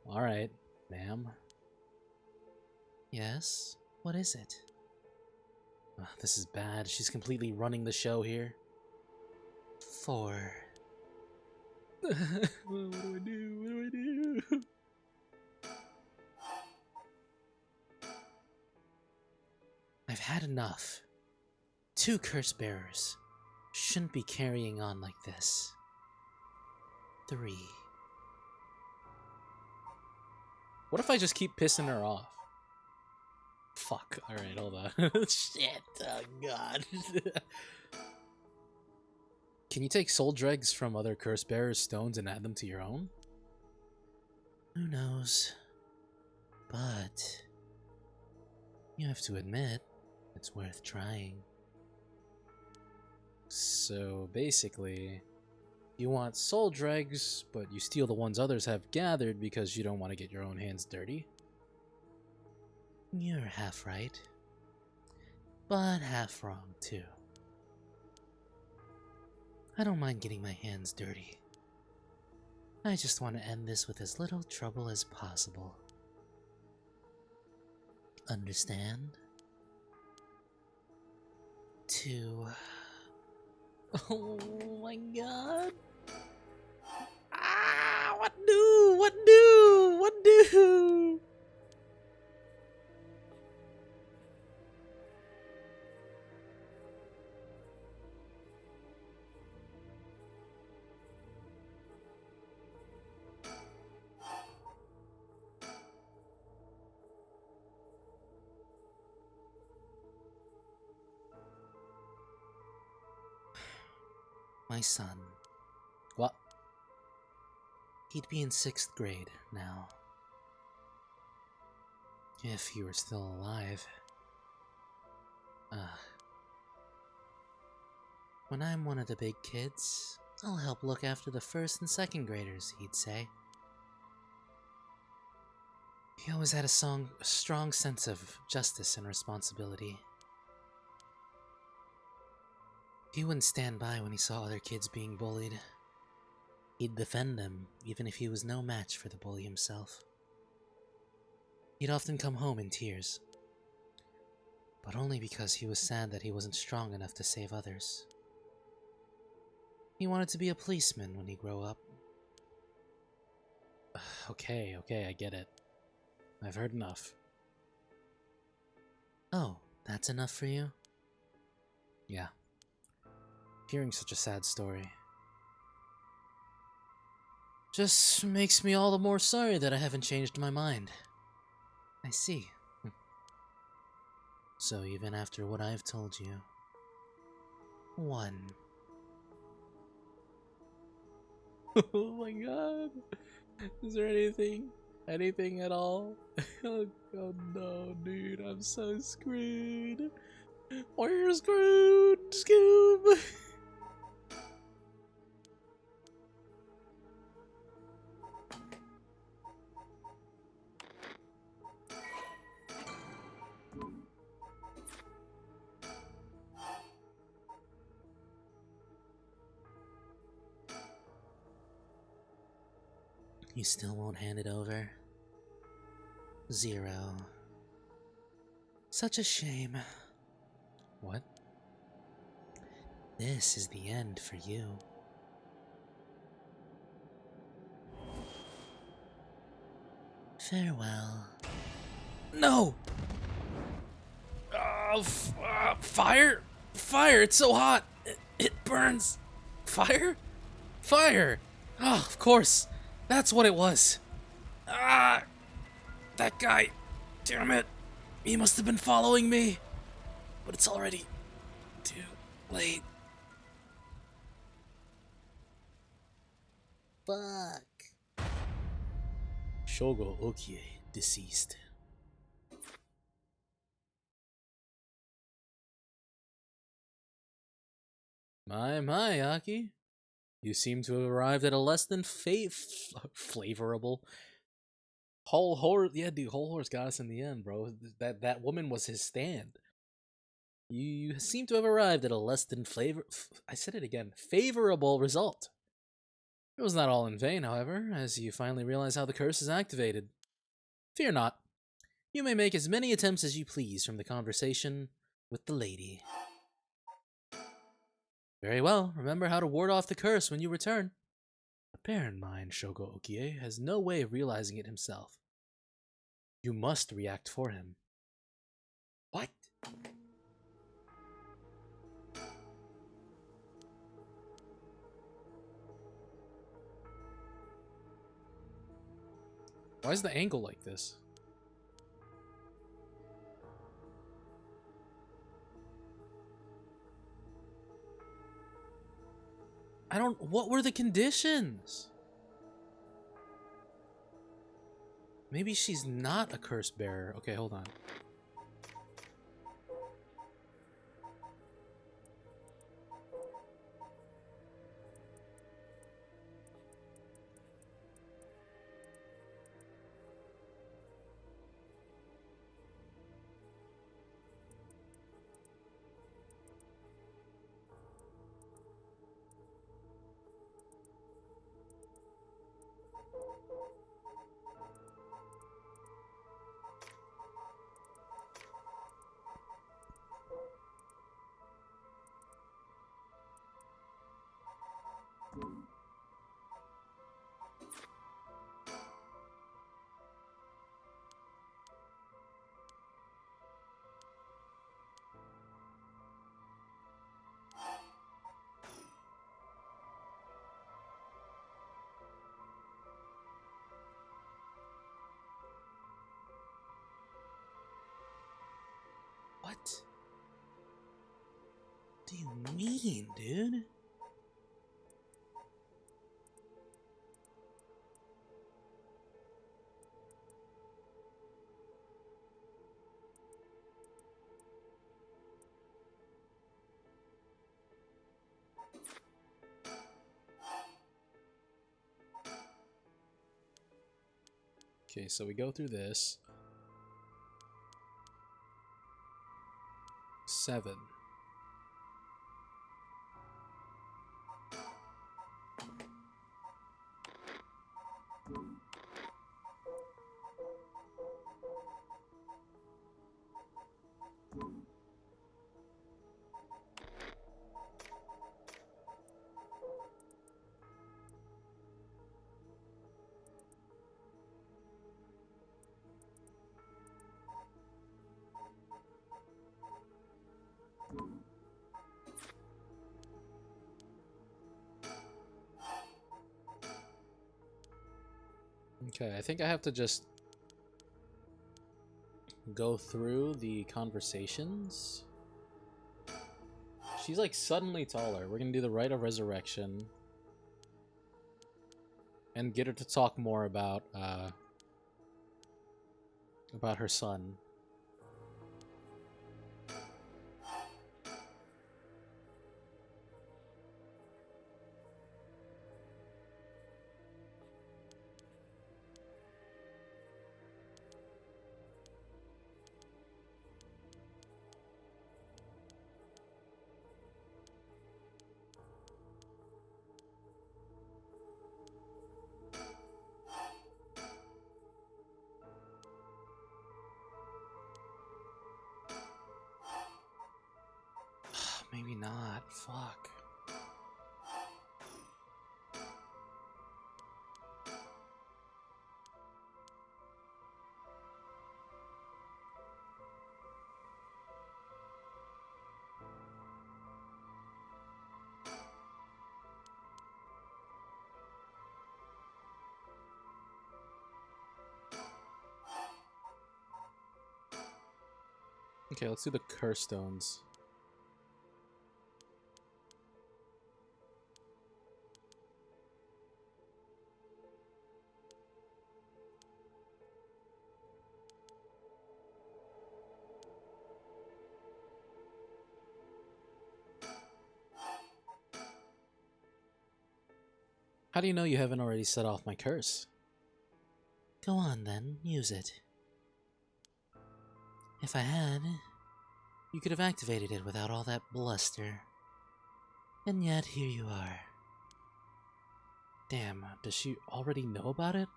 Alright, ma'am. Yes? What is it? This is bad. She's completely running the show here. 4. What do I do? I've had enough. 2 curse bearers shouldn't be carrying on like this. 3. What if I just keep pissing her off? Fuck. Alright, hold on. Shit, oh god. Can you take soul dregs from other curse bearers' stones and add them to your own? Who knows? But you have to admit, it's worth trying. So basically, you want soul dregs, but you steal the ones others have gathered because you don't want to get your own hands dirty? You're half right, but half wrong too. I don't mind getting my hands dirty. I just want to end this with as little trouble as possible. Understand? 2. Oh my god. Ah, what do? What do? What do? My son. What? He'd be in 6th grade now. If he were still alive. When I'm one of the big kids, I'll help look after the 1st and 2nd graders, he'd say. He always had a strong sense of justice and responsibility. He wouldn't stand by when he saw other kids being bullied. He'd defend them, even if he was no match for the bully himself. He'd often come home in tears, but only because he was sad that he wasn't strong enough to save others. He wanted to be a policeman when he grew up. Okay, I get it. I've heard enough. Oh, that's enough for you? Yeah. Hearing such a sad story just makes me all the more sorry that I haven't changed my mind. I see. So even after what I've told you... 1. Oh my god. Is there anything at all? Oh no, dude, I'm so screwed. We're screwed, Scoob. You still won't hand it over? 0. Such a shame. What? This is the end for you. Farewell. No! Fire! Fire! It's so hot! It burns! Fire? Fire! Oh, of course! That's what it was! Ah! That guy! Damn it! He must have been following me! But it's already too late. Fuck. Shogo Okie, deceased. My, Aki. You seem to have arrived at a less than flavorable. Whole horse got us in the end, bro. That woman was his stand. You seem to have arrived at a less than I said it again. Favorable result. It was not all in vain, however, as you finally realize how the curse is activated. Fear not. You may make as many attempts as you please from the conversation with the lady. Very well. Remember how to ward off the curse when you return. But bear in mind, Shogo Okie has no way of realizing it himself. You must react for him. What? Why is the angle like this? What were the conditions? Maybe she's not a curse bearer. Okay, hold on. What do you mean, dude? Okay, so we go through this. 7. Okay, I think I have to just go through the conversations. She's like suddenly taller. We're gonna do the Rite of Resurrection. And get her to talk more about her son. Maybe not. Fuck. Okay, let's do the curse stones. How do you know you haven't already set off my curse? Go on then, use it. If I had, you could have activated it without all that bluster. And yet, here you are. Damn, does she already know about it?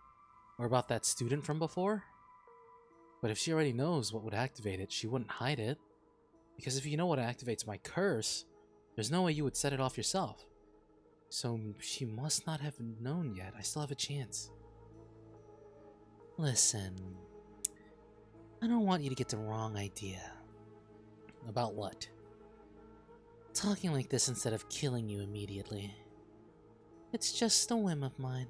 Or about that student from before? But if she already knows what would activate it, she wouldn't hide it. Because if you know what activates my curse, there's no way you would set it off yourself. So she must not have known yet. I still have a chance. Listen, I don't want you to get the wrong idea. About what? Talking like this instead of killing you immediately. It's just a whim of mine.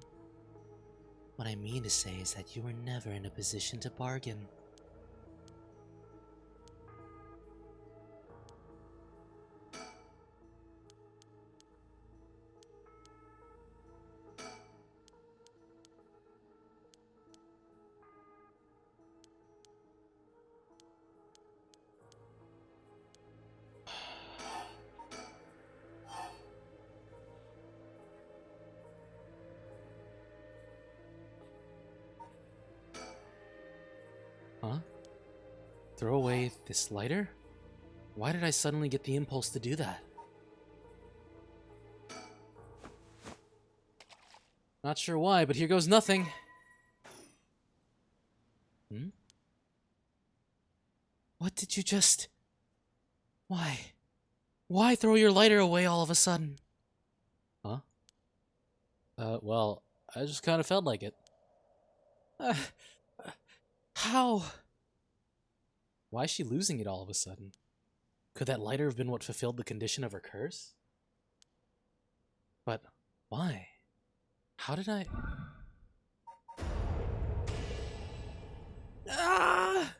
What I mean to say is that you were never in a position to bargain. Huh? Throw away this lighter? Why did I suddenly get the impulse to do that? Not sure why, but here goes nothing. Hmm? What did you just... Why? Why throw your lighter away all of a sudden? Huh? Well, I just kind of felt like it. How? Why is she losing it all of a sudden? Could that lighter have been what fulfilled the condition of her curse? But why? How did I... Ah!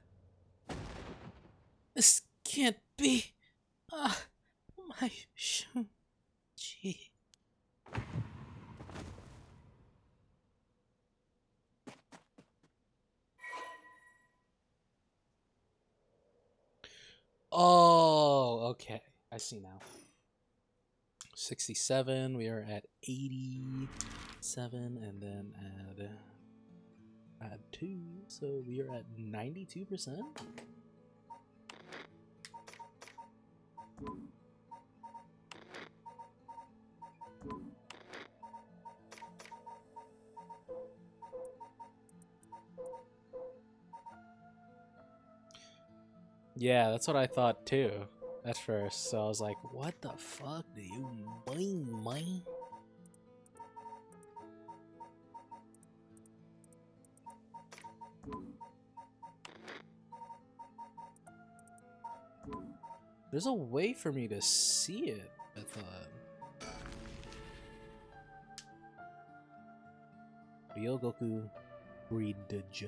This can't be. Ah, my Shunji. Oh, okay. I see now. 67, we are at 87, and then add 2, so we are at 92%? Yeah, that's what I thought too at first. So I was like, what the fuck do you mean, man? There's a way for me to see it, I thought. Ryogoku Breedage.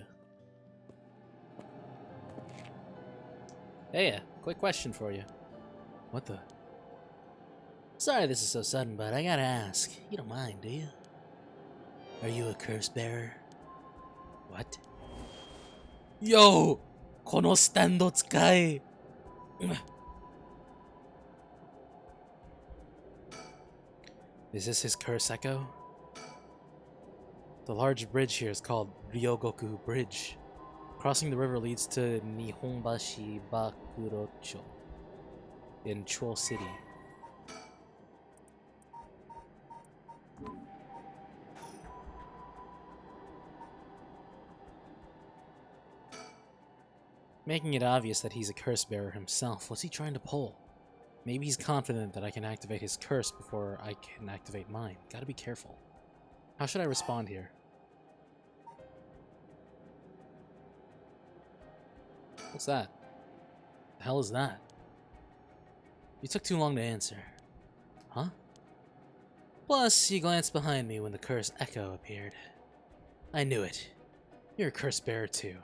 Hey, quick question for you. What the? Sorry this is so sudden, but I gotta ask. You don't mind, do you? Are you a curse bearer? What? Yo! Kono stando tsukai! Is this his curse echo? The large bridge here is called Ryogoku Bridge. Crossing the river leads to Nihonbashi Bakurocho in Chuo City. Making it obvious that he's a curse bearer himself. What's he trying to pull? Maybe he's confident that I can activate his curse before I can activate mine. Gotta be careful. How should I respond here? What's that? The hell is that? You took too long to answer. Huh? Plus, you glanced behind me when the curse echo appeared. I knew it. You're a curse bearer too.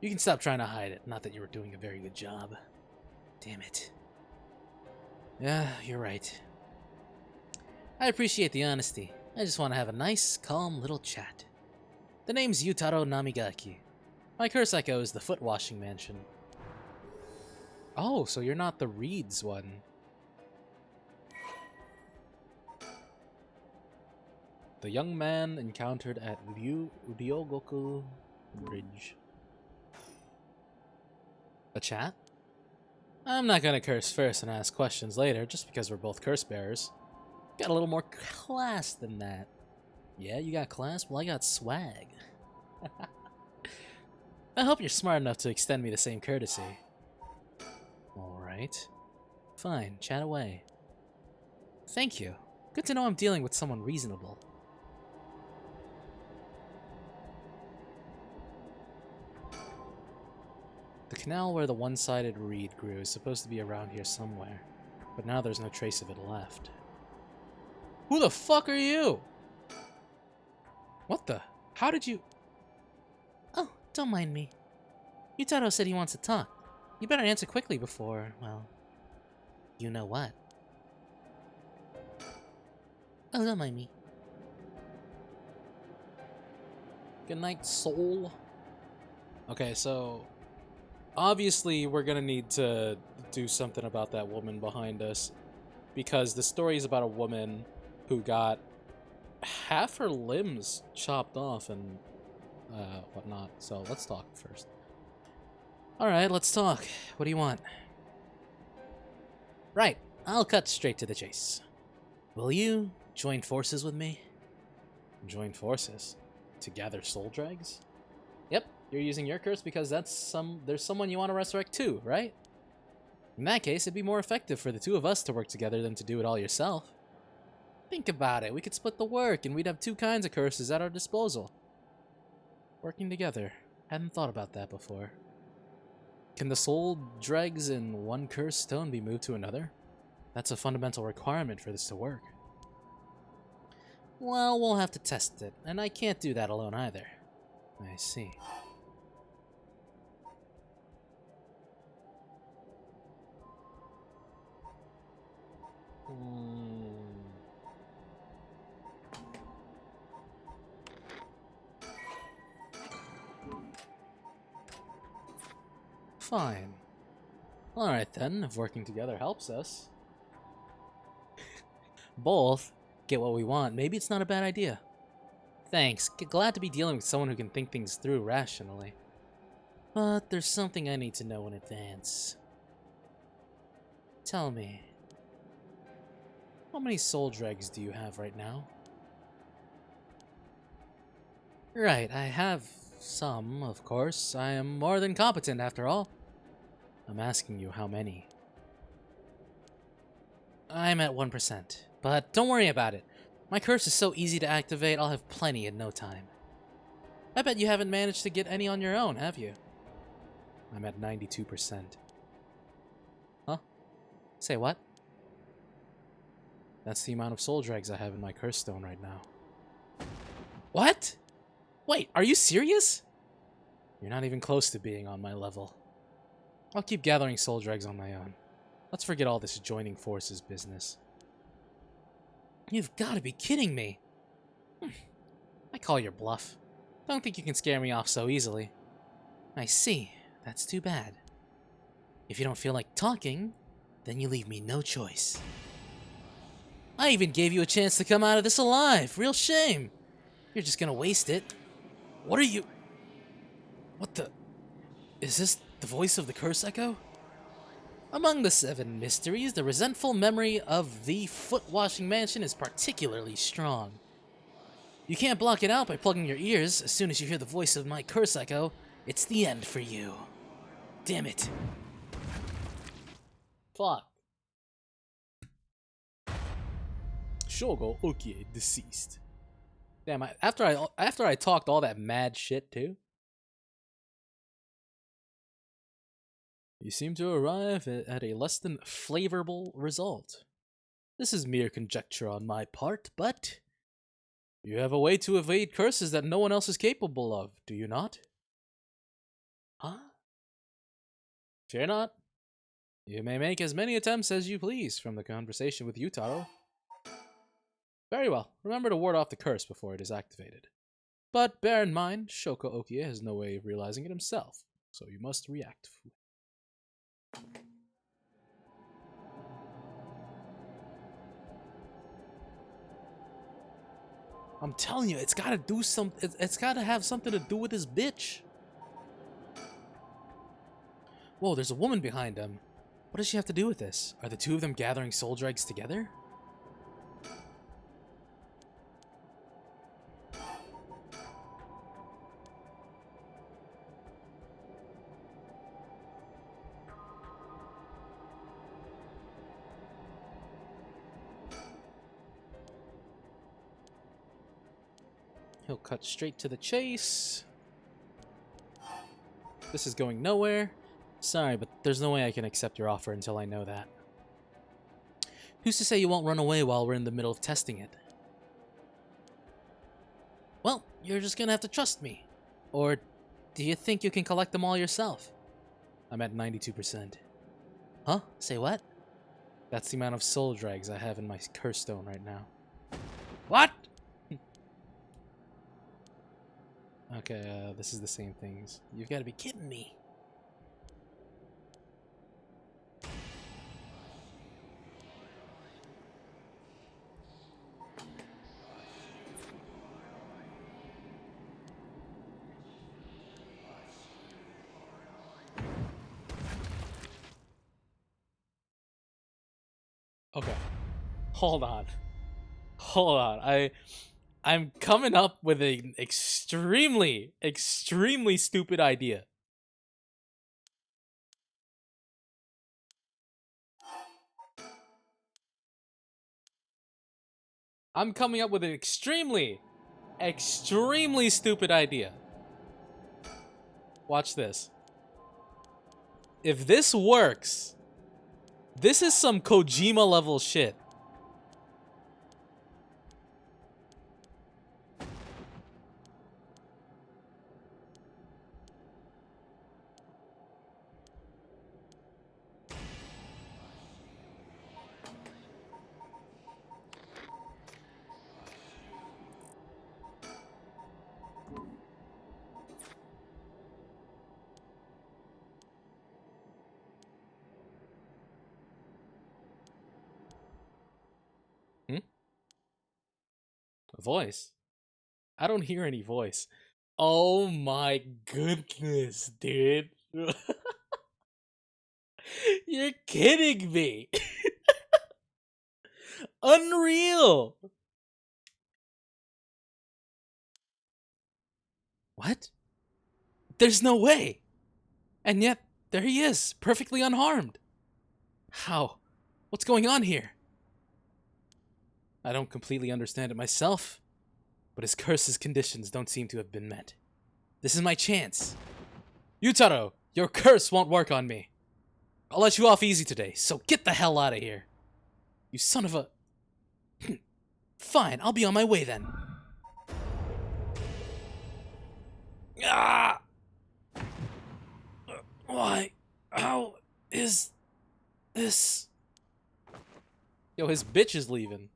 You can stop trying to hide it. Not that you were doing a very good job. Damn it. Yeah, you're right. I appreciate the honesty. I just want to have a nice, calm little chat. The name's Yutaro Namigaki. My curse echo is the foot washing mansion. Oh, so you're not the Reeds one. The young man encountered at Ryogoku Bridge. A chat? I'm not gonna curse first and ask questions later, just because we're both curse bearers. Got a little more class than that. Yeah, you got class? Well, I got swag. I hope you're smart enough to extend me the same courtesy. Alright. Fine, chat away. Thank you. Good to know I'm dealing with someone reasonable. The canal where the one-sided reed grew is supposed to be around here somewhere, but now there's no trace of it left. Who the fuck are you? What the? How did you... Oh, don't mind me. Yutaro said he wants to talk. You better answer quickly before, well, you know what. Oh, don't mind me. Good night, soul. Okay, so... obviously, we're gonna need to do something about that woman behind us. Because the story is about a woman who got half her limbs chopped off and whatnot. So let's talk first. Alright, let's talk. What do you want? Right, I'll cut straight to the chase. Will you join forces with me? Join forces? To gather soul dregs? Yep, you're using your curse because there's someone you want to resurrect too, right? In that case, it'd be more effective for the two of us to work together than to do it all yourself. Think about it, we could split the work and we'd have two kinds of curses at our disposal. Working together. Hadn't thought about that before. Can the soul dregs in one curse stone be moved to another? That's a fundamental requirement for this to work. Well, we'll have to test it, and I can't do that alone either. I see. Fine. Alright then, if working together helps us. Both get what we want, maybe it's not a bad idea. Thanks, glad to be dealing with someone who can think things through rationally. But there's something I need to know in advance. Tell me, how many soul dregs do you have right now? Right, I have some, of course. I am more than competent, after all. I'm asking you how many. I'm at 1%, but don't worry about it. My curse is so easy to activate, I'll have plenty in no time. I bet you haven't managed to get any on your own, have you? I'm at 92%. Huh? Say what? That's the amount of soul dregs I have in my curse stone right now. What? Wait, are you serious? You're not even close to being on my level. I'll keep gathering soul dregs on my own. Let's forget all this joining forces business. You've got to be kidding me. I call your bluff. Don't think you can scare me off so easily. I see. That's too bad. If you don't feel like talking, then you leave me no choice. I even gave you a chance to come out of this alive. Real shame. You're just gonna waste it. What are you... What the... Is this the voice of the curse echo? Among the 7 mysteries, the resentful memory of the foot-washing mansion is particularly strong. You can't block it out by plugging your ears. As soon as you hear the voice of my curse echo, it's the end for you. Damn it. Fuck. Shogo Okie deceased. Damn, after I talked all that mad shit too. You seem to arrive at a less than flavorable result. This is mere conjecture on my part, but you have a way to evade curses that no one else is capable of, do you not? Huh? Fear not. You may make as many attempts as you please from the conversation with Yutaro. Very well. Remember to ward off the curse before it is activated. But bear in mind, Shoko Okie has no way of realizing it himself, so you must react. I'm telling you, it's gotta do something. It's gotta have something to do with this bitch. Whoa, there's a woman behind him. What does she have to do with this? Are the two of them gathering soul dregs together? He'll cut straight to the chase. This is going nowhere. Sorry, but there's no way I can accept your offer until I know that. Who's to say you won't run away while we're in the middle of testing it? Well, you're just gonna have to trust me. Or do you think you can collect them all yourself? I'm at 92%. Huh? Say what? That's the amount of soul dregs I have in my curse stone right now. What? Okay, this is the same things. You've got to be kidding me. Okay. Hold on. Hold on. I'm coming up with an extremely stupid idea. I'm coming up with an extremely stupid idea. Watch this. If this works, this is some Kojima level shit. A voice? I don't hear any voice. Oh my goodness, dude. You're kidding me. Unreal. What? There's no way. And yet, there he is, perfectly unharmed. How? What's going on here? I don't completely understand it myself, but his curse's conditions don't seem to have been met. This is my chance. Yutaro, your curse won't work on me. I'll let you off easy today, so get the hell out of here. You son of a... Fine, I'll be on my way then. Ah! Why? How is this? Yo, his bitch is leaving.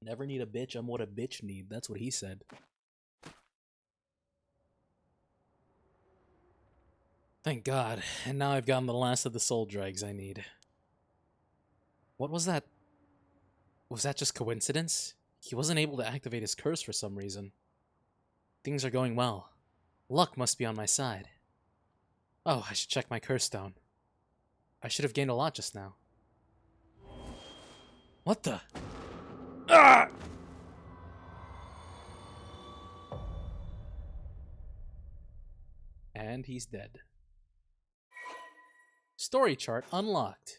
Never need a bitch, I'm what a bitch need. That's what he said. Thank God. And now I've gotten the last of the soul dregs I need. What was that? Was that just coincidence? He wasn't able to activate his curse for some reason. Things are going well. Luck must be on my side. Oh, I should check my curse stone. I should have gained a lot just now. What the? Ah! And he's dead. Story chart unlocked.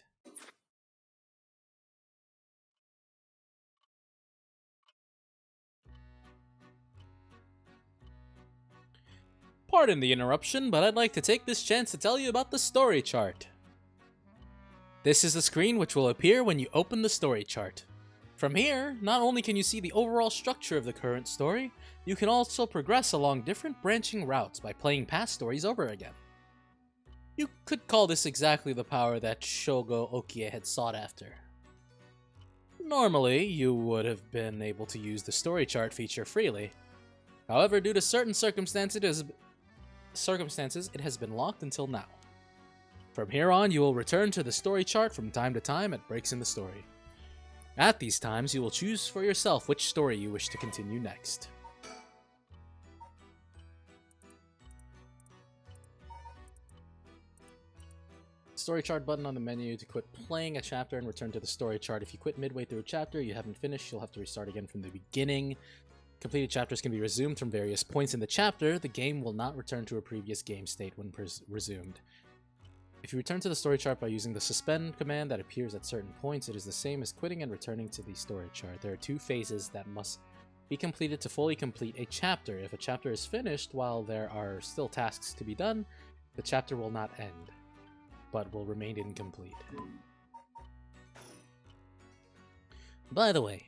Pardon the interruption, but I'd like to take this chance to tell you about the story chart. This is the screen which will appear when you open the story chart. From here, not only can you see the overall structure of the current story, you can also progress along different branching routes by playing past stories over again. You could call this exactly the power that Shogo Okie had sought after. Normally, you would have been able to use the story chart feature freely. However, due to certain circumstances, it has been locked until now. From here on, you will return to the story chart from time to time at breaks in the story. At these times, you will choose for yourself which story you wish to continue next. Story chart button on the menu to quit playing a chapter and return to the story chart. If you quit midway through a chapter you haven't finished, you'll have to restart again from the beginning. Completed chapters can be resumed from various points in the chapter. The game will not return to a previous game state when resumed. If you return to the story chart by using the suspend command that appears at certain points, it is the same as quitting and returning to the story chart. There are two phases that must be completed to fully complete a chapter. If a chapter is finished while there are still tasks to be done, the chapter will not end, but will remain incomplete. By the way,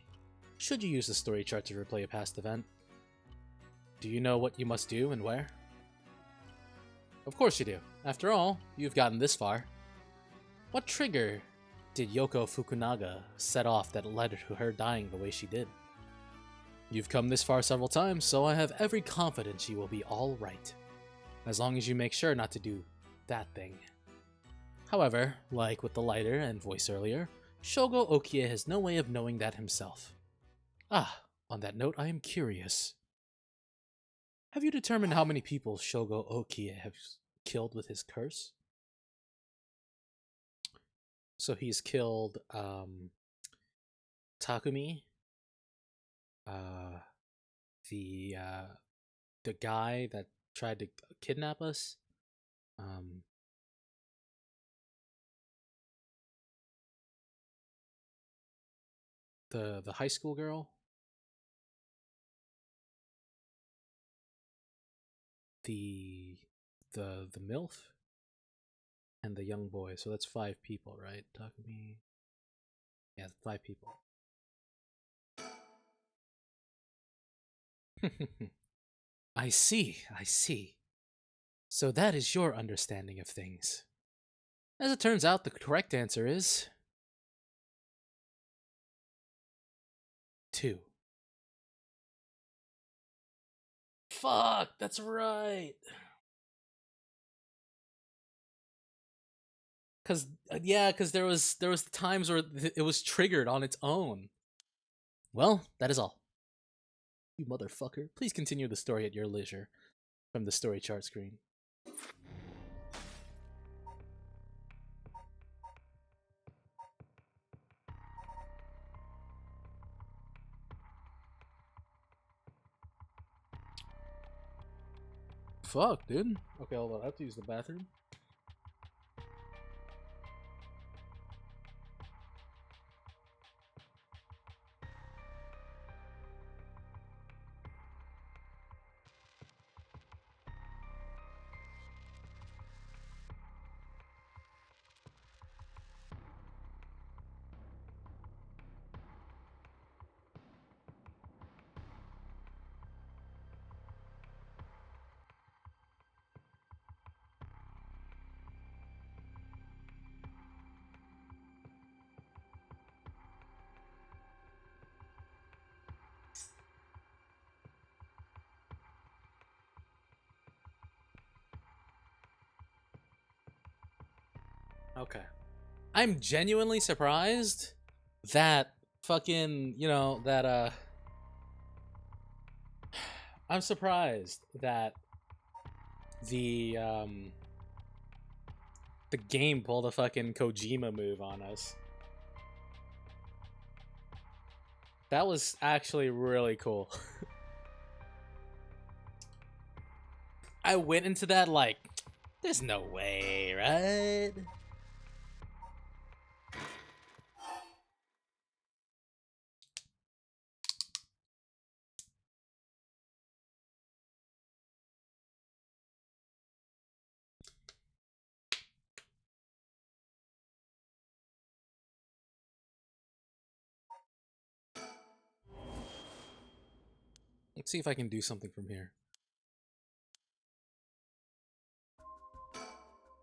should you use the story chart to replay a past event, do you know what you must do and where? Of course you do. After all, you've gotten this far. What trigger did Yoko Fukunaga set off that led to her dying the way she did? You've come this far several times, so I have every confidence you will be all right. As long as you make sure not to do that thing. However, like with the lighter and voice earlier, Shogo Okie has no way of knowing that himself. Ah, on that note, I am curious. Have you determined how many people Shogo Okie has killed with his curse? So he's killed Takumi, the guy that tried to kidnap us, the high school girl, the MILF, and the young boy. So that's 5 people, right? Takumi. Yeah, 5 people. I see, I see. So that is your understanding of things. As it turns out, the correct answer is 2. Fuck, that's right. Cause cause there was times where it was triggered on its own. Well, that is all. You motherfucker. Please continue the story at your leisure from the story chart screen. Fuck, dude. Okay, hold on. I have to use the bathroom. Okay. I'm genuinely surprised that fucking, you know, that, I'm surprised that the game pulled a fucking Kojima move on us. That was actually really cool. I went into that like, there's no way, right? Let's see if I can do something from here.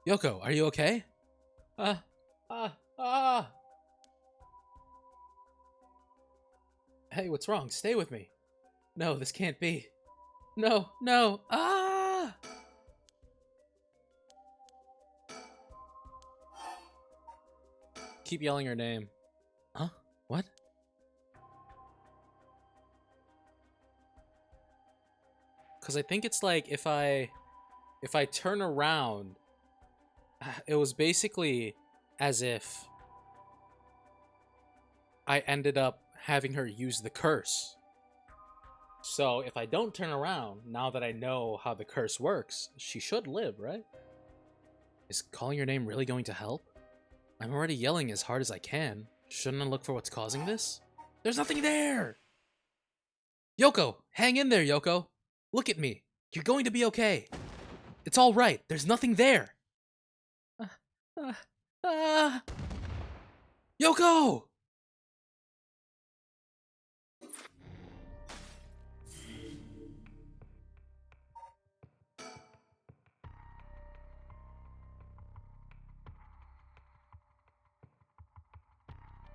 Yoko, are you okay? Ah. Hey, what's wrong? Stay with me. No, this can't be. No, no, ah! Keep yelling her name. Huh? What? Because I think it's like if I turn around, it was basically as if I ended up having her use the curse. So if I don't turn around, now that I know how the curse works, she should live, right? Is calling your name really going to help? I'm already yelling as hard as I can. Shouldn't I look for what's causing this? There's nothing there! Yoko! Hang in there, Yoko! Look at me! You're going to be okay! It's alright! There's nothing there! Yoko!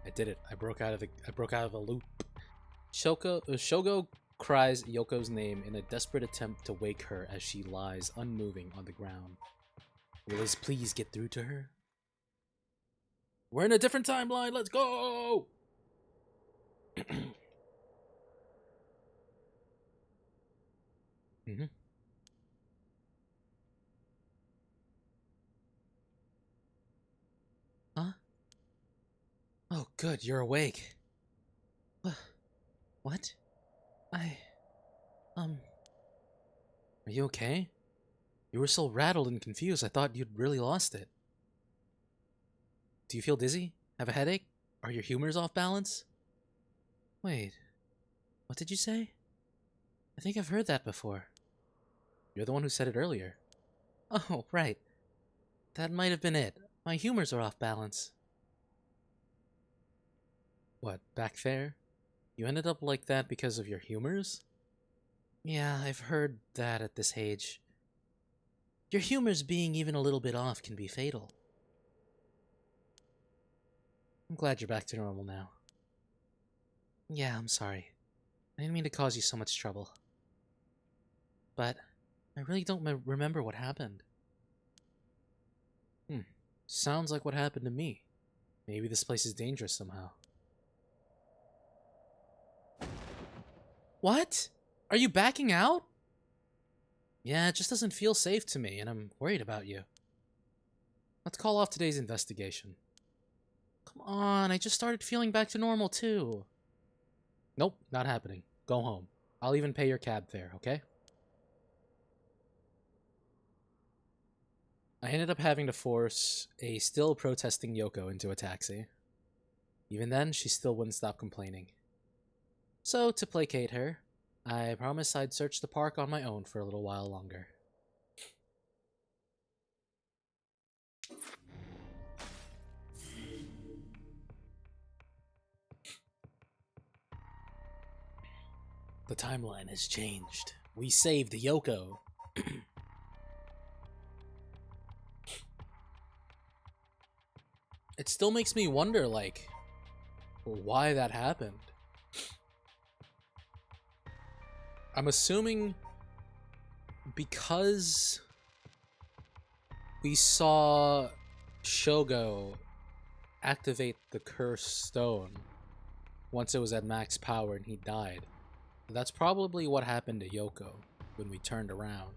I did it. I broke out of the loop. Shogo cries Yoko's name in a desperate attempt to wake her as she lies unmoving on the ground. Will his pleas get through to her? We're in a different timeline. Let's go! Mm-hmm. Huh? Oh, good. You're awake. What? Are you okay? You were so rattled and confused, I thought you'd really lost it. Do you feel dizzy? Have a headache? Are your humors off balance? Wait, what did you say? I think I've heard that before. You're the one who said it earlier. Oh, right. That might have been it. My humors are off balance. What, back there? You ended up like that because of your humors? Yeah, I've heard that at this age. Your humors being even a little bit off can be fatal. I'm glad you're back to normal now. Yeah, I'm sorry. I didn't mean to cause you so much trouble. But I really don't remember what happened. Sounds like what happened to me. Maybe this place is dangerous somehow. What? Are you backing out? Yeah, it just doesn't feel safe to me, and I'm worried about you. Let's call off today's investigation. Come on, I just started feeling back to normal too. Nope, not happening. Go home. I'll even pay your cab fare, okay? I ended up having to force a still protesting Yoko into a taxi. Even then, she still wouldn't stop complaining. So, to placate her, I promised I'd search the park on my own for a little while longer. The timeline has changed. We saved Yoko. It still makes me wonder, like, why that happened. I'm assuming because we saw Shogo activate the cursed stone once it was at max power and he died. That's probably what happened to Yoko when we turned around.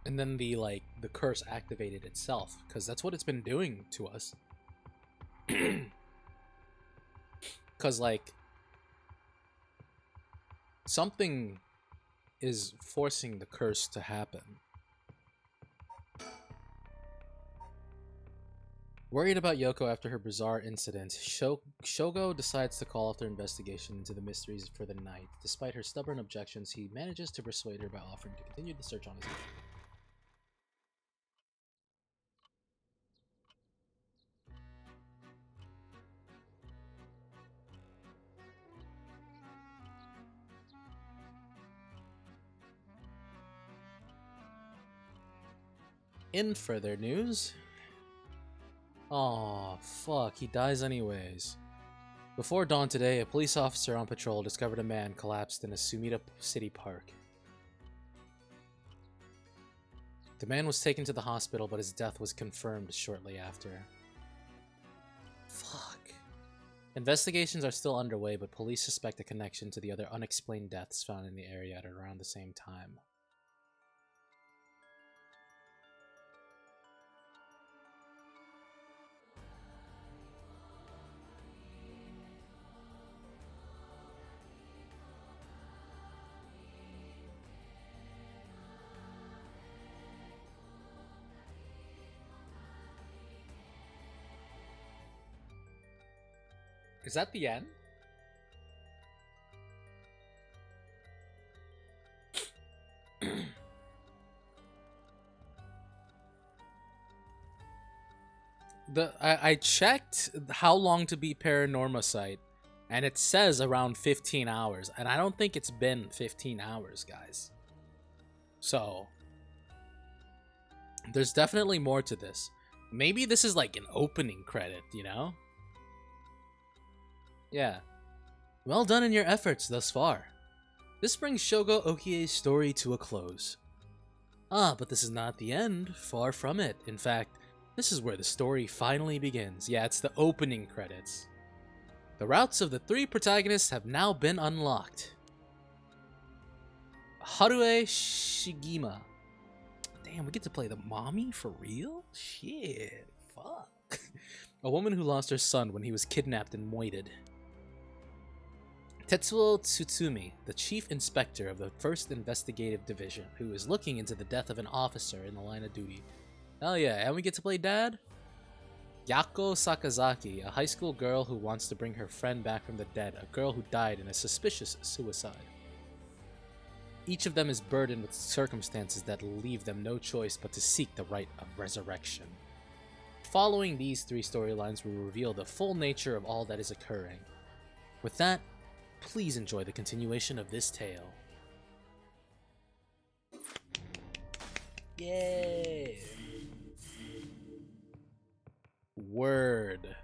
And then the curse activated itself, because that's what it's been doing to us. Because something is forcing the curse to happen. Worried about Yoko after her bizarre incident, Shogo decides to call off their investigation into the mysteries for the night. Despite her stubborn objections, he manages to persuade her by offering to continue the search on his own. In further news... Aw, fuck, he dies anyways. Before dawn today, a police officer on patrol discovered a man collapsed in a Sumida City park. The man was taken to the hospital, but his death was confirmed shortly after. Fuck. Investigations are still underway, but police suspect a connection to the other unexplained deaths found in the area at around the same time. Is that the end? I checked how long to beat Paranormasight, and it says around 15 hours, and I don't think it's been 15 hours, guys. So, there's definitely more to this. Maybe this is like an opening credit, you know? Yeah. Well done in your efforts thus far. This brings Shogo Okie's story to a close. Ah, but this is not the end. Far from it. In fact, this is where the story finally begins. Yeah, it's the opening credits. The routes of the three protagonists have now been unlocked. Harue Shigima. Damn, we get to play the mommy for real? Shit, fuck. A woman who lost her son when he was kidnapped and moited. Tetsuo Tsutsumi, the chief inspector of the 1st Investigative Division, who is looking into the death of an officer in the line of duty. Hell yeah, and we get to play dad? Yako Sakazaki, a high school girl who wants to bring her friend back from the dead, a girl who died in a suspicious suicide. Each of them is burdened with circumstances that leave them no choice but to seek the right of resurrection. Following these three storylines will reveal the full nature of all that is occurring. With that, please enjoy the continuation of this tale. Yay! Word.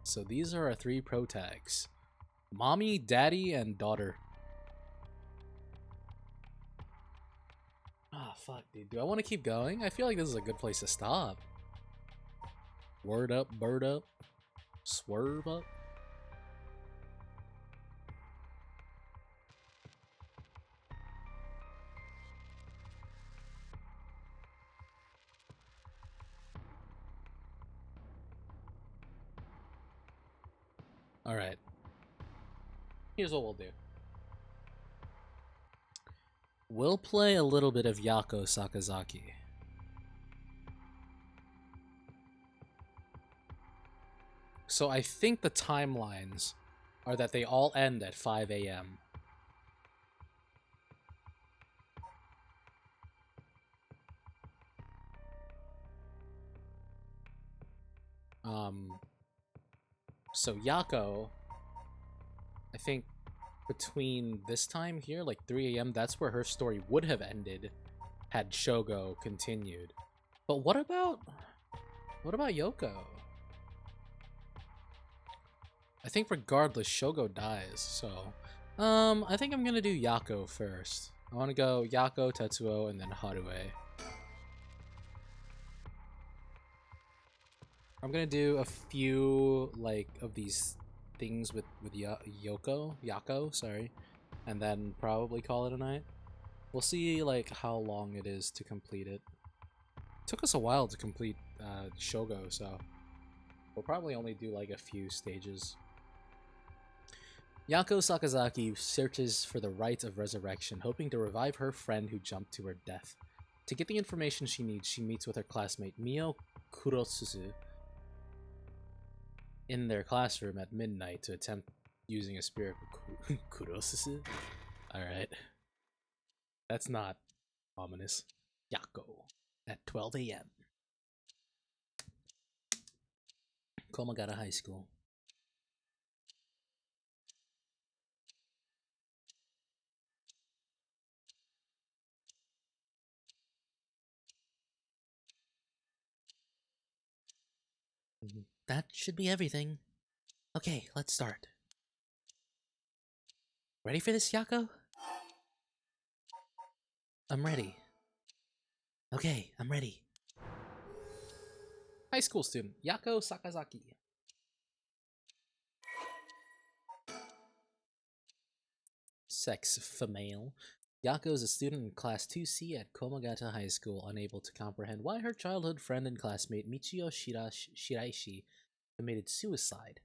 So these are our three protags. Mommy, daddy, and daughter. Ah, fuck, dude. Do I want to keep going? I feel like this is a good place to stop. Word up, bird up. Swerve up. Alright. Here's what we'll do. We'll play a little bit of Yako Sakazaki. So I think the timelines are that they all end at 5 a.m. So Yako, I think between this time here, like 3 a.m., that's where her story would have ended had Shogo continued. But what about Yoko? I think regardless, Shogo dies, so I think I'm gonna do Yako first. I want to go Yako, Tetsuo, and then Harue. I'm gonna do a few like of these things with Yako, sorry, and then probably call it a night. We'll see like how long it is to complete it. It took us a while to complete Shogo, so we'll probably only do like a few stages. Yako Sakazaki searches for the rite of resurrection, hoping to revive her friend who jumped to her death. To get the information she needs, she meets with her classmate Mio Kurosuzu in their classroom at midnight to attempt using a spirit Kurosuzu? Alright. That's not ominous. Yako at 12 a.m. Komagata High School. That should be everything. Okay, let's start. Ready for this, Yako? I'm ready. Okay, I'm ready. High school student, Yako Sakazaki. Sex, female. Yako is a student in Class 2C at Komagata High School, unable to comprehend why her childhood friend and classmate Michio Shiraishi committed suicide.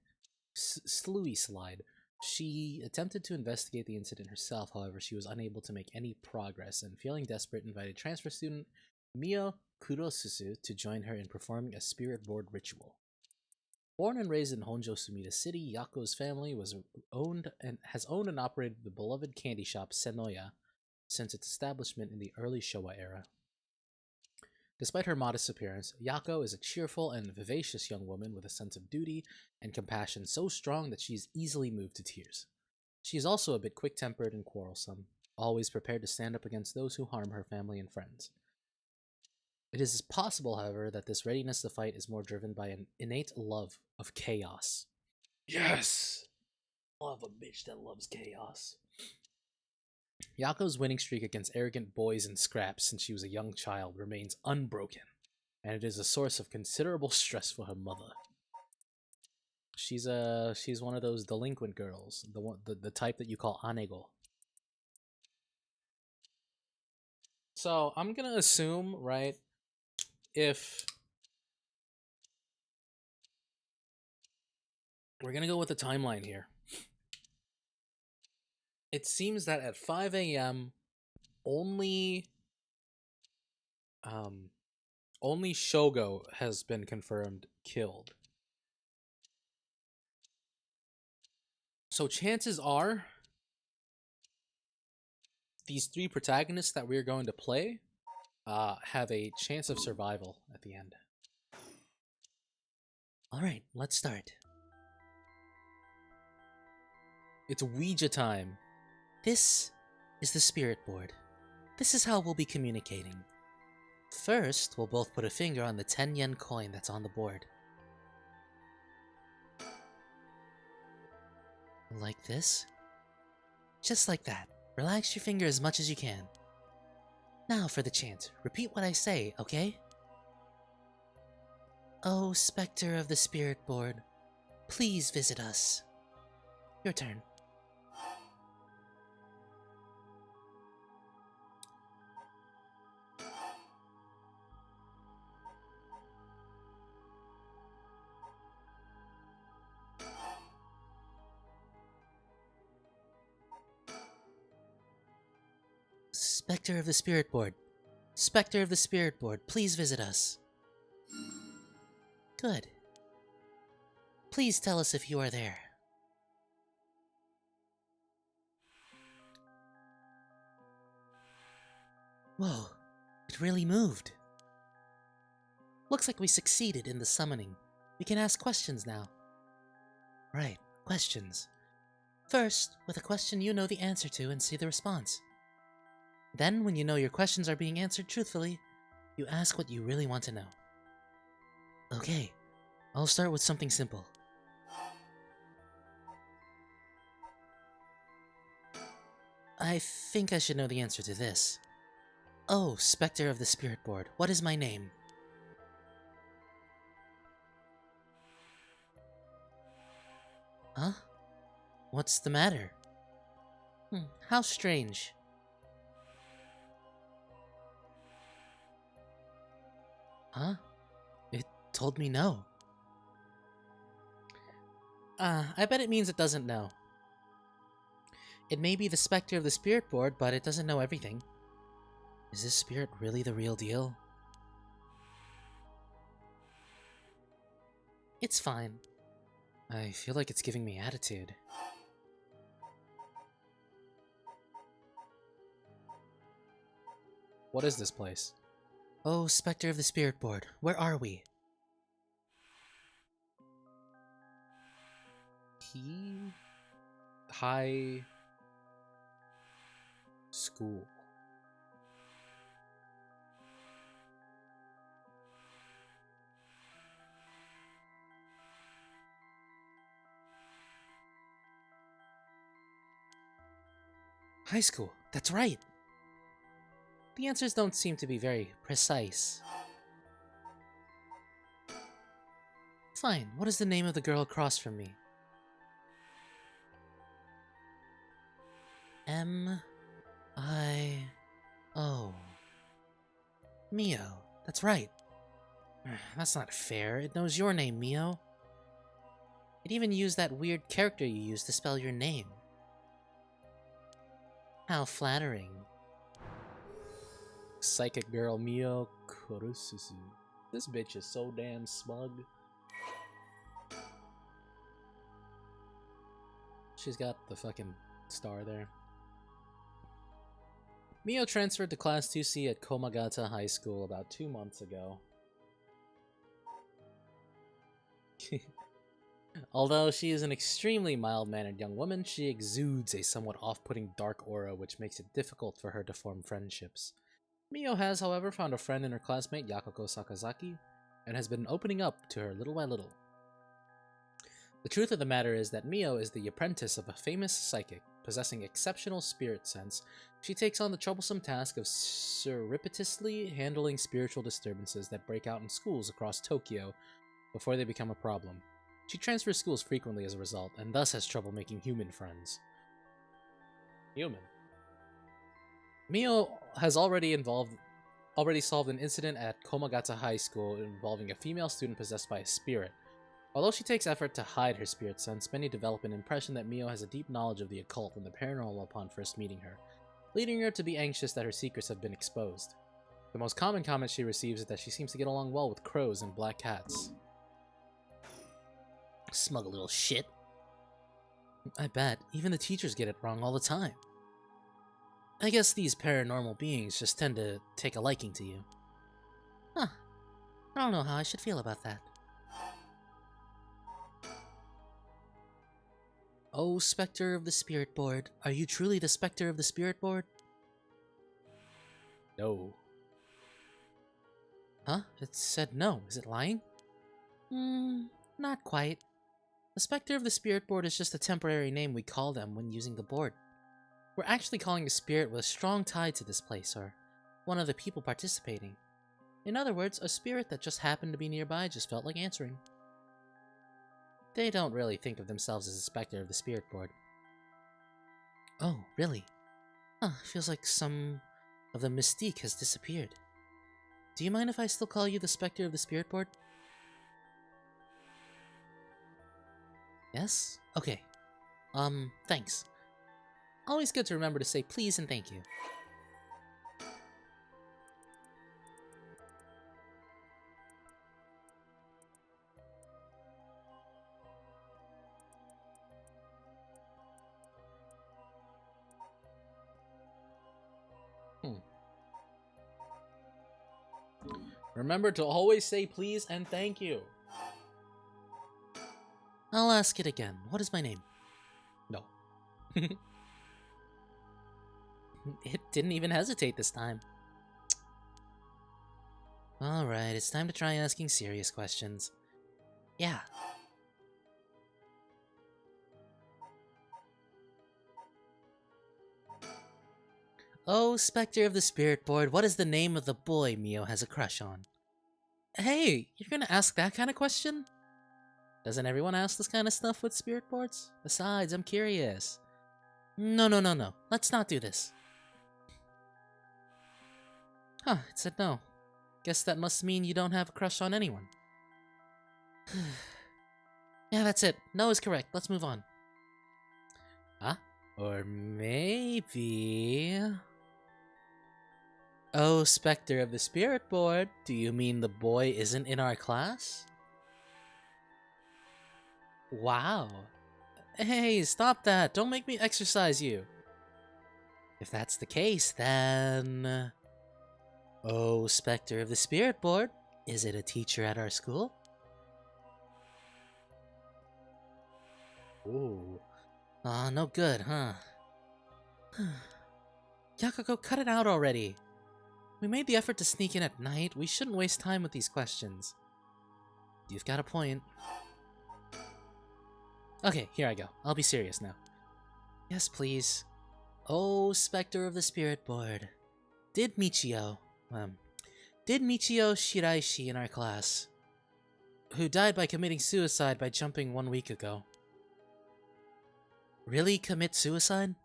Slide. She attempted to investigate the incident herself, however, she was unable to make any progress, and feeling desperate, invited transfer student Mio Kurosuzu to join her in performing a spirit board ritual. Born and raised in Honjo, Sumida City, Yako's family has owned and operated the beloved candy shop Senoya since its establishment in the early Showa era. Despite her modest appearance, Yako is a cheerful and vivacious young woman with a sense of duty and compassion so strong that she is easily moved to tears. She is also a bit quick-tempered and quarrelsome, always prepared to stand up against those who harm her family and friends. It is possible, however, that this readiness to fight is more driven by an innate love of chaos. Yes! Love a bitch that loves chaos. Yako's winning streak against arrogant boys and scraps since she was a young child remains unbroken, and it is a source of considerable stress for her mother. She's one of those delinquent girls, the type that you call anego. So I'm gonna assume, right, if we're gonna go with the timeline here, it seems that at 5 a.m. only Shogo has been confirmed killed. So chances are these three protagonists that we're going to play have a chance of survival at the end. Alright, let's start. It's Ouija time. This is the spirit board. This is how we'll be communicating. First, we'll both put a finger on the 10 yen coin that's on the board. Like this? Just like that. Relax your finger as much as you can. Now for the chant. Repeat what I say, okay? Oh, Spectre of the Spirit Board, please visit us. Your turn. Spectre of the Spirit Board. Spectre of the Spirit Board, please visit us. Good. Please tell us if you are there. Whoa, it really moved. Looks like we succeeded in the summoning. We can ask questions now. Right, questions. First, with a question you know the answer to and see the response. Then, when you know your questions are being answered truthfully, you ask what you really want to know. Okay, I'll start with something simple. I think I should know the answer to this. Oh, Spectre of the Spirit Board, what is my name? Huh? What's the matter? How strange. Huh? It told me no. I bet it means it doesn't know. It may be the Spectre of the Spirit Board, but it doesn't know everything. Is this spirit really the real deal? It's fine. I feel like it's giving me attitude. What is this place? Oh, Spectre of the Spirit Board, where are we? High school. High school, that's right. The answers don't seem to be very precise. Fine, what is the name of the girl across from me? M-I-O. Mio, that's right. That's not fair, it knows your name, Mio. It even used that weird character you used to spell your name. How flattering. Psychic girl Mio Kurususu. This bitch is so damn smug. She's got the fucking star there. Mio transferred to Class 2C at Komagata High School about 2 months ago. Although she is an extremely mild-mannered young woman, she exudes a somewhat off-putting dark aura which makes it difficult for her to form friendships. Mio has, however, found a friend in her classmate Yakoko Sakazaki, and has been opening up to her little by little. The truth of the matter is that Mio is the apprentice of a famous psychic. Possessing exceptional spirit sense, she takes on the troublesome task of surreptitiously handling spiritual disturbances that break out in schools across Tokyo before they become a problem. She transfers schools frequently as a result, and thus has trouble making human friends. Human? Mio has already solved an incident at Komagata High School involving a female student possessed by a spirit. Although she takes effort to hide her spirit sense, many develop an impression that Mio has a deep knowledge of the occult and the paranormal upon first meeting her, leading her to be anxious that her secrets have been exposed. The most common comment she receives is that she seems to get along well with crows and black cats. Smug little shit. I bet. Even the teachers get it wrong all the time. I guess these paranormal beings just tend to take a liking to you. Huh. I don't know how I should feel about that. Oh, Spectre of the Spirit Board, are you truly the Spectre of the Spirit Board? No. Huh? It said no. Is it lying? Not quite. The Spectre of the Spirit Board is just a temporary name we call them when using the board. We're actually calling a spirit with a strong tie to this place, or one of the people participating. In other words, a spirit that just happened to be nearby just felt like answering. They don't really think of themselves as a Spectre of the Spirit Board. Oh, really? Huh, feels like some of the mystique has disappeared. Do you mind if I still call you the Spectre of the Spirit Board? Yes? Okay. Thanks. Always good to remember to say please and thank you. Remember to always say please and thank you. I'll ask it again. What is my name? No. It didn't even hesitate this time. Alright, it's time to try asking serious questions. Yeah. Oh, Spectre of the Spirit Board, what is the name of the boy Mio has a crush on? Hey, you're gonna ask that kind of question? Doesn't everyone ask this kind of stuff with spirit boards? Besides, I'm curious. No, no, no, no. Let's not do this. Huh, it said no. Guess that must mean you don't have a crush on anyone. Yeah, that's it. No is correct. Let's move on. Huh? Or maybe... Oh, Spectre of the Spirit Board, do you mean the boy isn't in our class? Wow. Hey, stop that. Don't make me exercise you. If that's the case, then... Oh, Spectre of the Spirit Board, is it a teacher at our school? Ooh. Aw, no good, huh? Yakuko, cut it out already. We made the effort to sneak in at night. We shouldn't waste time with these questions. You've got a point. Okay, here I go. I'll be serious now. Yes, please. Oh, Spectre of the Spirit Board. Did Michio Shiraishi in our class, who died by committing suicide by jumping 1 week ago, really commit suicide?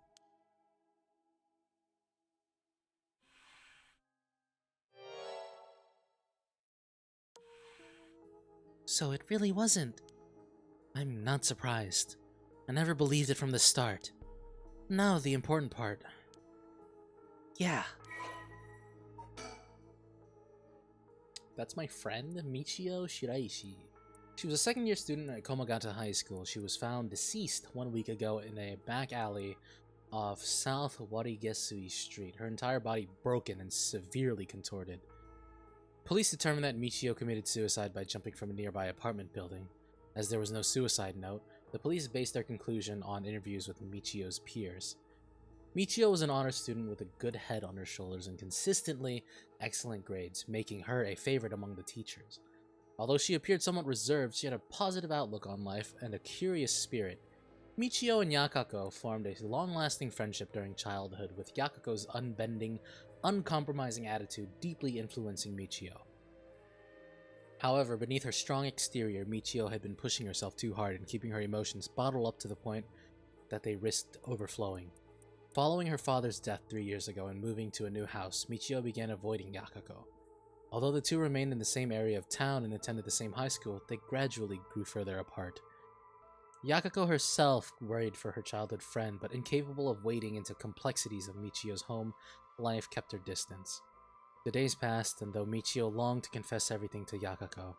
So it really wasn't. I'm not surprised. I never believed it from the start. Now the important part. Yeah. That's my friend, Michio Shiraishi. She was a second-year student at Komagata High School. She was found deceased 1 week ago in a back alley off South Warigesui Street. Her entire body broken and severely contorted. Police determined that Michio committed suicide by jumping from a nearby apartment building. As there was no suicide note, the police based their conclusion on interviews with Michio's peers. Michio was an honor student with a good head on her shoulders and consistently excellent grades, making her a favorite among the teachers. Although she appeared somewhat reserved, she had a positive outlook on life and a curious spirit. Michio and Yakuko formed a long-lasting friendship during childhood, with Yakuko's unbending, uncompromising attitude deeply influencing Michio. However, beneath her strong exterior, Michio had been pushing herself too hard and keeping her emotions bottled up to the point that they risked overflowing. Following her father's death 3 years ago and moving to a new house, Michio began avoiding Yakuko. Although the two remained in the same area of town and attended the same high school, they gradually grew further apart. Yakuko herself worried for her childhood friend, but incapable of wading into complexities of Michio's home life kept her distance. The days passed, and though Michio longed to confess everything to Yakuko,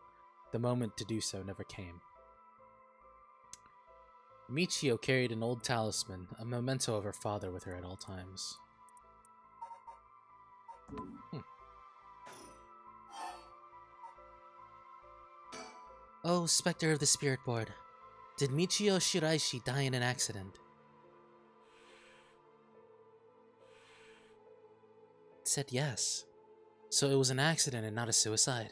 the moment to do so never came. Michio carried an old talisman, a memento of her father, with her at all times. Oh, Spectre of the Spirit Board. Did Michio Shiraishi die in an accident? It said yes. So it was an accident and not a suicide.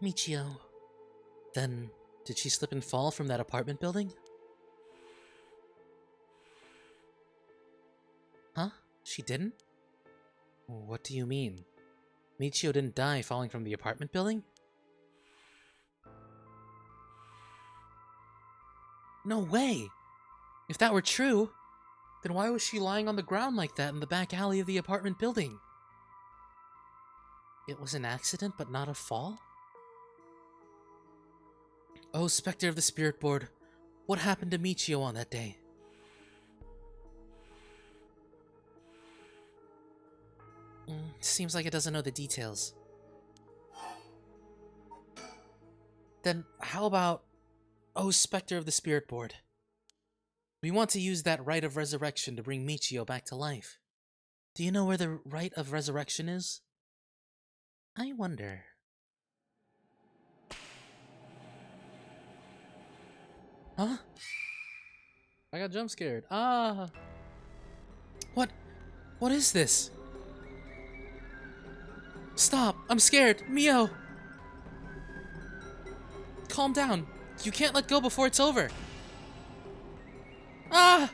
Michio. Then, did she slip and fall from that apartment building? Huh? She didn't? What do you mean? Michio didn't die falling from the apartment building? No way! If that were true, then why was she lying on the ground like that in the back alley of the apartment building? It was an accident, but not a fall? Oh, Spectre of the Spirit Board, what happened to Michio on that day? Seems like it doesn't know the details. Then how about... Oh, Spectre of the Spirit Board. We want to use that rite of resurrection to bring Michio back to life. Do you know where the rite of resurrection is? I wonder. Huh? I got jump scared. Ah! What? What is this? Stop! I'm scared! Mio! Calm down. You can't let go before it's over. Ah!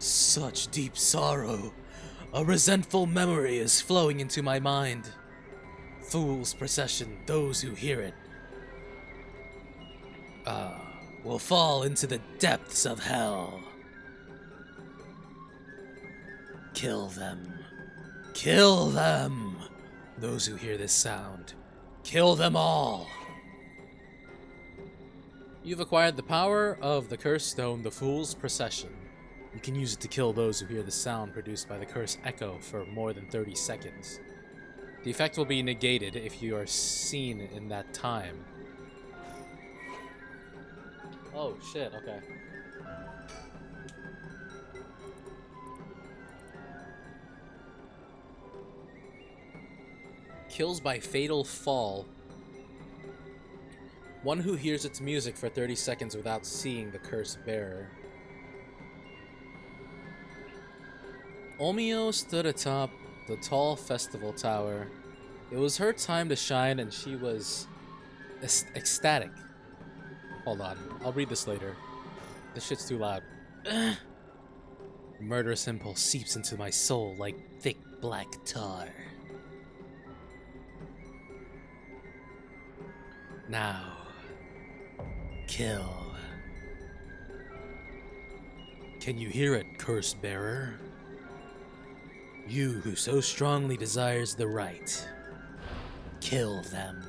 Such deep sorrow. A resentful memory is flowing into my mind. Fool's procession, those who hear it, will fall into the depths of hell. Kill them. Kill them! Those who hear this sound, kill them all! You've acquired the power of the cursed stone, the Fool's Procession. You can use it to kill those who hear the sound produced by the cursed echo for more than 30 seconds. The effect will be negated if you are seen in that time. Oh shit, okay. Kills by fatal fall. One who hears its music for 30 seconds without seeing the cursed bearer. Omio stood atop the tall festival tower. It was her time to shine and she was ecstatic. Hold on, I'll read this later. This shit's too loud. Murderous impulse seeps into my soul like thick black tar. Now, kill. Can you hear it, curse bearer? You who so strongly desires the right, kill them.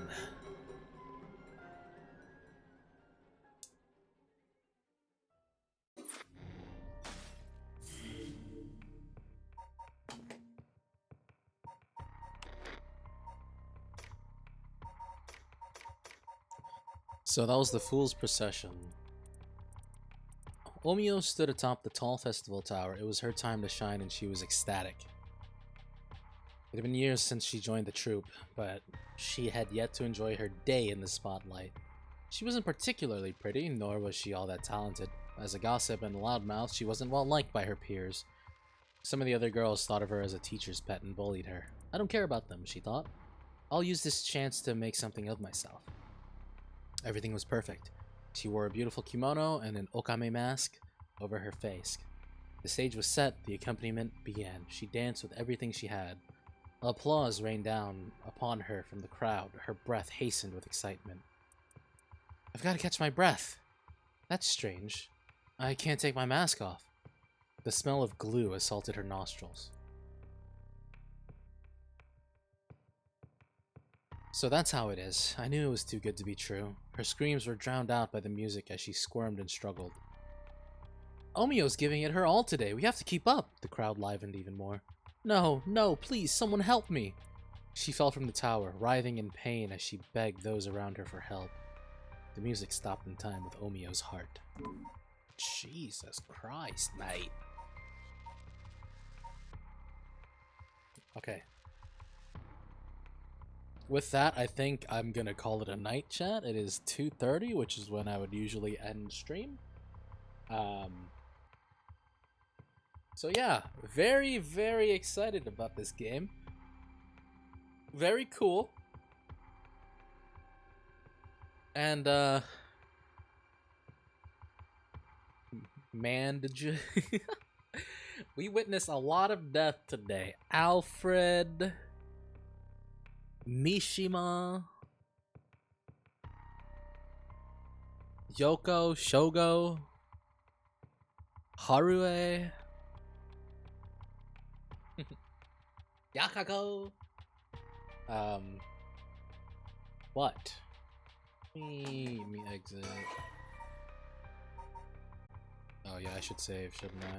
So that was the Fool's Procession. Omio stood atop the tall festival tower. It was her time to shine and she was ecstatic. It had been years since she joined the troupe, but she had yet to enjoy her day in the spotlight. She wasn't particularly pretty, nor was she all that talented. As a gossip and a loudmouth, she wasn't well liked by her peers. Some of the other girls thought of her as a teacher's pet and bullied her. I don't care about them, she thought. I'll use this chance to make something of myself. Everything was perfect. She wore a beautiful kimono and an okame mask over her face. The stage was set, the accompaniment began. She danced with everything she had. Applause rained down upon her from the crowd. Her breath hastened with excitement. I've got to catch my breath. That's strange. I can't take my mask off. The smell of glue assaulted her nostrils. So that's how it is. I knew it was too good to be true. Her screams were drowned out by the music as she squirmed and struggled. Omio's giving it her all today. We have to keep up. The crowd livened even more. No, no, please, someone help me. She fell from the tower, writhing in pain as she begged those around her for help. The music stopped in time with Omio's heart. Jesus Christ, mate. Okay. With that, I think I'm gonna call it a night, chat. It is 2:30, which is when I would usually end stream. So yeah, very, very excited about this game. Very cool. And, man, did you... We witnessed a lot of death today. Alfred... Mishima, Yoko, Shogo, Harue, Yakako. What? Me exit. Oh yeah, I should save, shouldn't I?